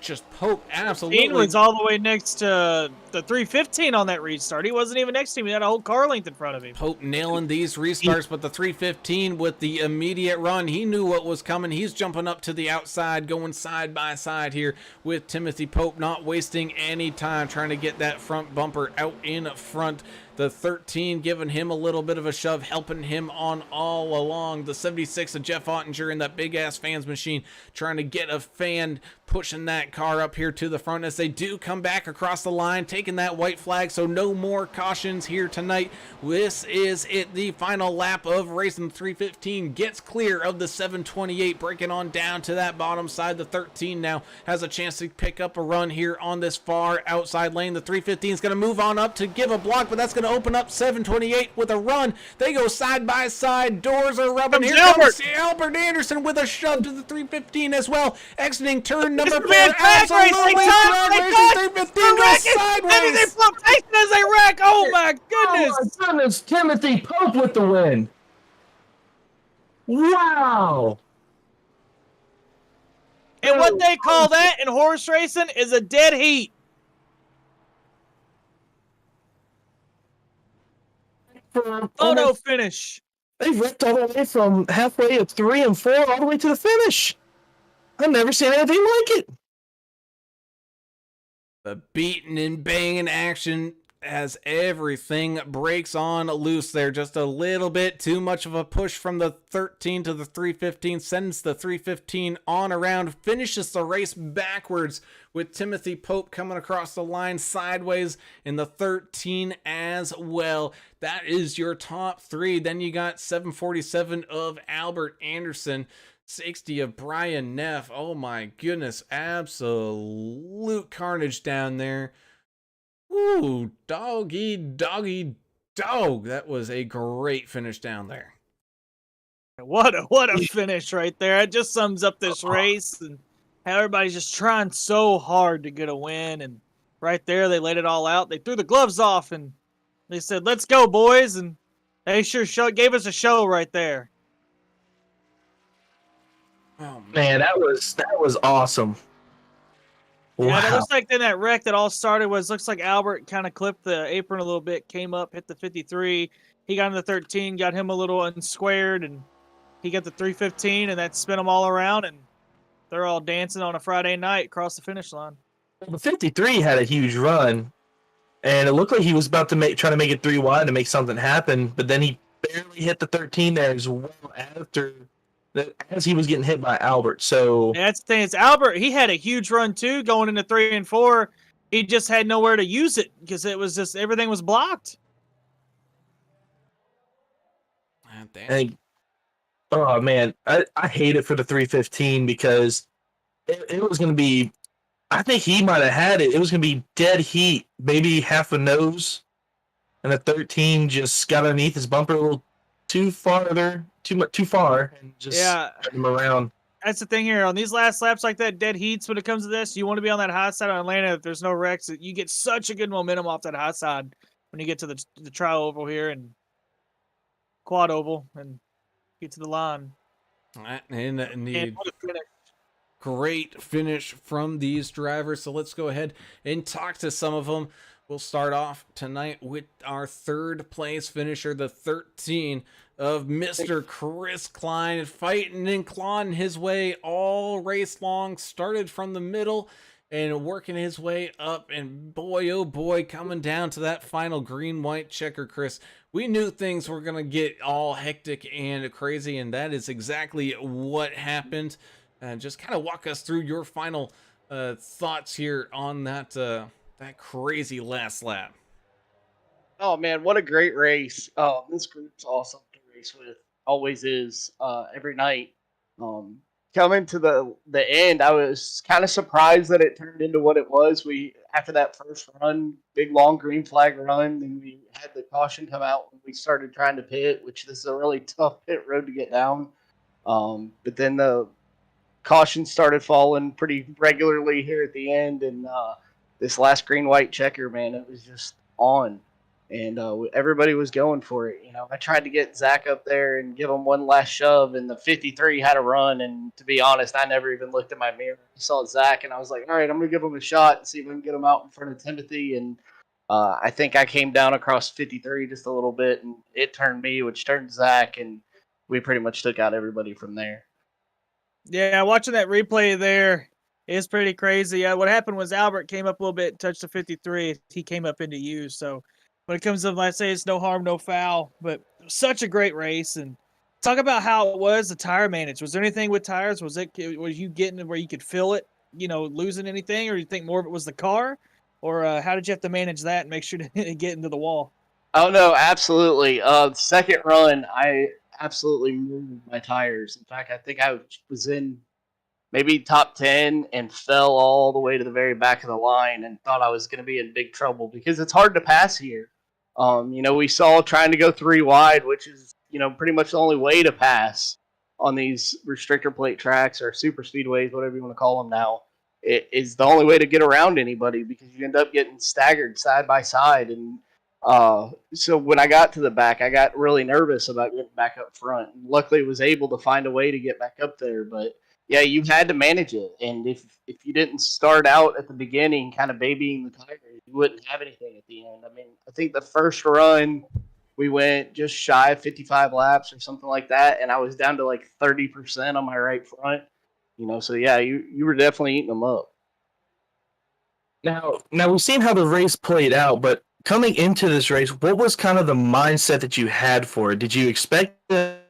just Pope absolutely. Dean was all the way next to the 315 on that restart. He wasn't even next to him. He had a whole car length in front of him. Pope nailing these restarts, but the 315 with the immediate run, he knew what was coming. He's jumping up to the outside, going side by side here with Timothy Pope, not wasting any time trying to get that front bumper out in front. The 13 giving him a little bit of a shove, helping him on all along. The 76 of Jeff Ottinger in that big-ass fans machine trying to get a fan, pushing that car up here to the front as they do come back across the line, taking that white flag, so no more cautions here tonight. This is it. The final lap of racing. 315 gets clear of the 728, breaking on down to that bottom side. The 13 now has a chance to pick up a run here on this far outside lane. The 315 is going to move on up to give a block, but that's going to open up 728 with a run. They go side by side. Doors are rubbing. Here comes Albert Anderson with a shove to the 315 as well. Exiting turn number 4. Absolutely strong racing. 315 goes sideways. They flip as they wreck. Oh my goodness. Oh my goodness, Timothy Pope with the win. Wow. And what they call that in horse racing is a dead heat. Photo finish. They ripped all the way from halfway of 3 and 4 all the way to the finish. I've never seen anything like it. The beating and banging action as everything breaks on loose there. Just a little bit too much of a push from the 13 to the 315, sends the 315 on around, finishes the race backwards with Timothy Pope coming across the line sideways in the 13 as well. That is your top 3. Then you got 747 of Albert Anderson, 60 of Brian Neff. Oh my goodness, absolute carnage down there. Ooh, doggy dog. That was a great finish down there. What a finish right there. It just sums up this race and how everybody's just trying so hard to get a win. And right there, they laid it all out. They threw the gloves off and they said, "Let's go, boys." And they sure gave us a show right there. Oh Man, that was awesome. Yeah, Wow. it looks like then that wreck that all started looks like Albert kind of clipped the apron a little bit, came up, hit the 53. He got in the 13, got him a little unsquared, and he got the 315, and that spin them all around, and they're all dancing on a Friday night across the finish line. The 53 had a huge run, and it looked like he was about to try to make it 3 wide to make something happen, but then he barely hit the 13 there as well as he was getting hit by Albert. So And that's the thing. It's Albert. He had a huge run too, going into 3 and 4. He just had nowhere to use it because it was just everything was blocked. and, oh man, I hate it for the 315 because it was going to be. I think he might have had it. It was going to be dead heat, maybe half a nose, and the 13 just got underneath his bumper a little too far, and just turned him around. That's the thing here. On these last laps like that, dead heats, when it comes to this, you want to be on that high side of Atlanta if there's no wrecks. You get such a good momentum off that high side when you get to the tri-oval here and quad oval and get to the line. And what a finish. Great finish from these drivers. So let's go ahead and talk to some of them. We'll start off tonight with our 3rd place finisher, the 13 of Mr. Chris Klein, fighting and clawing his way all race long, started from the middle and working his way up, and boy, oh boy, coming down to that final green-white checker, Chris. We knew things were going to get all hectic and crazy, and that is exactly what happened. Just kind of walk us through your final thoughts here on that that crazy last lap. Oh man, what a great race! This group's awesome to race with. Always is. Every night. Um, Coming to the end, I was kind of surprised that it turned into what it was. We after that first run, big long green flag run, then we had the caution come out when we started trying to pit, which this is a really tough pit road to get down. But then the caution started falling pretty regularly here at the end, and this last green white checker, man, it was just on, and everybody was going for it. You know, I tried to get Zach up there and give him one last shove, and the 53 had a run. And to be honest, I never even looked at my mirror. I saw Zach, and I was like, all right, I'm gonna give him a shot and see if I can get him out in front of Timothy. And I think I came down across 53 just a little bit, and it turned me, which turned Zach, and we pretty much took out everybody from there. Yeah, watching that replay there is pretty crazy. What happened was Albert came up a little bit, touched the 53. He came up into you. So when it comes to, I say it's no harm, no foul. But such a great race. And talk about how it was the tire managed. Was there anything with tires? Was you getting where you could feel it, losing anything, or you think more of it was the car, or how did you have to manage that and make sure to get into the wall? Oh no, absolutely. Second run, I absolutely moved my tires. In fact, I think I was in maybe top 10 and fell all the way to the very back of the line and thought I was going to be in big trouble because it's hard to pass here. We saw trying to go 3 wide, which is, pretty much the only way to pass on these restrictor plate tracks or super speedways, whatever you want to call them now. It is the only way to get around anybody because you end up getting staggered side by side. And so when I got to the back, I got really nervous about getting back up front. Luckily, was able to find a way to get back up there. But yeah, you had to manage it. And if you didn't start out at the beginning, kind of babying the tires, you wouldn't have anything at the end. I mean, I think the first run we went just shy of 55 laps or something like that, and I was down to like 30% on my right front. So yeah, you were definitely eating them up. Now we've seen how the race played out, but coming into this race, what was kind of the mindset that you had for it? Did you expect it?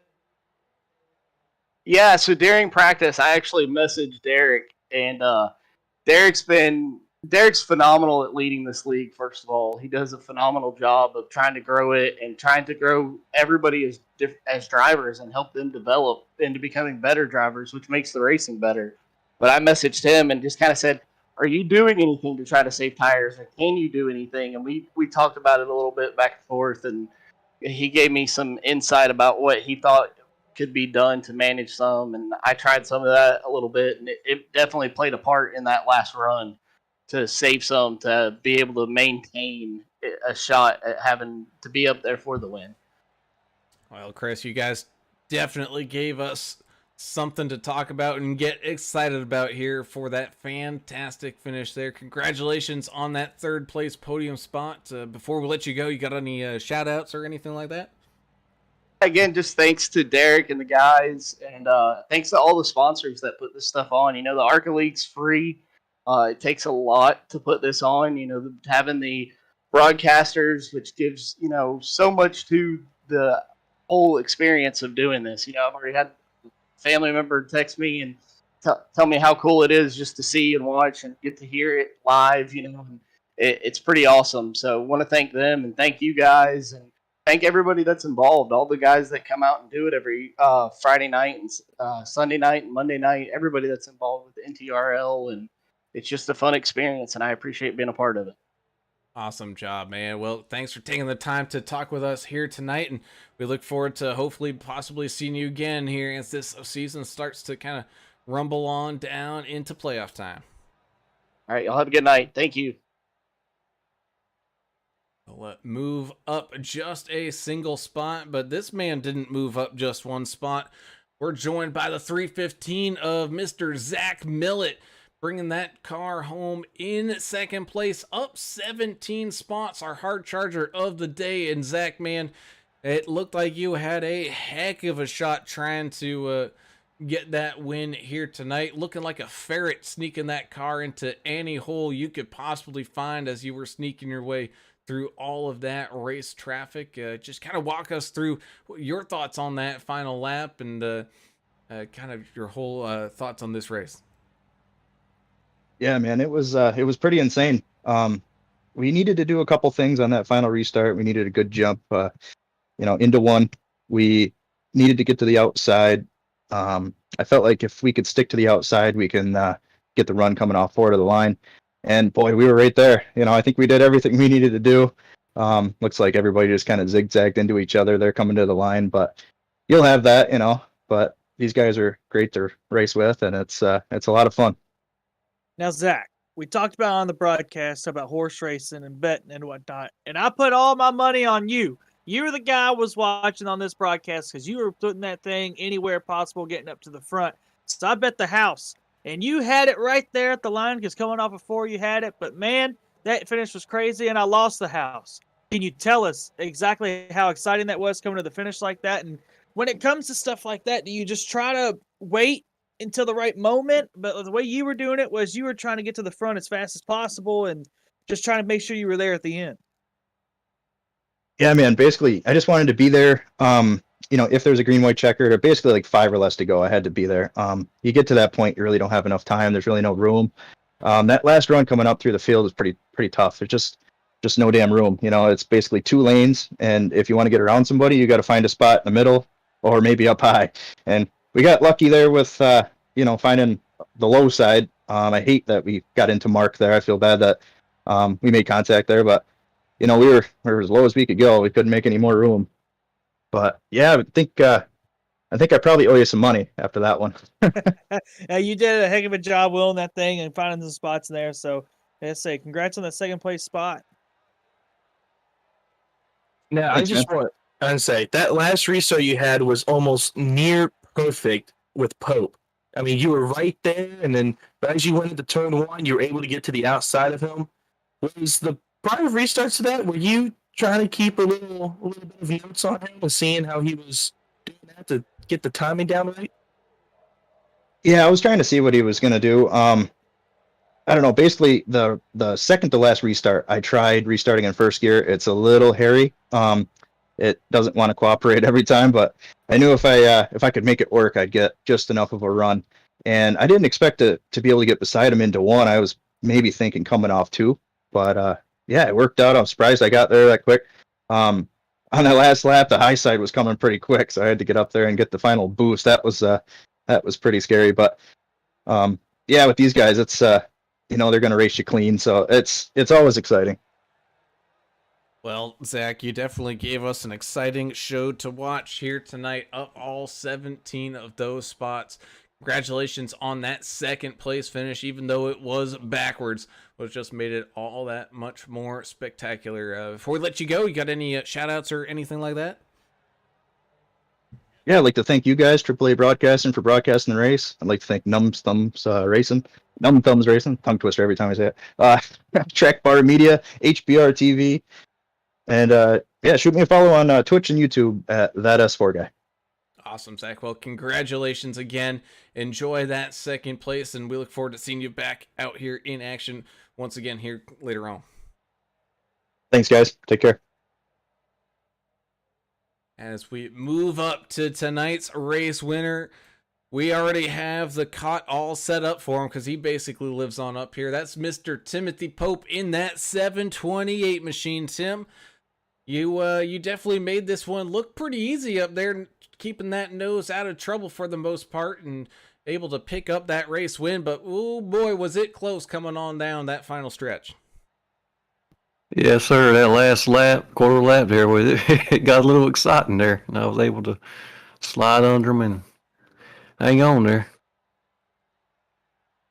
Yeah, so during practice, I actually messaged Derek, and Derek's phenomenal at leading this league. First of all, he does a phenomenal job of trying to grow it and trying to grow everybody as drivers and help them develop into becoming better drivers, which makes the racing better. But I messaged him and just kind of said, are you doing anything to try to save tires, or can you do anything? And we talked about it a little bit back and forth, and he gave me some insight about what he thought could be done to manage some, and I tried some of that a little bit, and it definitely played a part in that last run to save some, to be able to maintain a shot at having to be up there for the win. Well, Chris, you guys definitely gave us something to talk about and get excited about here for that fantastic finish there. Congratulations on that 3rd place podium spot. Before we let you go, you got any shout outs or anything like that? Again, just thanks to Derek and the guys, and thanks to all the sponsors that put this stuff on. The Arca League's free. It takes a lot to put this on. Having the broadcasters, which gives so much to the whole experience of doing this. I've already had a family member text me and tell me how cool it is just to see and watch and get to hear it live. And it's pretty awesome. So I want to thank them and thank you guys and thank everybody that's involved, all the guys that come out and do it every Friday night and Sunday night and Monday night, everybody that's involved with the NTRL, and it's just a fun experience, and I appreciate being a part of it. Awesome job, man. Well, thanks for taking the time to talk with us here tonight, and we look forward to hopefully possibly seeing you again here as this season starts to kind of rumble on down into playoff time. All right, y'all have a good night. Thank you. We'll move up just a single spot, but this man didn't move up just one spot. We're joined by the 315 of Mr. Zach Millett, bringing that car home in 2nd place, up 17 spots, our hard charger of the day. And Zach, man, it looked like you had a heck of a shot trying to get that win here tonight, looking like a ferret sneaking that car into any hole you could possibly find as you were sneaking your way through all of that race traffic. Just kind of walk us through your thoughts on that final lap and kind of your whole thoughts on this race. Yeah, man, it was pretty insane. we needed to do a couple things on that final restart. We needed a good jump, into one. We needed to get to the outside. I felt like if we could stick to the outside, we can get the run coming off forward of the line. And boy, we were right there. I think we did everything we needed to do. Looks like everybody just kind of zigzagged into each other. They're coming to the line, but you'll have that, But these guys are great to race with, and it's a lot of fun. Now, Zach, we talked about on the broadcast about horse racing and betting and whatnot, and I put all my money on you. You were the guy I was watching on this broadcast because you were putting that thing anywhere possible, getting up to the front. So I bet the house, and you had it right there at the line because coming off of 4, you had it. But man, that finish was crazy, and I lost the house. Can you tell us exactly how exciting that was coming to the finish like that? And when it comes to stuff like that, do you just try to wait until the right moment? But the way you were doing it was you were trying to get to the front as fast as possible and just trying to make sure you were there at the end. Yeah, man. Basically, I just wanted to be there. If there's a green white checkered or basically like 5 or less to go, I had to be there. You get to that point, you really don't have enough time. There's really no room. That last run coming up through the field is pretty tough. There's just no damn room. It's basically 2 lanes, and if you want to get around somebody, you got to find a spot in the middle or maybe up high. And we got lucky there with finding the low side. I hate that we got into Mark there. I feel bad that we made contact there, but we were as low as we could go. We couldn't make any more room. But yeah, I think I probably owe you some money after that one. Now, you did a heck of a job wheeling that thing and finding some spots in there. So let's say congrats on that second place spot. Now, Thanks, I just want to say that last restart you had was almost near perfect with Pope. I mean, you were right there, and then as you went into turn 1, you were able to get to the outside of him. Was the prior restarts to that, were you trying to keep a little bit of notes on him and seeing how he was doing that to get the timing down right? Yeah, I was trying to see what he was going to do. I don't know. Basically, the second to last restart, I tried restarting in first gear. It's a little hairy. It doesn't want to cooperate every time, but I knew if I could make it work, I'd get just enough of a run. And I didn't expect to be able to get beside him into 1. I was maybe thinking coming off 2, but yeah, it worked out. I'm surprised I got there that quick. On that last lap, the high side was coming pretty quick, so I had to get up there and get the final boost. That was pretty scary, but yeah, with these guys, it's they're going to race you clean, so it's always exciting. Well, Zach, you definitely gave us an exciting show to watch here tonight of all 17 of those spots. Congratulations on that second place finish, even though it was backwards, which just made it all that much more spectacular. Before we let you go, you got any shout outs or anything like that? Yeah, I'd like to thank you guys, AAA Broadcasting, for broadcasting the race. I'd like to thank Numb Thumbs Racing, tongue twister every time I say it. Track Bar Media, HBR TV, and yeah, shoot me a follow on Twitch and YouTube at that S4 guy. Awesome, Zach. Well, congratulations again. Enjoy that second place, and we look forward to seeing you back out here in action once again here later on. Thanks, guys. Take care. As we move up to tonight's race winner, we already have the cot all set up for him because he basically lives on up here. That's Mr. Timothy Pope in that 728 machine. Tim, you definitely made this one look pretty easy up there, keeping that nose out of trouble for the most part and able to pick up that race win. But oh boy, was it close coming on down that final stretch. Yes, sir. That last lap, quarter lap there, it got a little exciting there, and I was able to slide under them and hang on there.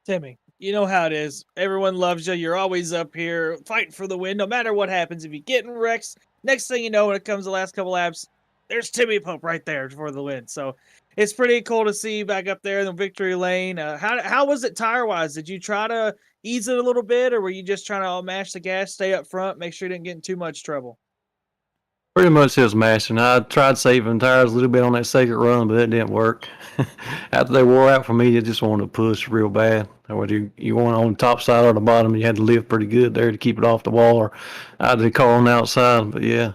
Timmy, you know how it is. Everyone loves you. You're always up here fighting for the win, no matter what happens. If you get in wrecks, next thing you know, when it comes to the last couple laps, there's Timmy Pope right there for the win. So it's pretty cool to see you back up there in the victory lane. How was it tire-wise? Did you try to ease it a little bit, or were you just trying to mash the gas, stay up front, make sure you didn't get in too much trouble? Pretty much just mashing. I tried saving tires a little bit on that second run, but that didn't work. After they wore out for me, you just wanted to push real bad. Whether you want on the top side or the bottom, you had to lift pretty good there to keep it off the wall or out of the car on the outside. But yeah.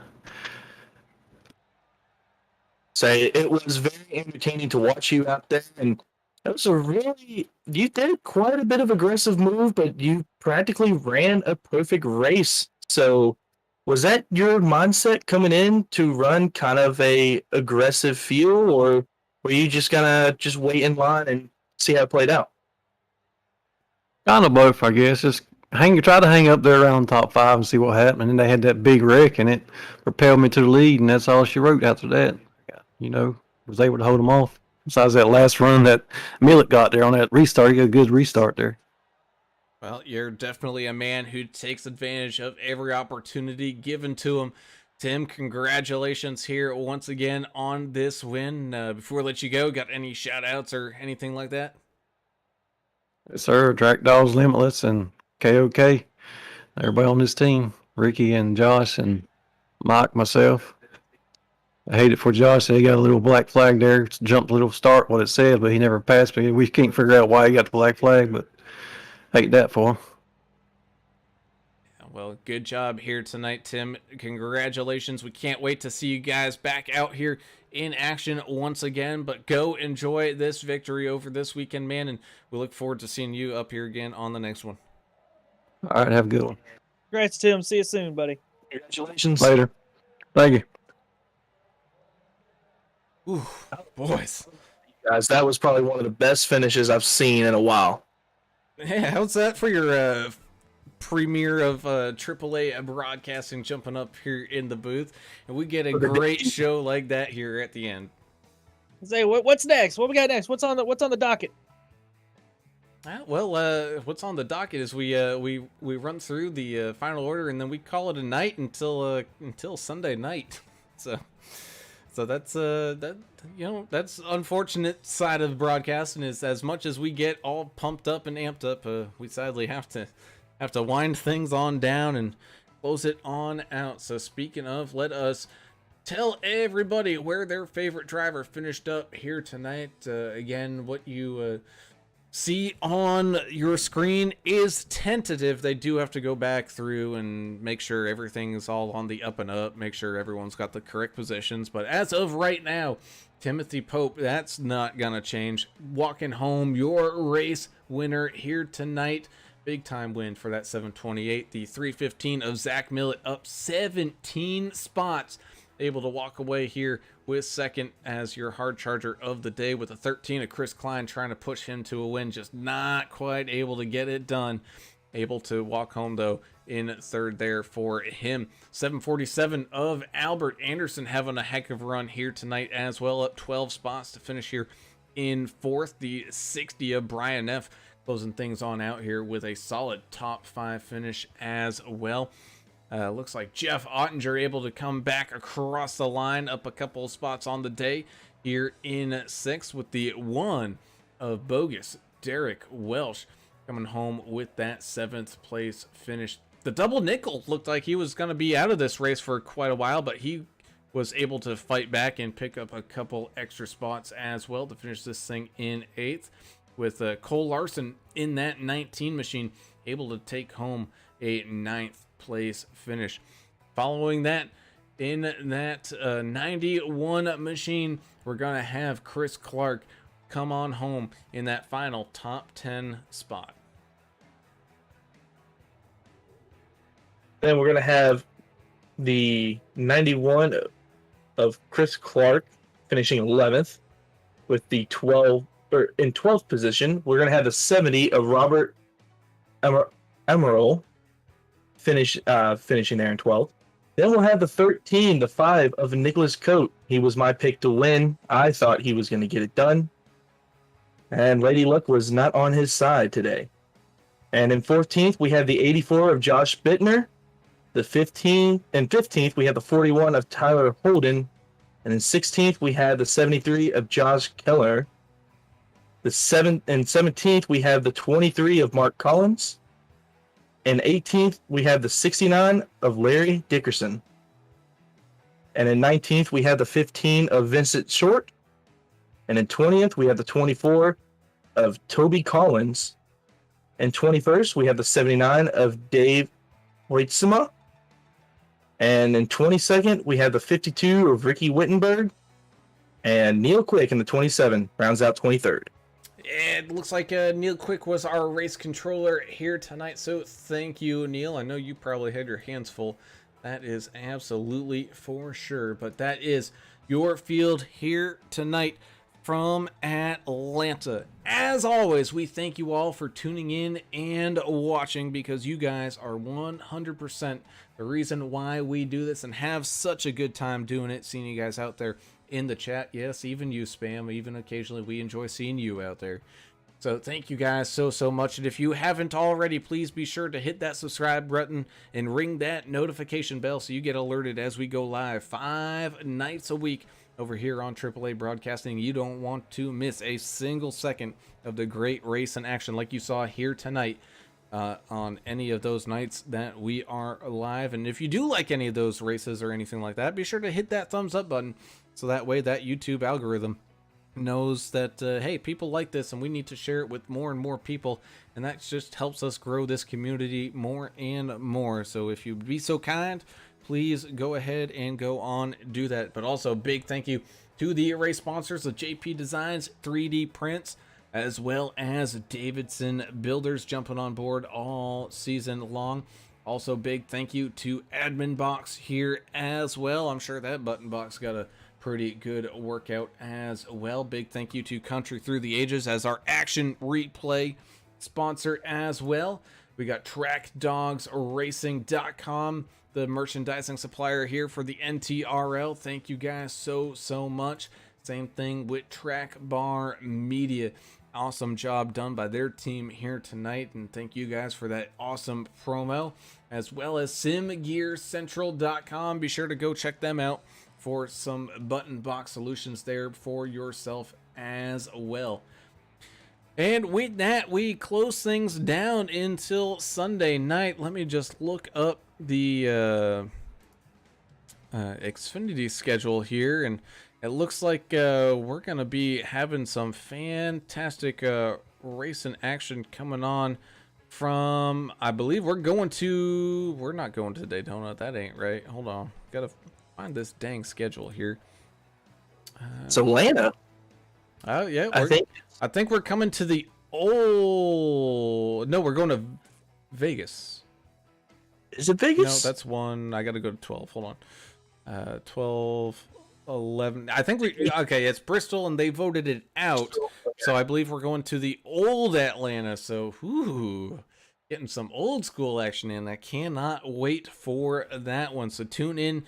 Say it was very entertaining to watch you out there, and that was you did quite a bit of aggressive move, but you practically ran a perfect race. So was that your mindset coming in to run kind of a aggressive feel, or were you just gonna just wait in line and see how it played out? Kind of both, I guess. Just try to hang up there around top 5 and see what happened. And then they had that big wreck, and it propelled me to the lead, and that's all she wrote after that. Was able to hold them off. Besides that last run that Millet got there on that restart, he got a good restart there. Well, you're definitely a man who takes advantage of every opportunity given to him. Tim, congratulations here once again on this win. Before I let you go, got any shout outs or anything like that? Yes, sir. Track Dogs Limitless and KOK. Everybody on this team. Ricky and Josh and Mike, myself. I hate it for Josh. He got a little black flag there. Jumped a little start what it said, but he never passed me. We can't figure out why he got the black flag, but hate that for him. Well, good job here tonight, Tim. Congratulations. We can't wait to see you guys back out here in action once again, but go enjoy this victory over this weekend, man, and we look forward to seeing you up here again on the next one. All right, have a good one. Congrats, Tim. See you soon, buddy. Congratulations. Later. Thank you. Ooh, boys. Guys, that was probably one of the best finishes I've seen in a while. Yeah, how's that for your premiere of AAA broadcasting jumping up here in the booth? And we get a great show like that here at the end. Say, what's next? What we got next? What's on the docket? Well, what's on the docket is we run through the final order, and then we call it a night until Sunday night. So that's that's unfortunate side of broadcasting is as much as we get all pumped up and amped up, we sadly have to wind things on down and close it on out. So speaking of, let us tell everybody where their favorite driver finished up here tonight. Again, what you see on your screen is tentative. They do have to go back through and make sure everything's all on the up and up, make sure everyone's got the correct positions. But as of right now, Timothy Pope, that's not gonna change. Walking home your race winner here tonight. Big time win for that 728. The 315 of Zach Millet up 17 spots. Able to walk away here with second as your hard charger of the day with a 13 of Chris Klein trying to push him to a win. Just not quite able to get it done. Able to walk home though in third there for him. 747 of Albert Anderson having a heck of a run here tonight as well. Up 12 spots to finish here in fourth. The 60 of Brian F. closing things on out here with a solid top 5 finish as well. Looks like Jeff Ottinger able to come back across the line, up a couple of spots on the day here in sixth with the 1 of Bogus. Derek Welsh coming home with that 7th place finish. The double nickel looked like he was going to be out of this race for quite a while, but he was able to fight back and pick up a couple extra spots as well to finish this thing in 8th. With Cole Larson in that 19 machine, able to take home a 9th place finish. Following that, in that 91 machine, we're gonna have Chris Clark come on home in that final top 10 spot. Then we're gonna have the 91 of Chris Clark finishing 11th with the 12 or in 12th position. We're gonna have the 70 of Robert Emerald finishing there in 12th. Then we'll have the 13, the 5 of Nicholas Coate. He was my pick to win. I thought he was going to get it done. And Lady Luck was not on his side today. And in 14th, we have the 84 of Josh Bittner. The 15th, we have the 41 of Tyler Holden. And in 16th, we have the 73 of Josh Keller. The 17th, we have the 23 of Mark Collins. In 18th, we have the 69 of Larry Dickerson. And in 19th, we have the 15 of Vincent Short. And in 20th, we have the 24 of Toby Collins. And 21st, we have the 79 of Dave Hoitzema. And in 22nd, we have the 52 of Ricky Wittenberg. And Neil Quick in the 27 rounds out 23rd. it looks like Neil Quick was our race controller here tonight, so thank you, Neil. I know you probably had your hands full. That is absolutely for sure, but that is your field here tonight from Atlanta. As always, we thank you all for tuning in and watching, because you guys are 100% the reason why we do this and have such a good time doing it, seeing you guys out there in the chat. Yes, even you, Spam, even occasionally we enjoy seeing you out there. So thank you guys so much. And if you haven't already, please be sure to hit that subscribe button and ring that notification bell so you get alerted as we go live 5 nights a week over here on AAA Broadcasting. You don't want to miss a single second of the great race and action like you saw here tonight on any of those nights that we are live. And if you do like any of those races or anything like that, be sure to hit that thumbs up button so that way that YouTube algorithm knows that hey, people like this and we need to share it with more and more people, and that just helps us grow this community more and more. So if you'd be so kind, please go ahead and go on do that. But also big thank you to the race sponsors of JP Designs 3D Prints, as well as Davidson Builders, jumping on board all season long. Also big thank you to Admin Box here as well. I'm sure that button box got a pretty good workout as well. Big thank you to Country Through the Ages as our action replay sponsor as well. We got TrackDogsRacing.com, the merchandising supplier here for the NTRL. Thank you guys so much. Same thing with Track Bar Media. Awesome job done by their team here tonight, and thank you guys for that awesome promo, as well as SimGearCentral.com. Be sure to go check them out for some button box solutions there for yourself as well. And with that, we close things down until Sunday night. Let me just look up the Xfinity schedule here, and it looks like we're going to be having some fantastic racing action coming on from, I believe we're not going to Daytona. That ain't right. Hold on. Got to find this dang schedule here. It's Atlanta. Oh yeah, I think we're coming to the no, we're going to Vegas. Is it Vegas? No, that's one. I got to go to 12. Hold on. 12, 11. I think okay, it's Bristol and they voted it out. So I believe we're going to the old Atlanta. So getting some old school action in. I cannot wait for that one. So tune in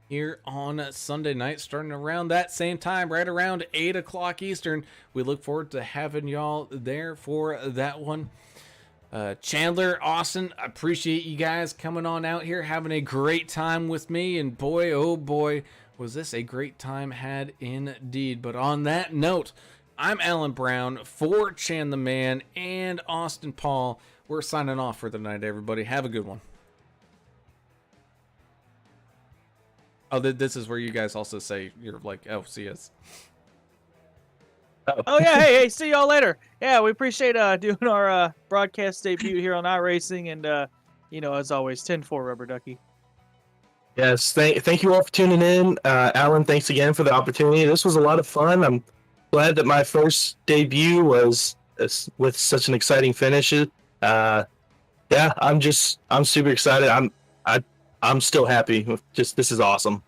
here on Sunday night, starting around that same time, right around 8 o'clock Eastern. We look forward to having y'all there for that one. Chandler, Austin, appreciate you guys coming on out here, having a great time with me, and boy, oh boy, was this a great time had indeed. But on that note, I'm Alan Brown for Chan the Man and Austin Paul. We're signing off for the night, everybody. Have a good one. Oh, this is where you guys also say you're like, oh, see us. Oh yeah, hey, see y'all later. Yeah, we appreciate doing our broadcast debut here on iRacing, and as always, 10-4 Rubber Ducky. Yes, thank you all for tuning in. Alan, thanks again for the opportunity. This was a lot of fun. I'm glad that my first debut was with such an exciting finish. I'm super excited. I'm still happy. This is awesome.